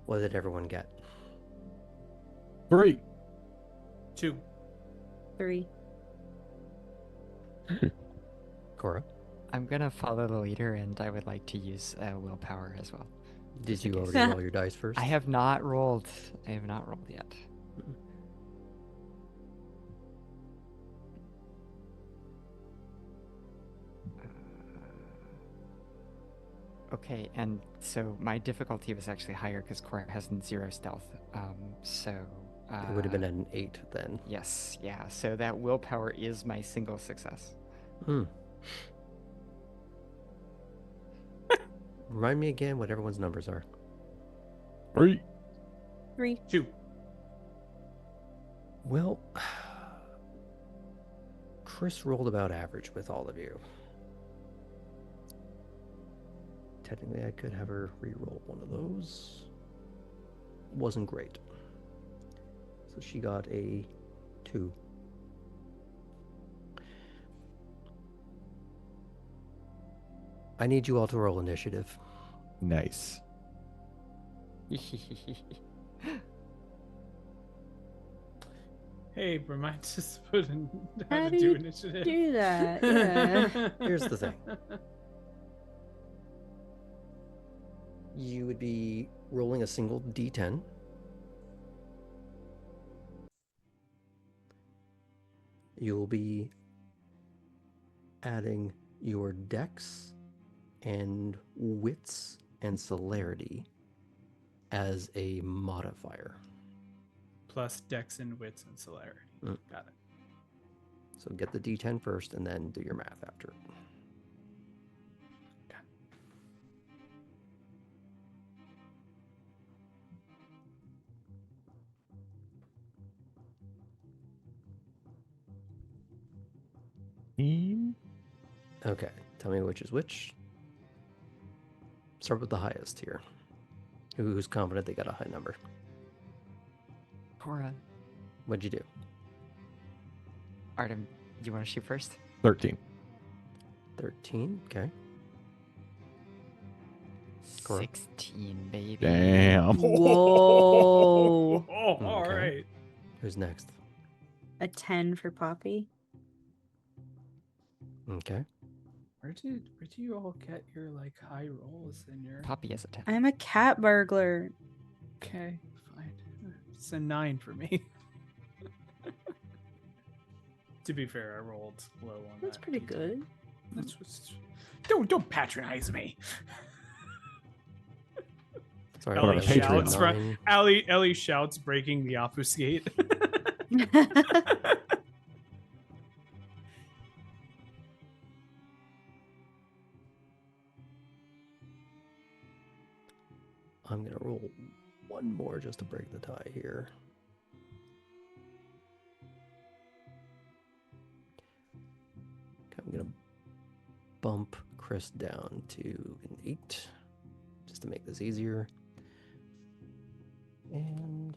What did everyone get? 3. 2. 3. Cora, I'm gonna follow the leader, and I would like to use willpower as well. did Just in you case. already roll your dice first? I have not rolled. I have not rolled yet. Okay, and so my difficulty was actually higher because Cora has 0 stealth. So It would have been at an 8 then. yes, yeah. So that willpower is my single success. Hmm. Remind me again what everyone's numbers are. 3. 3. 2. Well, Chris rolled about average with all of you. Technically, I could have her re-roll one of those. Wasn't great. So she got a 2. I need you all to roll initiative. Nice. Hey, remind us to put in how How to do do you initiative. do that? Yeah. Here's the thing. You would be rolling a single d10. You'll be adding your dex and wits and celerity as a modifier. Plus dex and wits and celerity. Mm. Got it. So get the d10 first and then do your math after. Team. Okay, tell me which is which. Start with the highest here. Who's confident they got a high number? Cora, What'd you do? Artem, you want to shoot first? 13. 13, okay. Cora? 16, baby. Damn. Whoa. All Okay. right. Who's next? A 10 for Poppy. Okay. Where do you all get your like high rolls in your? Poppy has a 10. I'm a cat burglar. Okay, fine. It's a 9 for me. To be fair, I rolled low on That's that. pretty D10. good. That's what's. Don't patronize me. Sorry, Ellie on that was a shouts from 9. Ellie shouts, breaking the obfuscate. I'm gonna roll one more just to break the tie here. I'm gonna bump Chris down to an 8 just to make this easier. And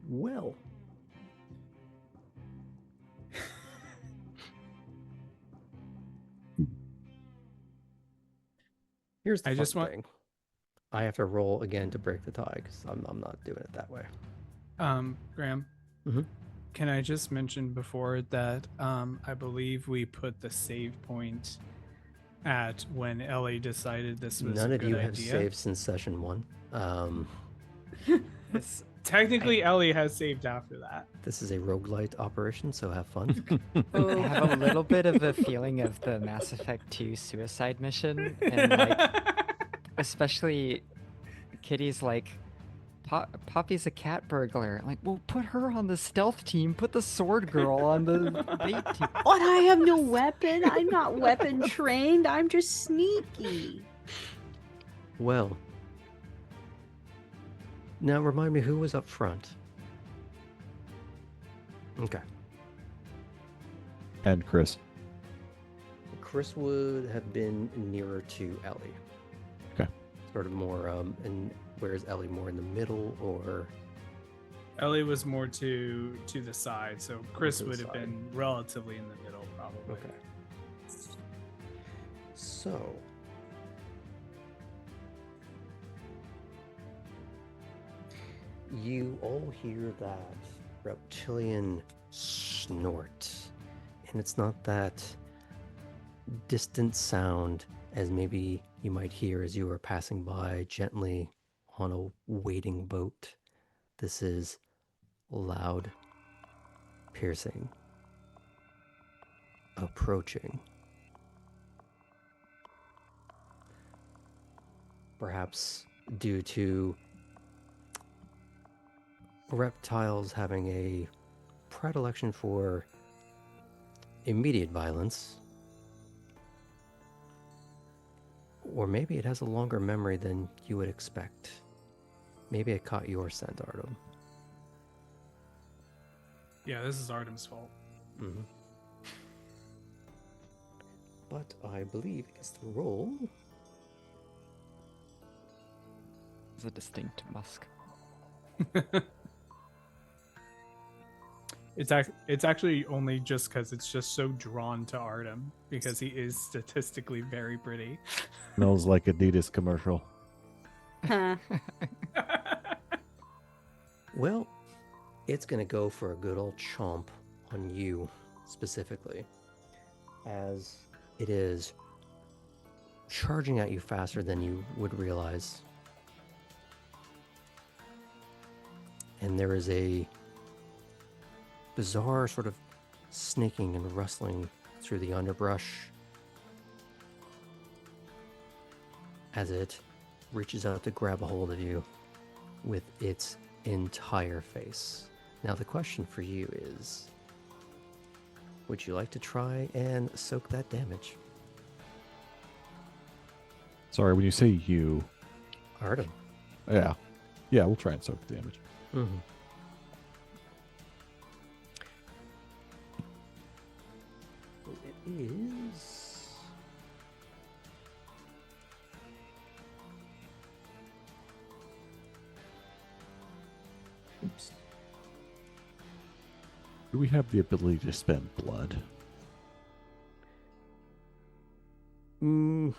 well, here's the I fun just want- thing. I have to roll again to break the tie because I'm not doing it that way. Graham. Mhm. Can I just mention before that I believe we put the save point at when Ellie decided this was None a of good you have idea. saved since session 1. This, Technically, Ellie has saved after that. This is a roguelite operation, so have fun. I have a little bit of a feeling of the Mass Effect 2 suicide mission, and like, especially Kitty's like, Poppy's a cat burglar. Like, well, put her on the stealth team. Put the sword girl on the bait team. What? I have no weapon. I'm not weapon trained. I'm just sneaky. Well, now remind me who was up front. Okay. And Chris. Chris would have been nearer to Ellie. Okay. Sort of more, and whereas Ellie more in the middle, or Ellie was more to the side, so Chris to the would have side. been relatively in the middle, probably. okay. So, you all hear that reptilian snort, and it's not that distant sound as maybe you might hear as you are passing by gently on a waiting boat. This is loud, piercing, approaching. Perhaps due to reptiles having a predilection for immediate violence, or maybe it has a longer memory than you would expect. Maybe it caught your scent, Artem. Yeah, this is Artem's fault. Mm-hmm. But I believe it's the roll. It's a distinct musk. It's actually only just because it's just so drawn to Artem because he is statistically very pretty. Smells like Adidas commercial. Huh. Well, it's gonna go for a good old chomp on you specifically, as it is charging at you faster than you would realize. And there is a bizarre sort of snaking and rustling through the underbrush as it reaches out to grab a hold of you with its entire face. Now the question for you is, would you like to try and soak that damage? Sorry, when you say you, Artem. yeah, we'll try and soak the damage. Mm-hmm. It is... Oops. Do we have the ability to spend blood? Mm,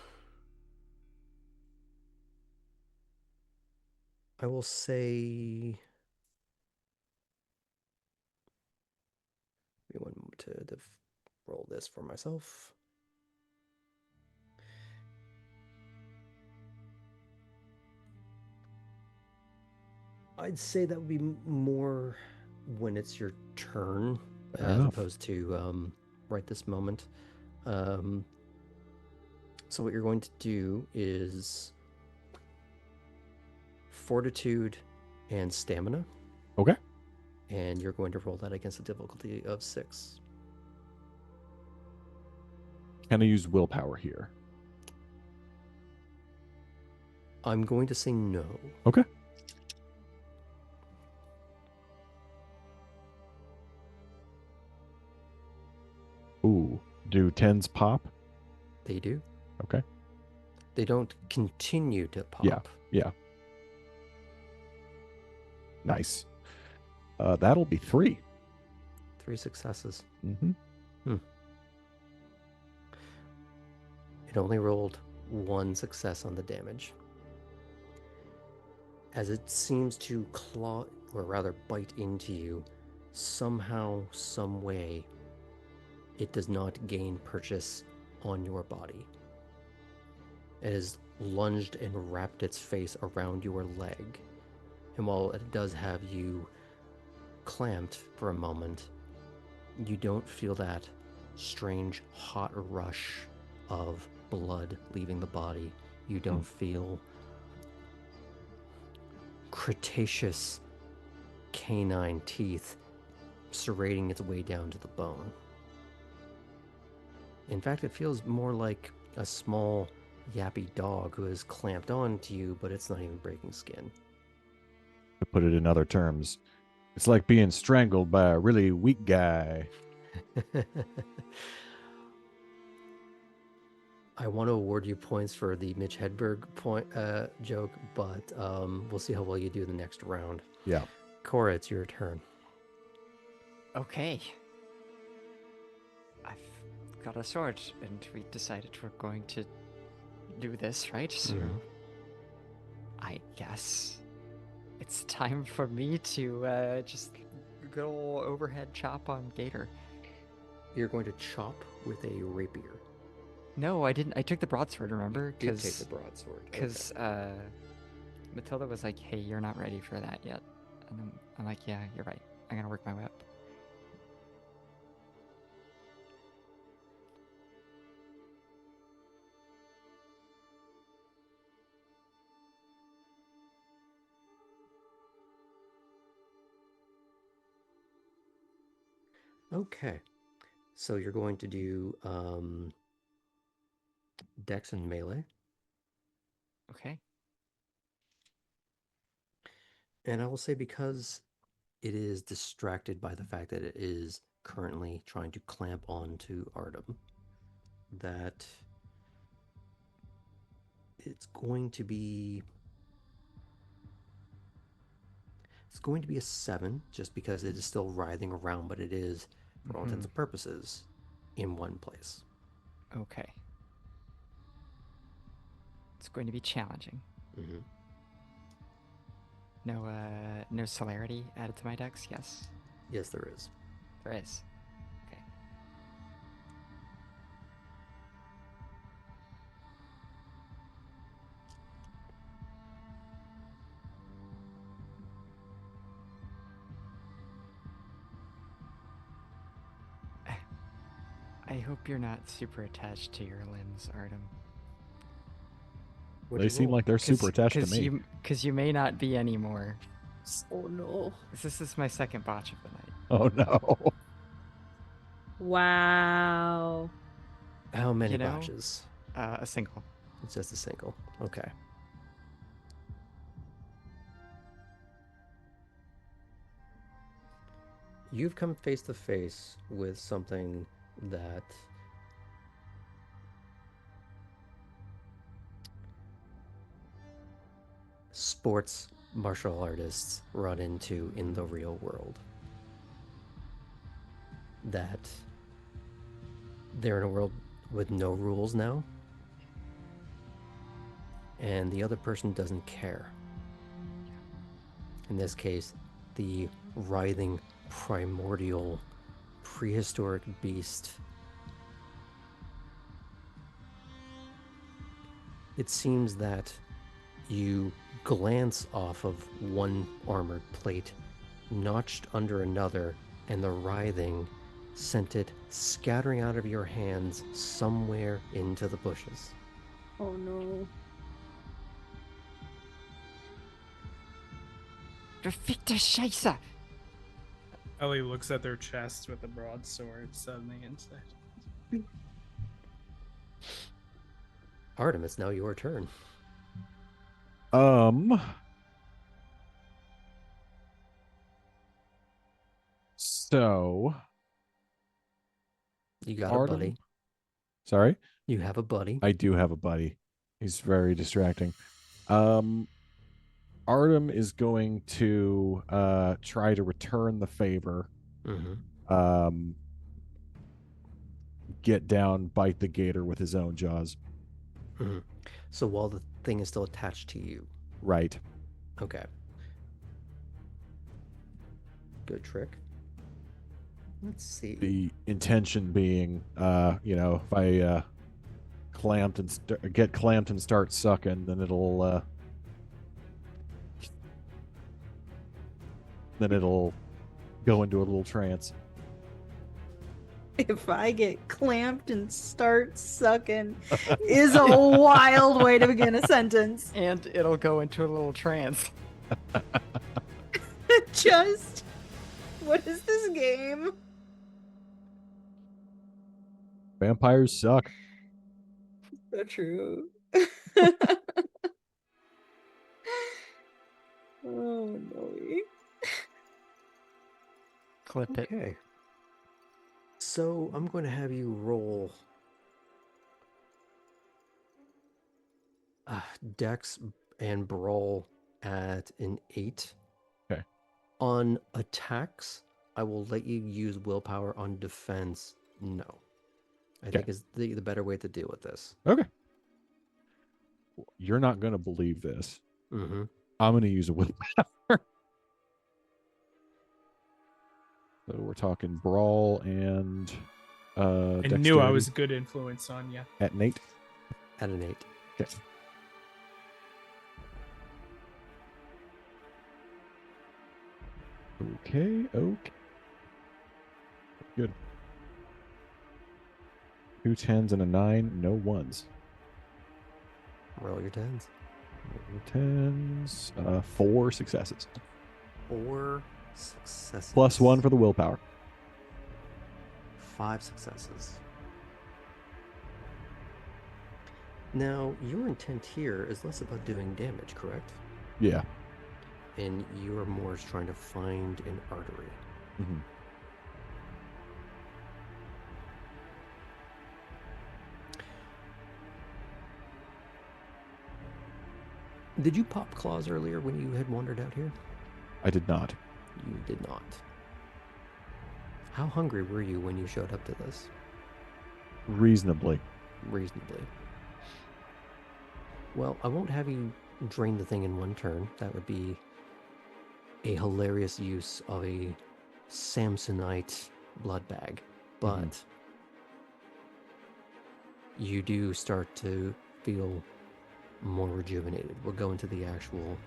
I will say. Give me one moment to roll this for myself. I'd say that would be more when it's your turn, Fair as enough. opposed to right this moment. Um, so what you're going to do is fortitude and stamina, Okay. and you're going to roll that against a difficulty of 6. Can I use willpower here? I'm going to say no. Okay. Ooh, do 10s pop? They do. Okay. They don't continue to Yeah. pop. Yeah. Nice. That'll be 3. 3 successes. Mm-hmm. It only rolled 1 success on the damage. As it seems to claw, or rather bite into you, somehow, some way, it does not gain purchase on your body. It has lunged and wrapped its face around your leg. And while it does have you clamped for a moment, you don't feel that strange hot rush of blood leaving the body. You don't feel Cretaceous canine teeth serrating its way down to the bone. In fact, it feels more like a small, yappy dog who is clamped onto you, but it's not even breaking skin. To put it in other terms, it's like being strangled by a really weak guy. I want to award you points for the Mitch Hedberg joke, but we'll see how well you do the next round. Yeah. Cora, it's your turn. Okay. I've got a sword, and we decided we're going to do this, right? So I guess it's time for me to just good old overhead chop on Gator. You're going to chop with a rapier. No, I didn't. I took the broadsword, remember? You did take the broadsword. Because Matilda was like, hey, you're not ready for that yet. And I'm like, yeah, you're right. I'm going to work my way up. Okay. So you're going to do Dex and melee. Okay. And I will say, because it is distracted by the fact that it is currently trying to clamp on to Artem, that it's going to be a 7, just because it is still writhing around, but it is, for all intents and purposes, in one place. Okay. It's going to be challenging. Mm-hmm. No celerity added to my dex, yes? Yes, there is. There is. Okay. I hope you're not super attached to your limbs, Artem. They seem like they're super attached to me. Because you may not be anymore. Oh no. This is my second botch of the night. Oh no. Wow. How many You know? botches? A single. It's just a single. Okay. You've come face to face with something that sports martial artists run into in the real world. That they're in a world with no rules now, and the other person doesn't care. In this case, the writhing, primordial, prehistoric beast. It seems that you glance off of one armored plate, notched under another, and the writhing sent it scattering out of your hands somewhere into the bushes. Oh no. Verfickte Scheiße! Ellie looks at their chest with the broadsword suddenly inside. Artem, it's now your turn. So You got Artem. a buddy. Sorry? You have a buddy. I do have a buddy. He's very distracting. Artem is going to try to return the favor. Mm-hmm. Get down, bite the gator with his own jaws. Mm-hmm. So while the thing is still attached to you. Right. Okay. Good trick. Let's see. The intention being, if I get clamped and start sucking, then it'll go into a little trance. If I get clamped and start sucking is a wild way to begin a sentence. And it'll go into a little trance. Just, what is this game? Vampires suck. So true. Oh no. Clip it. Okay. So I'm going to have you roll Dex and Brawl at an 8. Okay. On attacks, I will let you use willpower. On defense, no. I think is the better way to deal with this. Okay. You're not going to believe this. Mm-hmm. I'm going to use a willpower. So we're talking Brawl and I dexterity knew I was a good influence on you. at an 8. At an 8. Okay. Okay. Good. 2 10s and a 9, no 1s. Roll your 10s. 10s, 4 successes. 4 successes. Plus 1 for the willpower. 5 successes. Now, your intent here is less about doing damage, correct? Yeah. And you are more trying to find an artery. Mm-hmm. Did you pop claws earlier when you had wandered out here? I did not. You did not. How hungry were you when you showed up to this? Reasonably. Reasonably. Well, I won't have you drain the thing in one turn. That would be a hilarious use of a Samsonite blood bag. But you do start to feel more rejuvenated. We'll go into the actual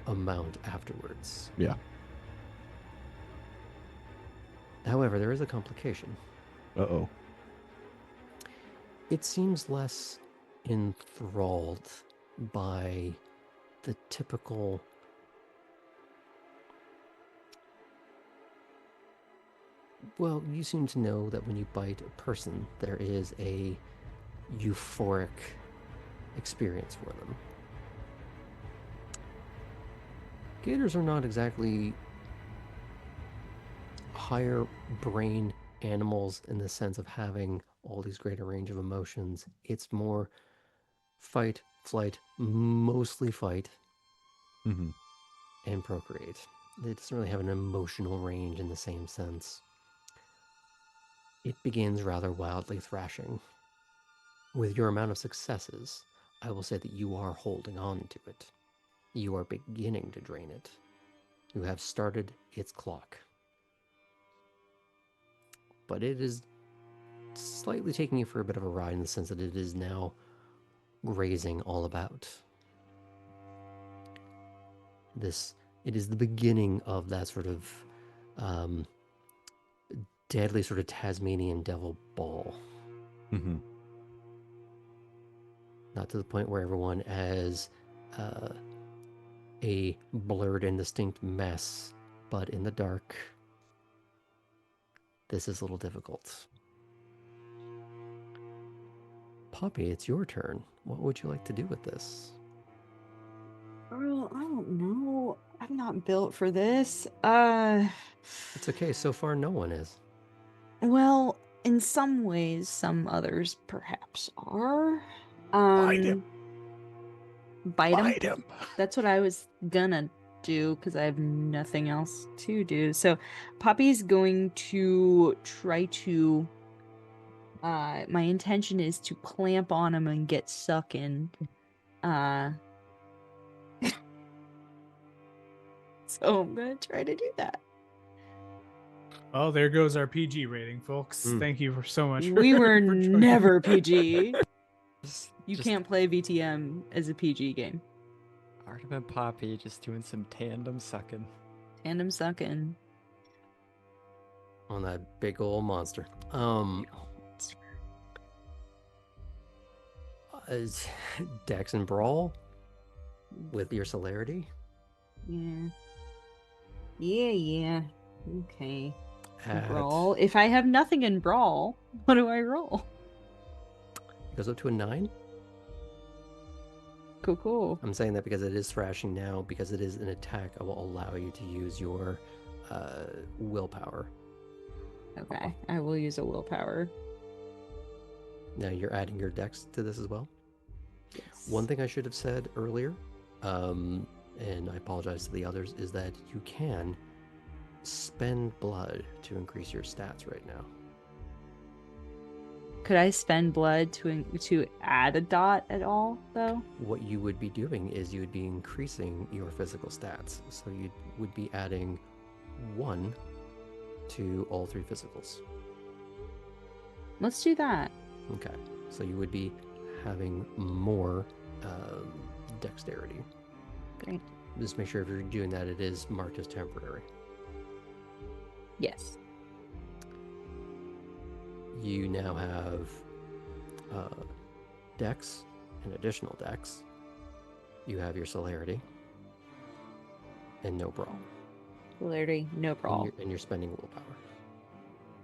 amount afterwards. Yeah. However, there is a complication. Uh-oh. It seems less enthralled by the typical well, you seem to know that when you bite a person, there is a euphoric experience for them. Gators are not exactly higher brain animals in the sense of having all these greater range of emotions. It's more fight, flight, mostly fight, and procreate. It doesn't really have an emotional range in the same sense. It begins rather wildly thrashing. With your amount of successes, I will say that you are holding on to it. You are beginning to drain it. You have started its clock. But it is slightly taking you for a bit of a ride in the sense that it is now grazing all about. It is the beginning of that sort of deadly sort of Tasmanian devil ball. Mm-hmm. Not to the point where everyone has a blurred and distinct mess, but in the dark, this is a little difficult. Poppy, it's your turn. What would you like to do with this? Girl, I don't know. I'm not built for this. It's okay, so far no one is. Well, in some ways, some others perhaps are. Bite him. Bite him? Bite him. That's what I was gonna do because I have nothing else to do. So Poppy's going to try to my intention is to clamp on him and get sucking. So I'm gonna try to do that. Oh, there goes our PG rating, folks. Thank you so much. We were for joining. never PG. You Just can't play VTM as a PG game. Artem and Poppy just doing some tandem sucking. Tandem sucking. On that big old monster. Is Dex and Brawl with your celerity? Yeah. Yeah. Okay. At, Brawl. If I have nothing in Brawl, what do I roll? it goes up to a 9. Cool. I'm saying that because it is thrashing now, because it is an attack, I will allow you to use your willpower. Okay. I will use a willpower. Now you're adding your dex to this as well. Yes. One thing I should have said earlier, and I apologize to the others, is that you can spend blood to increase your stats right now. Could I spend blood to add a dot at all, though? What you would be doing is you would be increasing your physical stats. So you would be adding 1 to all 3 physicals. Let's do that. Okay. So you would be having more dexterity. Great. Just make sure if you're doing that, it is marked as temporary. Yes. You now have dex, an additional dex. You have your celerity, and no brawl. Celerity, no brawl. And you're spending willpower.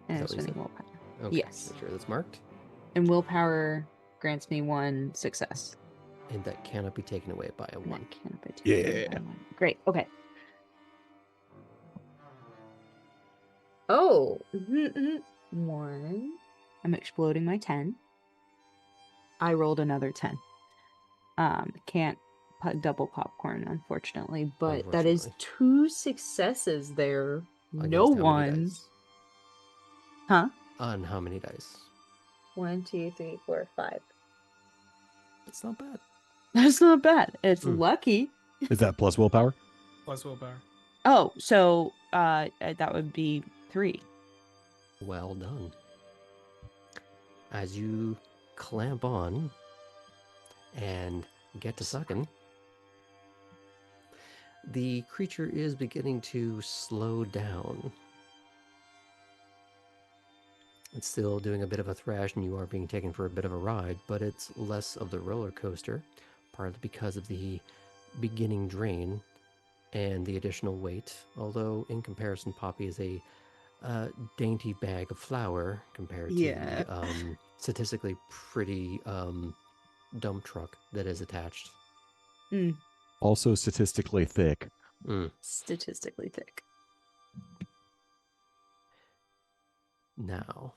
And I'm Is that what you spending said? willpower. Okay. Yes. Make sure that's marked. And willpower grants me 1 success. And that cannot be taken away by a And 1. that cannot be taken away by 1. Great. Okay. Oh. 1. I'm exploding my 10. I rolled another 10. Can't double popcorn, unfortunately, but that is 2 successes there. No Against how many one. dice? Huh? On how many dice? 1, 2, 3, 4, 5. It's not bad. That's not bad. It's lucky. Is that plus willpower? Plus willpower. Oh, so that would be 3. Well done. As you clamp on and get to sucking, the creature is beginning to slow down. It's still doing a bit of a thrash, and you are being taken for a bit of a ride, but it's less of the roller coaster, partly because of the beginning drain and the additional weight. Although, in comparison, Poppy is a dainty bag of flour compared to the statistically pretty dump truck that is attached. Also statistically thick. Statistically thick. Now,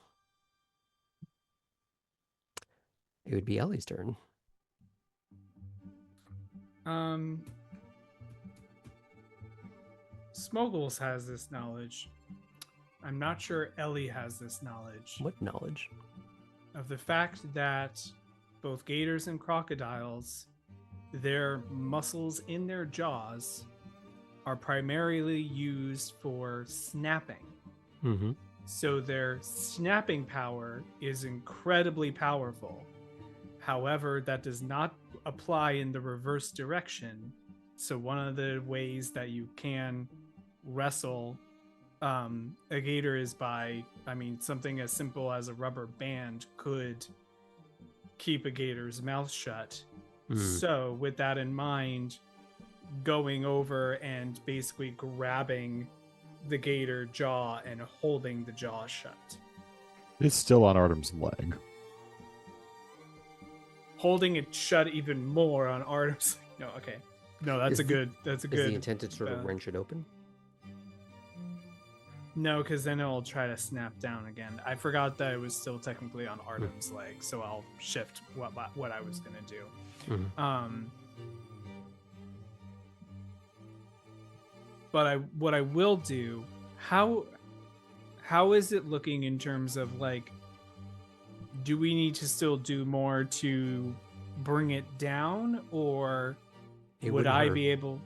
it would be Ellie's turn. Smoggles has this knowledge. I'm not sure Ellie has this knowledge What knowledge? of the fact that both gators and crocodiles, their muscles in their jaws are primarily used for snapping. Mm-hmm. So their snapping power is incredibly powerful. However, that does not apply in the reverse direction. So one of the ways that you can wrestle a gator is by, something as simple as a rubber band could keep a gator's mouth shut. So with that in mind, going over and basically grabbing the gator jaw and holding the jaw shut. It's still on Artem's leg. Holding it shut even more on Artem's. No, okay. No, that's Is a the- good. That's a Is good. the intent to sort of wrench it open? No, because then it'll try to snap down again. I forgot that it was still technically on Artem's leg, so I'll shift what I was gonna do. Mhm. But what I will do, how is it looking in terms of like, do we need to still do more to bring it down, or It would wouldn't I hurt. be able?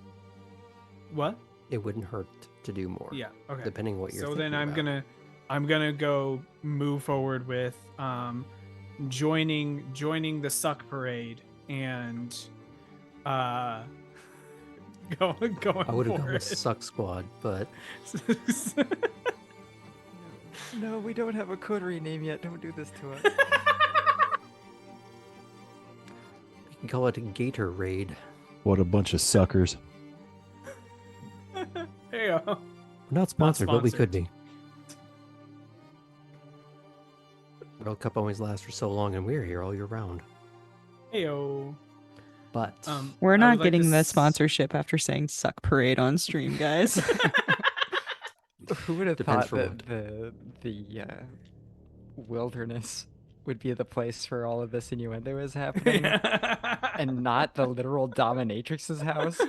What? It wouldn't hurt to do more. Yeah. Okay. Depending what you're So thinking then about. I'm gonna go move forward with joining the suck parade and going I would have for gone with it. Suck Squad, but No, we don't have a coterie name yet. Don't do this to us. you can call it a Gator Raid. What a bunch of suckers. Heyo. We're not sponsored, but we could be. World Cup always lasts for so long, and we're here all year round. Heyo. But We're I not would like getting to the sponsorship after saying "suck parade" on stream, guys. Who would have Depends thought for that the wilderness would be the place for all of this innuendo is happening, and not the literal dominatrix's house?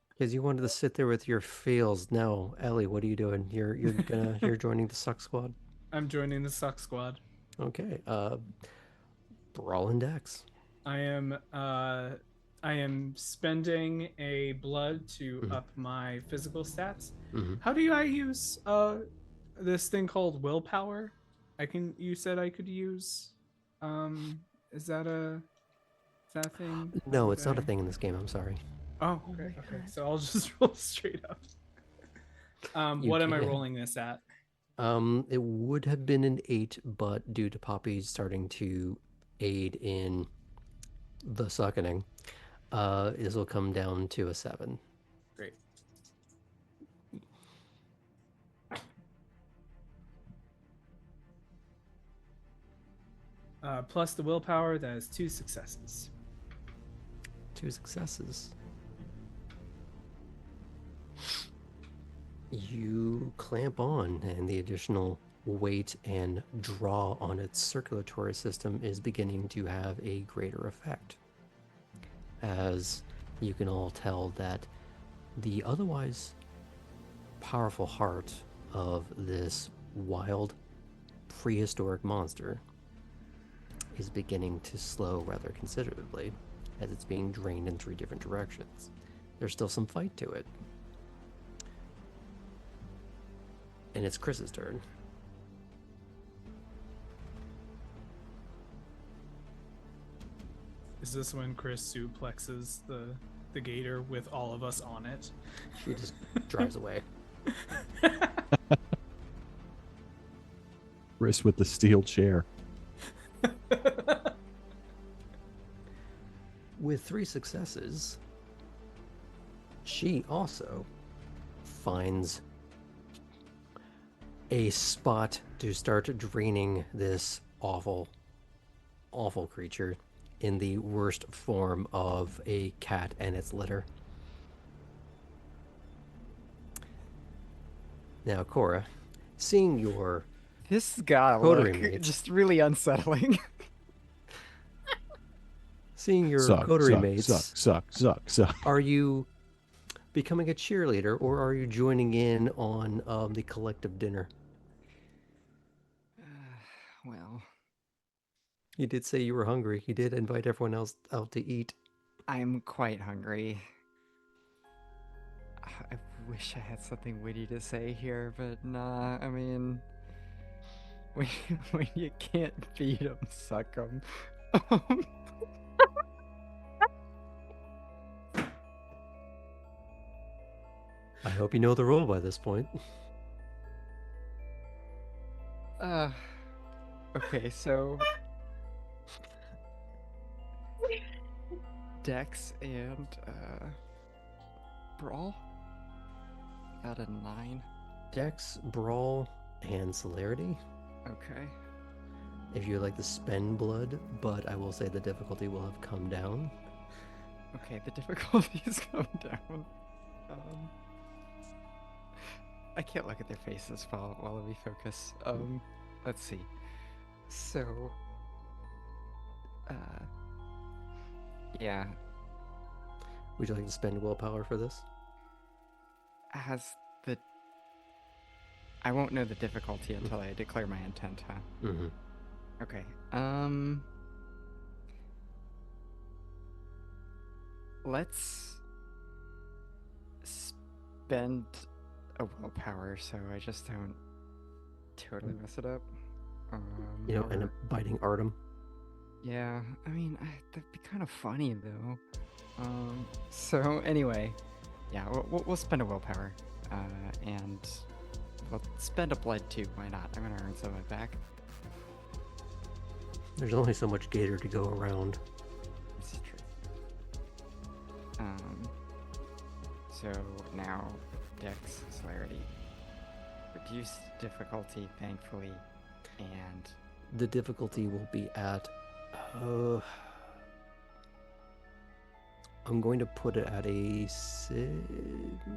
because you wanted to sit there with your feels. No, Ellie, what are you doing? You're joining the Suck Squad. I'm joining the suck squad. Okay. Brawl and Dex. I am spending a blood to up my physical stats. Mhm. How do I use this thing called willpower? You said I could use is that a thing? No, it's not a thing in this game. I'm sorry. Oh, okay. So I'll just roll straight up. You What am I can. rolling this at? It would have been an 8, but due to Poppy starting to aid in the suckening, this will come down to a 7. Great. Plus the willpower, that is 2 successes. 2 successes. You clamp on, and the additional weight and draw on its circulatory system is beginning to have a greater effect. As you can all tell that the otherwise powerful heart of this wild prehistoric monster is beginning to slow rather considerably as it's being drained in 3 different directions. There's still some fight to it. And it's Chris's turn. Is this when Chris suplexes the gator with all of us on it? She just drives away. Wrist with the steel chair. With 3 successes, she also finds a spot to start draining this awful, awful creature in the worst form of a cat and its litter. Now, Cora, seeing your This got Coterie look mates. just really unsettling. Suck, coterie suck, mates, suck. are you becoming a cheerleader, or are you joining in on the collective dinner? Well, You did say you were hungry. You did invite everyone else out to eat. I'm quite hungry. I wish I had something witty to say here, but nah. I mean, when, when you can't feed them, suck them. I hope you know the rule by this point. Okay, so Dex and Brawl out of 9. Dex, Brawl, and Celerity. Okay. If you would like to spend blood, but I will say the difficulty will have come down. Okay, the difficulties come down. I can't look at their faces while we focus. Let's see. So, yeah. Would you like to spend willpower for this? I won't know the difficulty until I declare my intent, huh? Mm-hmm. Okay. Let's spend a willpower so I just don't totally mess it up. And biting Artem. Yeah, I mean, that'd be kind of funny though. So anyway, yeah, we'll spend a willpower, and we'll spend a blood too. Why not? I'm gonna earn some of it back. There's only so much gator to go around. This is true. So now Dex Celerity. Reduced difficulty, thankfully, and The difficulty will be at... I'm going to put it at a...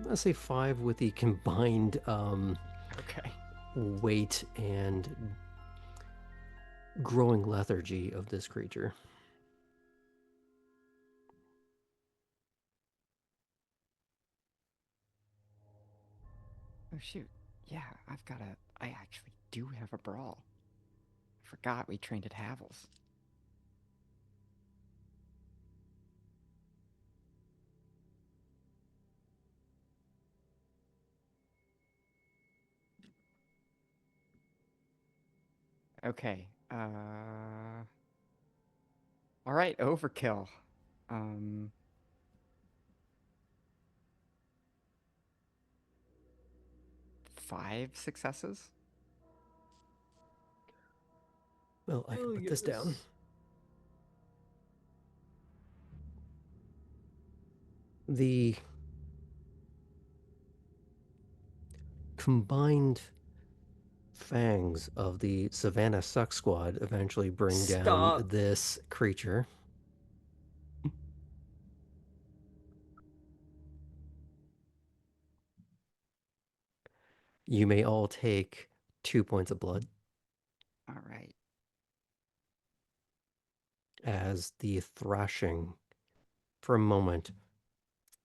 let's say 5 with the combined okay. weight and growing lethargy of this creature. Oh shoot. Yeah, I actually do have a brawl. I forgot we trained at Havel's. Okay. All right, overkill. 5 successes. Well, I can put this down. The combined fangs of the Savannah Suck Squad eventually bring down Stop. this creature. You may all take 2 points of blood All right. as the thrashing, for a moment,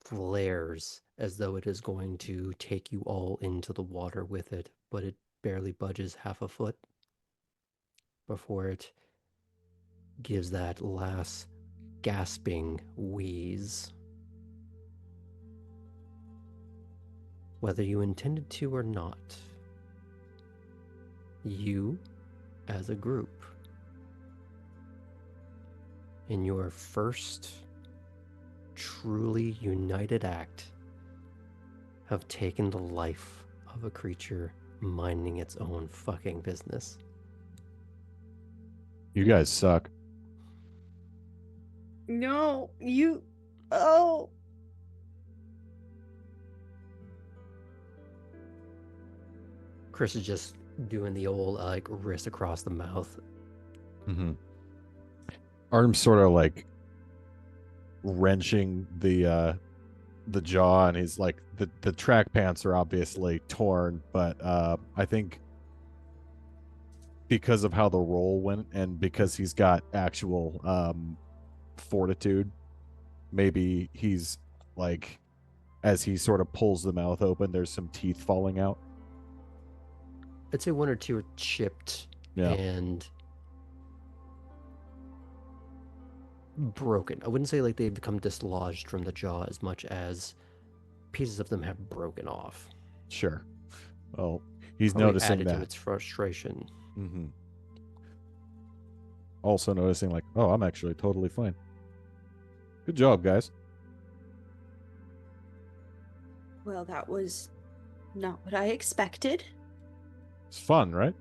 flares as though it is going to take you all into the water with it, but it barely budges half a foot before it gives that last gasping wheeze. Whether you intended to or not, you, as a group, in your first truly united act, have taken the life of a creature minding its own fucking business. You guys suck. No, you. Oh. Chris is just doing the old like wrist across the mouth. Mm-hmm. Artem's sort of like wrenching the jaw, and he's like the track pants are obviously torn, but I think because of how the roll went and because he's got actual fortitude, maybe he's like, as he sort of pulls the mouth open, there's some teeth falling out. I'd say 1 or 2 are chipped, Yeah. and broken. I wouldn't say like they've become dislodged from the jaw as much as pieces of them have broken off. Sure. Well, he's Probably noticing added to that. its frustration. Mm-hmm. Also noticing, like, oh, I'm actually totally fine. Good job, guys. Well, that was not what I expected. It's fun, right?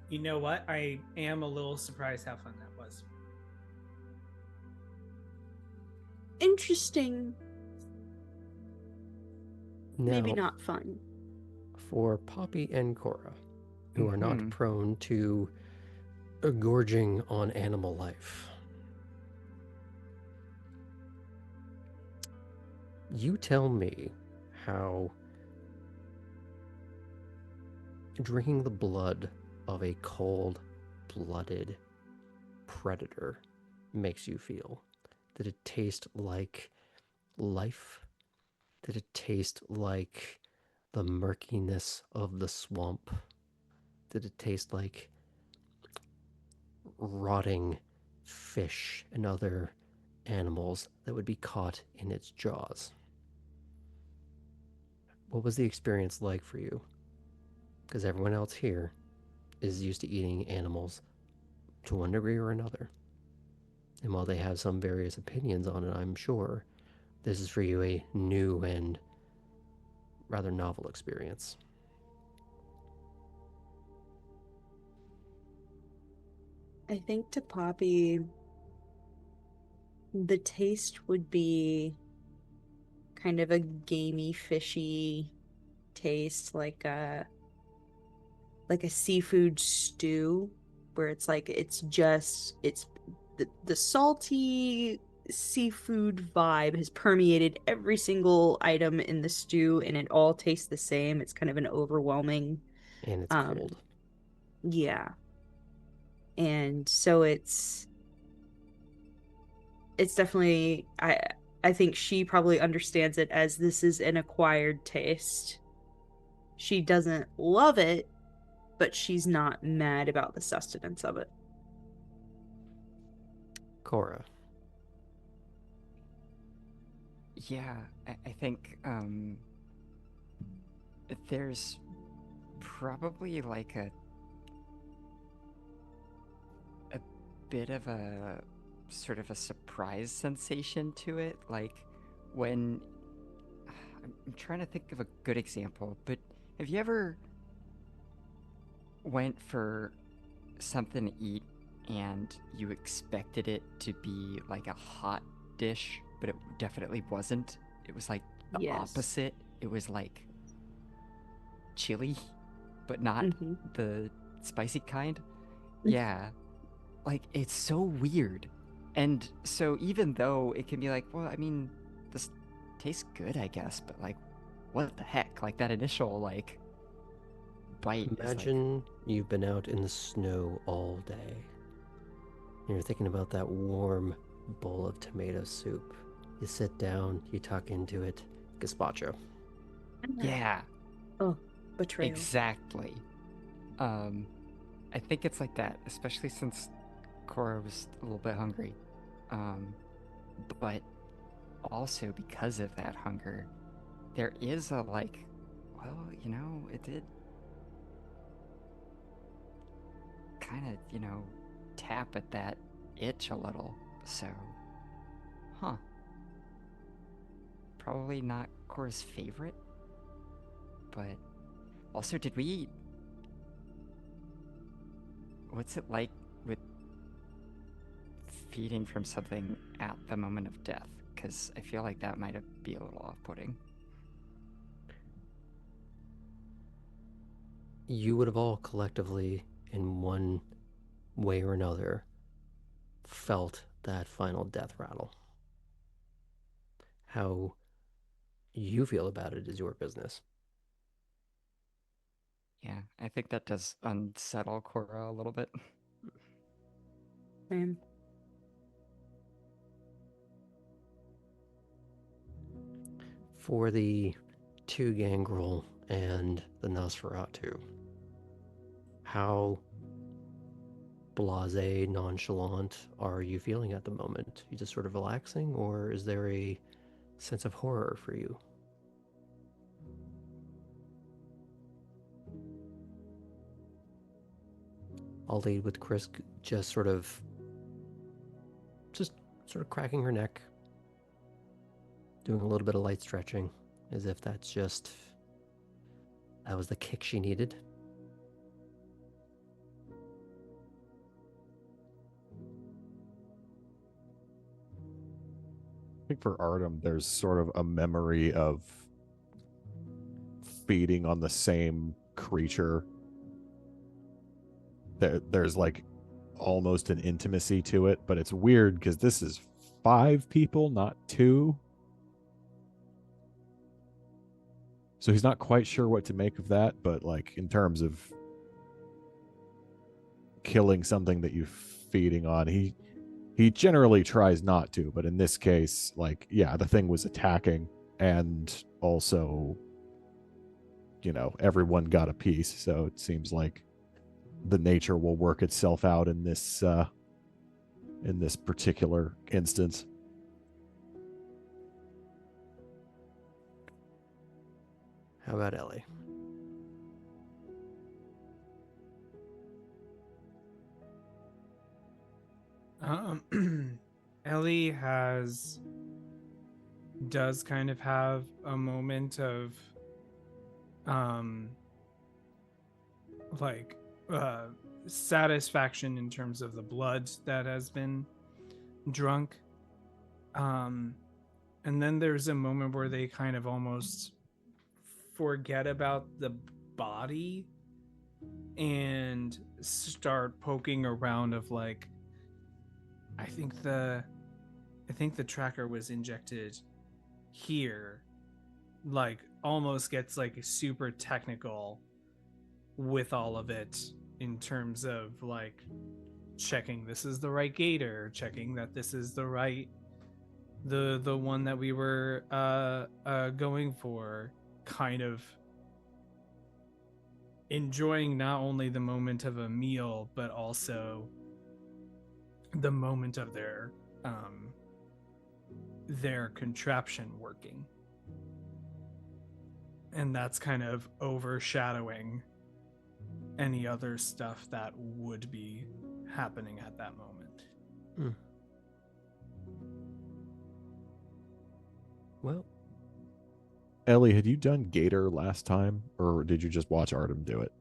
You know what? I am a little surprised how fun that was. Interesting, maybe Now, not fun. for Poppy and Cora, who are not Mhm. prone to gorging on animal life, you tell me how drinking the blood of a cold-blooded predator makes you feel. Did it taste like life? Did it taste like the murkiness of the swamp? Did it taste like rotting fish and other animals that would be caught in its jaws? What was the experience like for you? Because everyone else here is used to eating animals to one degree or another. And while they have some various opinions on it, I'm sure this is for you a new and rather novel experience. I think to Poppy, the taste would be kind of a gamey, fishy taste, like a seafood stew, where it's like it's the salty seafood vibe has permeated every single item in the stew, and it all tastes the same. It's kind of an overwhelming, And it's um, cold. yeah. And so it's definitely, I think she probably understands it as this is an acquired taste. She doesn't love it, but she's not mad about the sustenance of it. Cora. Yeah, I think there's probably like a bit of a sort of a surprise sensation to it. Like when I'm trying to think of a good example, but have you ever went for something to eat and you expected it to be like a hot dish, but it definitely wasn't? It was like the Yes. opposite. It was like chili, but not Mm-hmm. the spicy kind. Yeah, like it's so weird. And so even though it can be like, well, I mean, this tastes good, I guess, but like, what the heck? Like that initial like bite is like, Imagine you've been out in the snow all day. And you're thinking about that warm bowl of tomato soup. You sit down, you tuck into it, gazpacho. yeah, Oh, betrayal. exactly. Um, I think it's like that, especially since Cora was a little bit hungry. Um, but also because of that hunger, there is a like, well, it did kind of, tap at that itch a little. So, huh. Probably not Cora's favorite, but also, did we eat? What's it like with feeding from something at the moment of death? Because I feel like that might be a little off putting. You would have all collectively, in one way or another, felt that final death rattle. How you feel about it is your business. Yeah, I think that does unsettle Cora a little bit. Same. For the two Gangrel and the Nosferatu, how blasé, nonchalant are you feeling at the moment? You just sort of relaxing, or is there a sense of horror for you? I'll lead with Chris just just sort of cracking her neck, doing a little bit of light stretching, as if that was the kick she needed. I think for Artem, there's sort of a memory of feeding on the same creature. There's like almost an intimacy to it, but it's weird because this is 5 people, not 2. So he's not quite sure what to make of that, but like in terms of killing something that you're feeding on, he generally tries not to, but in this case, like, yeah, the thing was attacking, and also, everyone got a piece, so it seems like the nature will work itself out in this particular instance. How about Ellie? Ellie does kind of have a moment of like satisfaction in terms of the blood that has been drunk. And then there's a moment where they kind of almost forget about the body and start poking around of like, I think the tracker was injected here, like almost gets like super technical with all of it in terms of like checking this is the right gator, checking that this is the right the one that we were going for, kind of enjoying not only the moment of a meal but also the moment of their contraption working. And that's kind of overshadowing any other stuff that would be happening at that moment. Hmm. Well, Ellie, had you done Gator last time, or did you just watch Artem do it?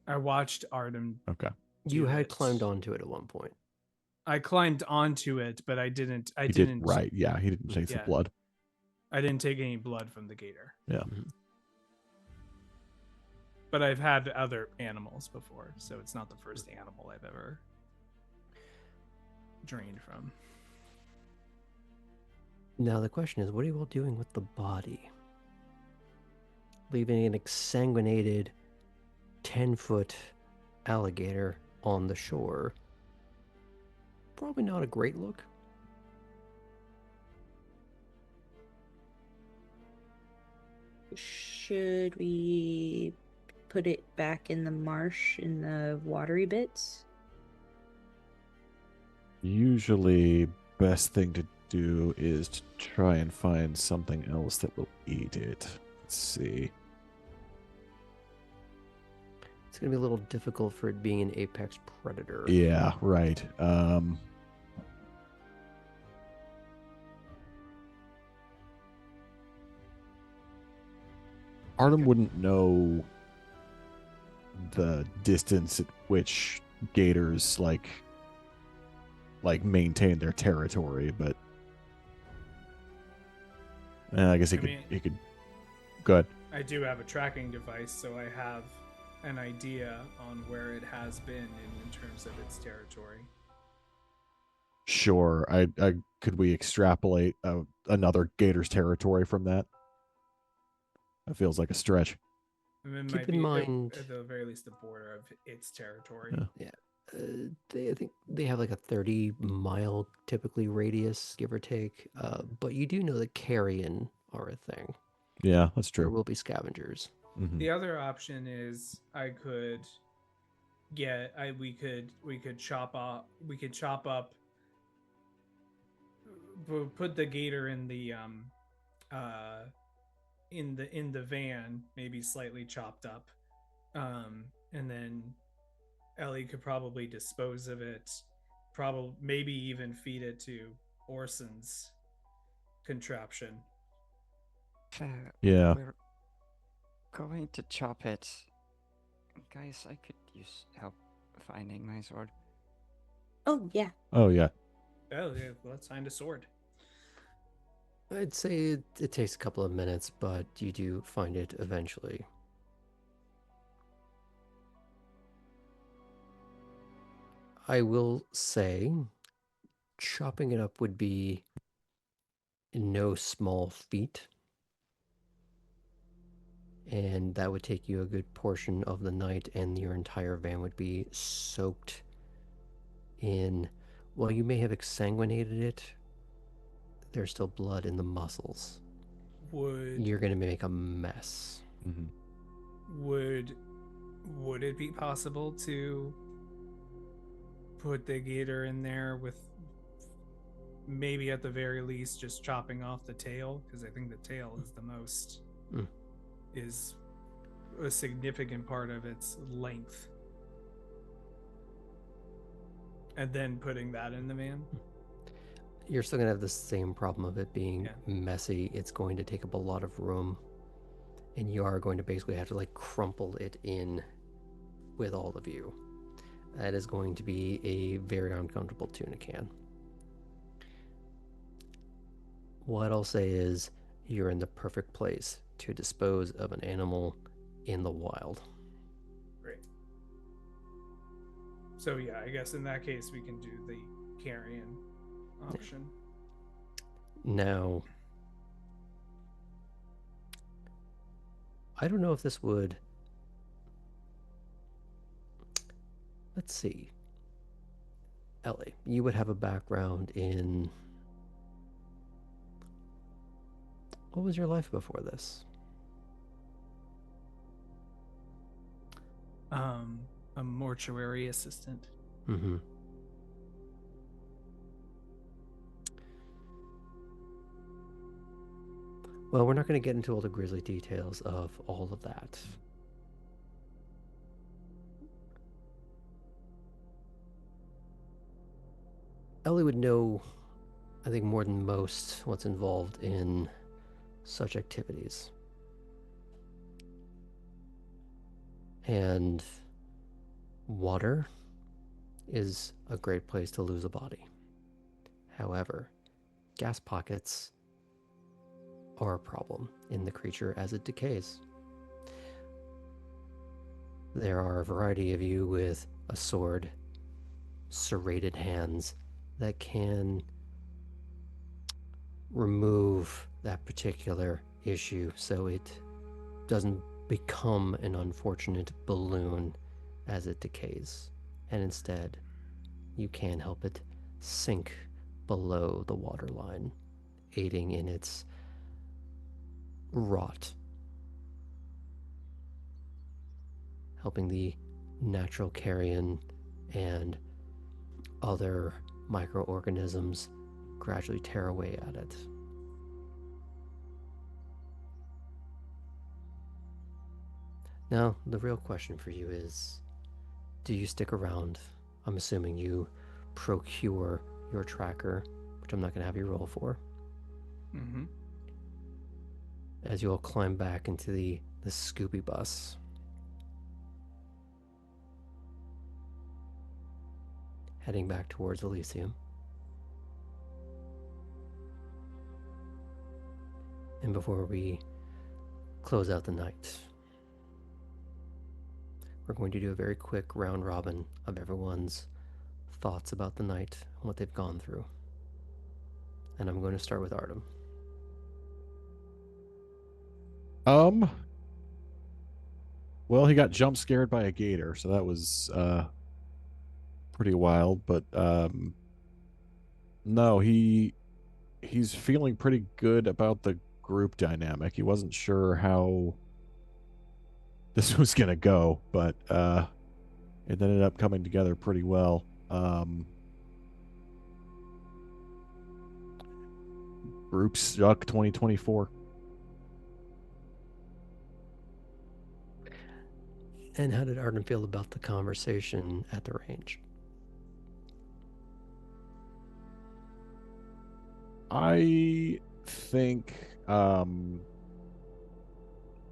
I watched Artem. Okay. you had it. climbed onto it at one point. I climbed onto it, but I He didn't did, right. Yeah, he didn't take the Yeah. blood. I didn't take any blood from the gator. Yeah. Mhm. But I've had other animals before, so it's not the first animal I've ever drained from. Now the question is, what are you all doing with the body? Leaving an exsanguinated 10-foot alligator on the shore. Probably not a great look. Should we put it back in the marsh in the watery bits? Usually, best thing to do is to try and find something else that will eat it. Let's see. It's going to be a little difficult for it being an apex predator. Yeah, right. Artem wouldn't know the distance at which gators like maintain their territory, but I guess he could go ahead. I do have a tracking device, so I have an idea on where it has been in terms of its territory. Sure. I could we extrapolate another gator's territory from that? That feels like a stretch. And it Keep might in be, mind- at the very least, the border of its territory. Yeah. I think they have like a 30-mile typically radius, give or take. But you do know that carrion are a thing. Yeah, that's There true. will be scavengers. Mhm. The other option is I could yeah, we could chop up, put the gator in the uh in the van, maybe slightly chopped up, and then Ellie could probably dispose of it, probably maybe even feed it to Orson's contraption. If, Yeah. we're going to chop it. Guys, I could use help finding my sword. Oh, yeah. Oh yeah. Oh, yeah, let's find a sword. I'd say it takes a couple of minutes, but you do find it eventually. I will say chopping it up would be no small feat, and that would take you a good portion of the night, and your entire van would be soaked in. Well, you may have exsanguinated it, there's still blood in the muscles. Would You're gonna make a mess. Hmm. would would it be possible to put the gator in there with maybe at the very least just chopping off the tail? Because I think the tail is the most Mm. is a significant part of its length, and then putting that in the van. You're still gonna have the same problem of it being Yeah. messy. It's going to take up a lot of room, and you are going to basically have to like crumple it in with all of you. That is going to be a very uncomfortable tuna can. What I'll say is you're in the perfect place to dispose of an animal in the wild. Great. So yeah, I guess in that case we can do the carrion option. Now, I don't know if this would. Let's see. Ellie, you would have a background in. What was your life before this? A mortuary assistant. Mm-hmm. Well, we're not going to get into all the grisly details of all of that. Ellie would know, I think, more than most what's involved in such activities. And water is a great place to lose a body. However, gas pockets are a problem in the creature as it decays. There are a variety of you with a sword, serrated hands that can remove that particular issue so it doesn't become an unfortunate balloon as it decays. And instead, you can help it sink below the waterline, aiding in its rot, helping the natural carrion and other microorganisms gradually tear away at it. Now, the real question for you is, do you stick around? I'm assuming you procure your tracker, which I'm not going to have you roll for, Mm-hmm. as you all climb back into the Scooby bus. Heading back towards Elysium. And before we close out the night, we're going to do a very quick round robin of everyone's thoughts about the night and what they've gone through. And I'm going to start with Artem. Well, he got jump scared by a gator, so that was pretty wild, but no, he's feeling pretty good about the group dynamic. He wasn't sure how this was going to go, but it ended up coming together pretty well. Group Struck 2024. And how did Arden feel about the conversation at the range? I think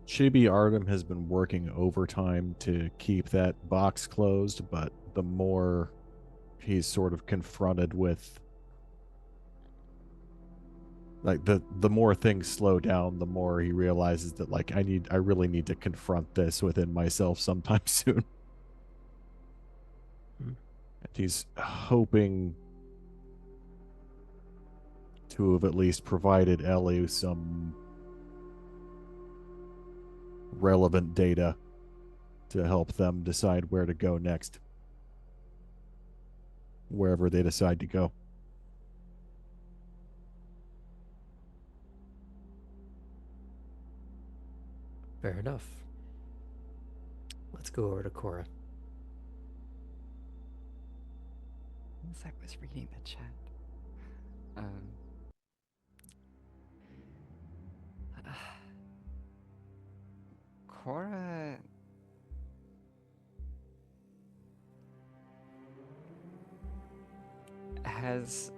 Chibi Artem has been working overtime to keep that box closed, but the more he's sort of confronted with, like, the more things slow down, the more he realizes that, like, I really need to confront this within myself sometime soon. Hmm. And he's hoping to have at least provided Ellie some relevant data to help them decide where to go next, wherever they decide to go. Fair enough. Let's go over to Cora. As I was reading the chat, Cora has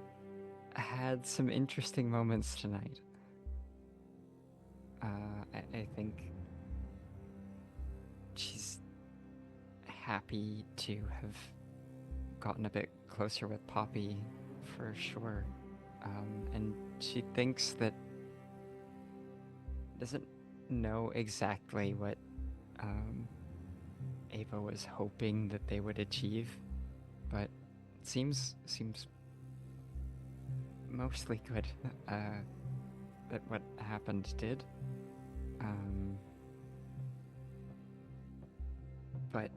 had some interesting moments tonight. I think she's happy to have gotten a bit closer with Poppy, for sure. And she thinks that doesn't know exactly what Ava was hoping that they would achieve, but seems mostly good that what happened did. But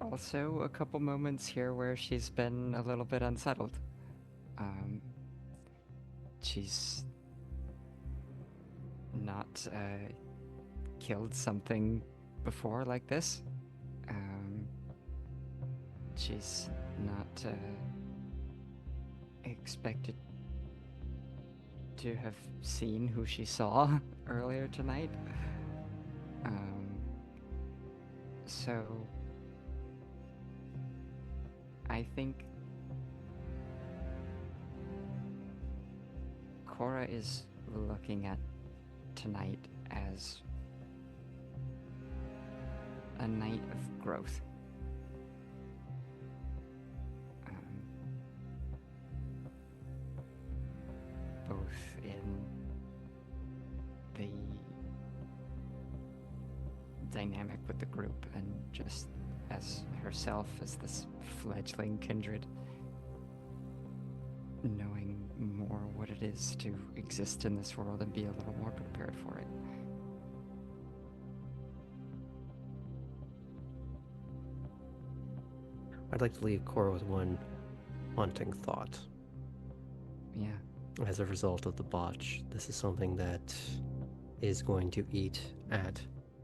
also a couple moments here where she's been a little bit unsettled. She's not killed something before like this. She's not expected to have seen who she saw earlier tonight. So I think Cora is looking at tonight as a night of growth. Both in the dynamic with the group and just as herself as this fledgling kindred, knowing more what it is to exist in this world and be a little more prepared for it. I'd like to leave Cora with one haunting thought. Yeah. As a result of the botch, this is something that is going to eat at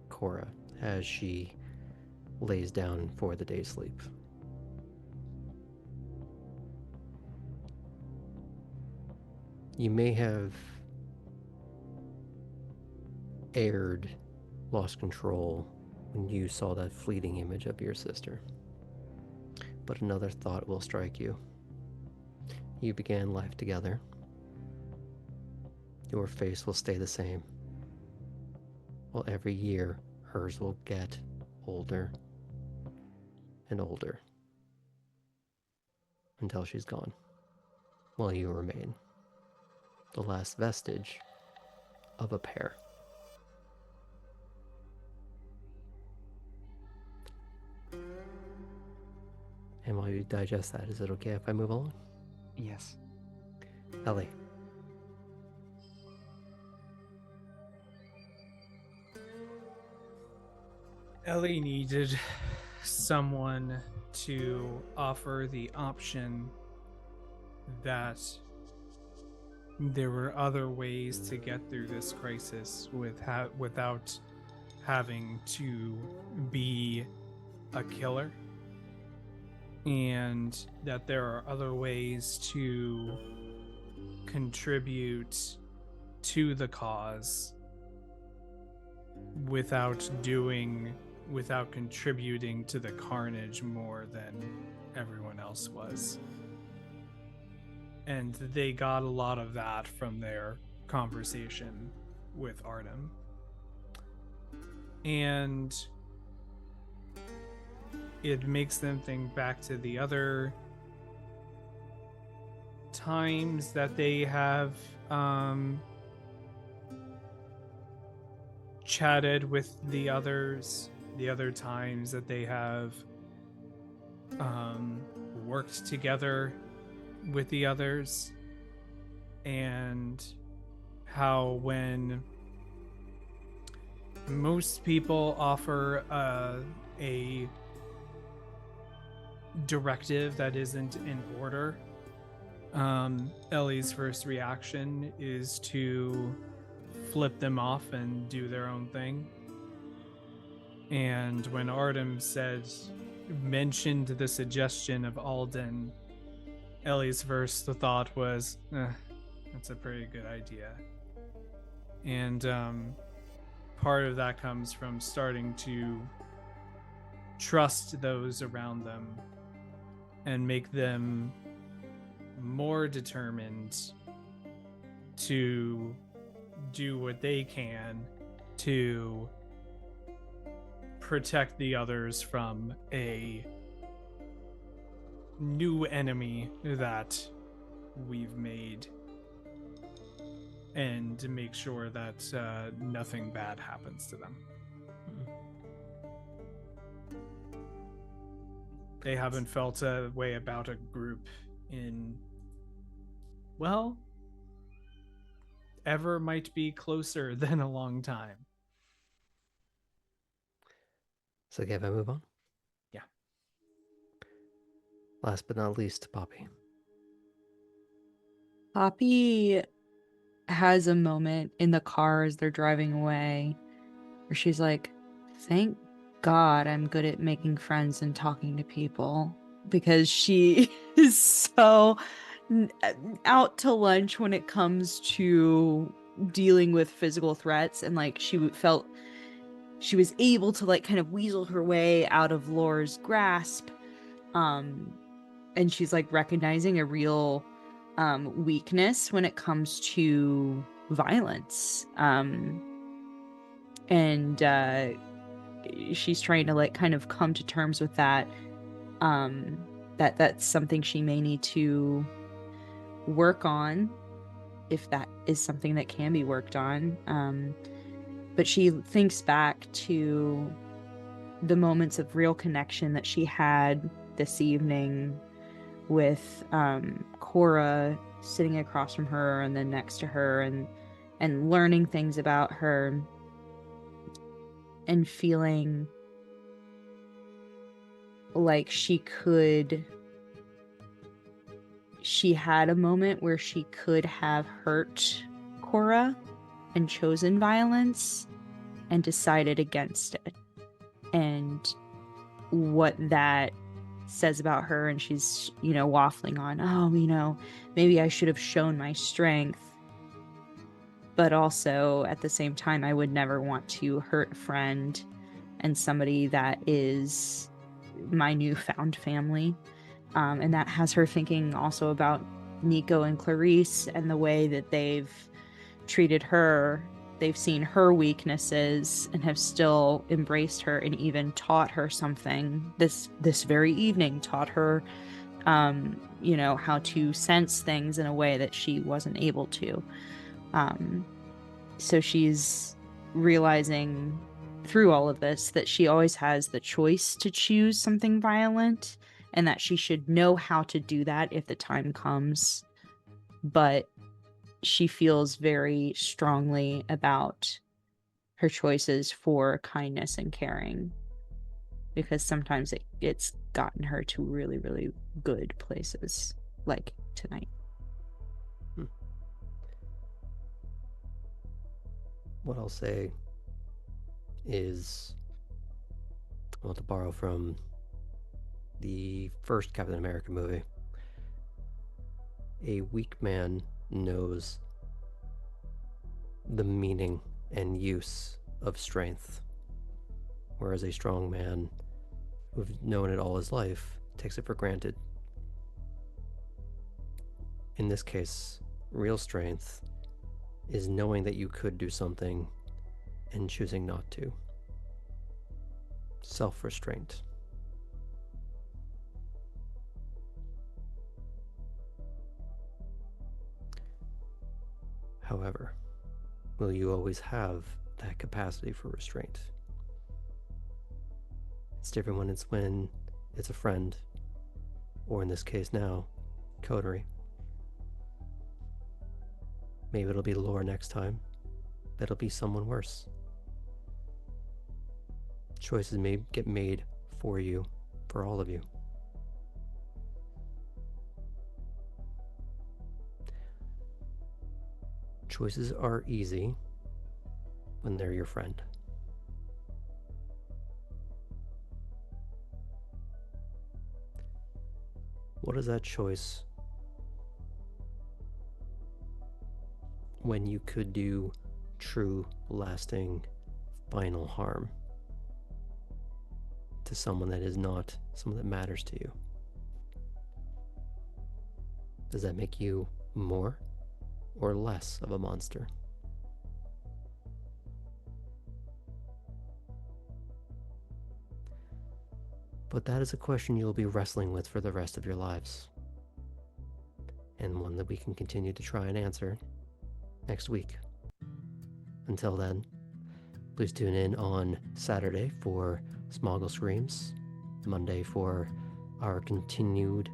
Cora as she lays down for the day's sleep. You may have lost control when you saw that fleeting image of your sister. But another thought will strike you. You began life together. Your face will stay the same. While every year, hers will get older and older until she's gone, while you remain the last vestige of a pair. And while you digest that, is it okay if I move along? Yes. Ellie. Ellie needed someone to offer the option that there were other ways to get through this crisis without having to be a killer and that there are other ways to contribute to the cause without contributing to the carnage more than everyone else was. And they got a lot of that from their conversation with Artem. And it makes them think back to the other times that they have chatted with the others, the other times that they have worked together with the others, and how when most people offer a directive that isn't in order, Ellie's first reaction is to flip them off and do their own thing. And when Artem mentioned the suggestion of Alden, Ellie's first thought was, that's a pretty good idea. And part of that comes from starting to trust those around them and make them more determined to do what they can to protect the others from a new enemy that we've made, and to make sure that nothing bad happens to them. They haven't felt a way about a group in, well, ever might be closer than a long time. So, okay, if I move on? Yeah. Last but not least, Poppy. Poppy has a moment in the car as they're driving away where she's like, thank God I'm good at making friends and talking to people, because she is so out to lunch when it comes to dealing with physical threats, and like she felt she was able to like kind of weasel her way out of Lore's grasp, and she's like recognizing a real weakness when it comes to violence, and she's trying to like kind of come to terms with that, that's something she may need to work on, if that is something that can be worked on. But she thinks back to the moments of real connection that she had this evening with Cora sitting across from her and then next to her, and learning things about her and feeling like she had a moment where she could have hurt Cora and chosen violence and decided against it, and what that says about her. And she's, waffling on, maybe I should have shown my strength, but also at the same time, I would never want to hurt a friend and somebody that is my newfound family. And that has her thinking also about Nico and Clarice and the way that they've treated her. They've seen her weaknesses and have still embraced her and even taught her something this very evening, taught her, how to sense things in a way that she wasn't able to. So she's realizing through all of this that she always has the choice to choose something violent, and that she should know how to do that if the time comes. But she feels very strongly about her choices for kindness and caring, because sometimes it's gotten her to really, really good places, like tonight. What I'll say is, well, to borrow from the first Captain America movie. A weak man knows the meaning and use of strength, whereas a strong man who's known it all his life takes it for granted. In this case, real strength is knowing that you could do something and choosing not to. Self-restraint. However, will you always have that capacity for restraint? It's different when it's a friend, or in this case now, coterie. Maybe it'll be Lore next time, but it'll be someone worse. Choices may get made for you, for all of you. Choices are easy when they're your friend. What is that choice when you could do true, lasting, final harm to someone that is not someone that matters to you? Does that make you more or less of a monster? But that is a question you'll be wrestling with for the rest of your lives, and one that we can continue to try and answer next week. Until then, please tune in on Saturday for Smoggle Screams, Monday for our continued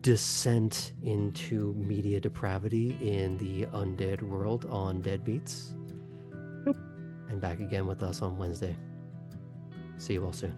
descent into media depravity in the undead world on Deadbeats, and back again with us on Wednesday. See you all soon.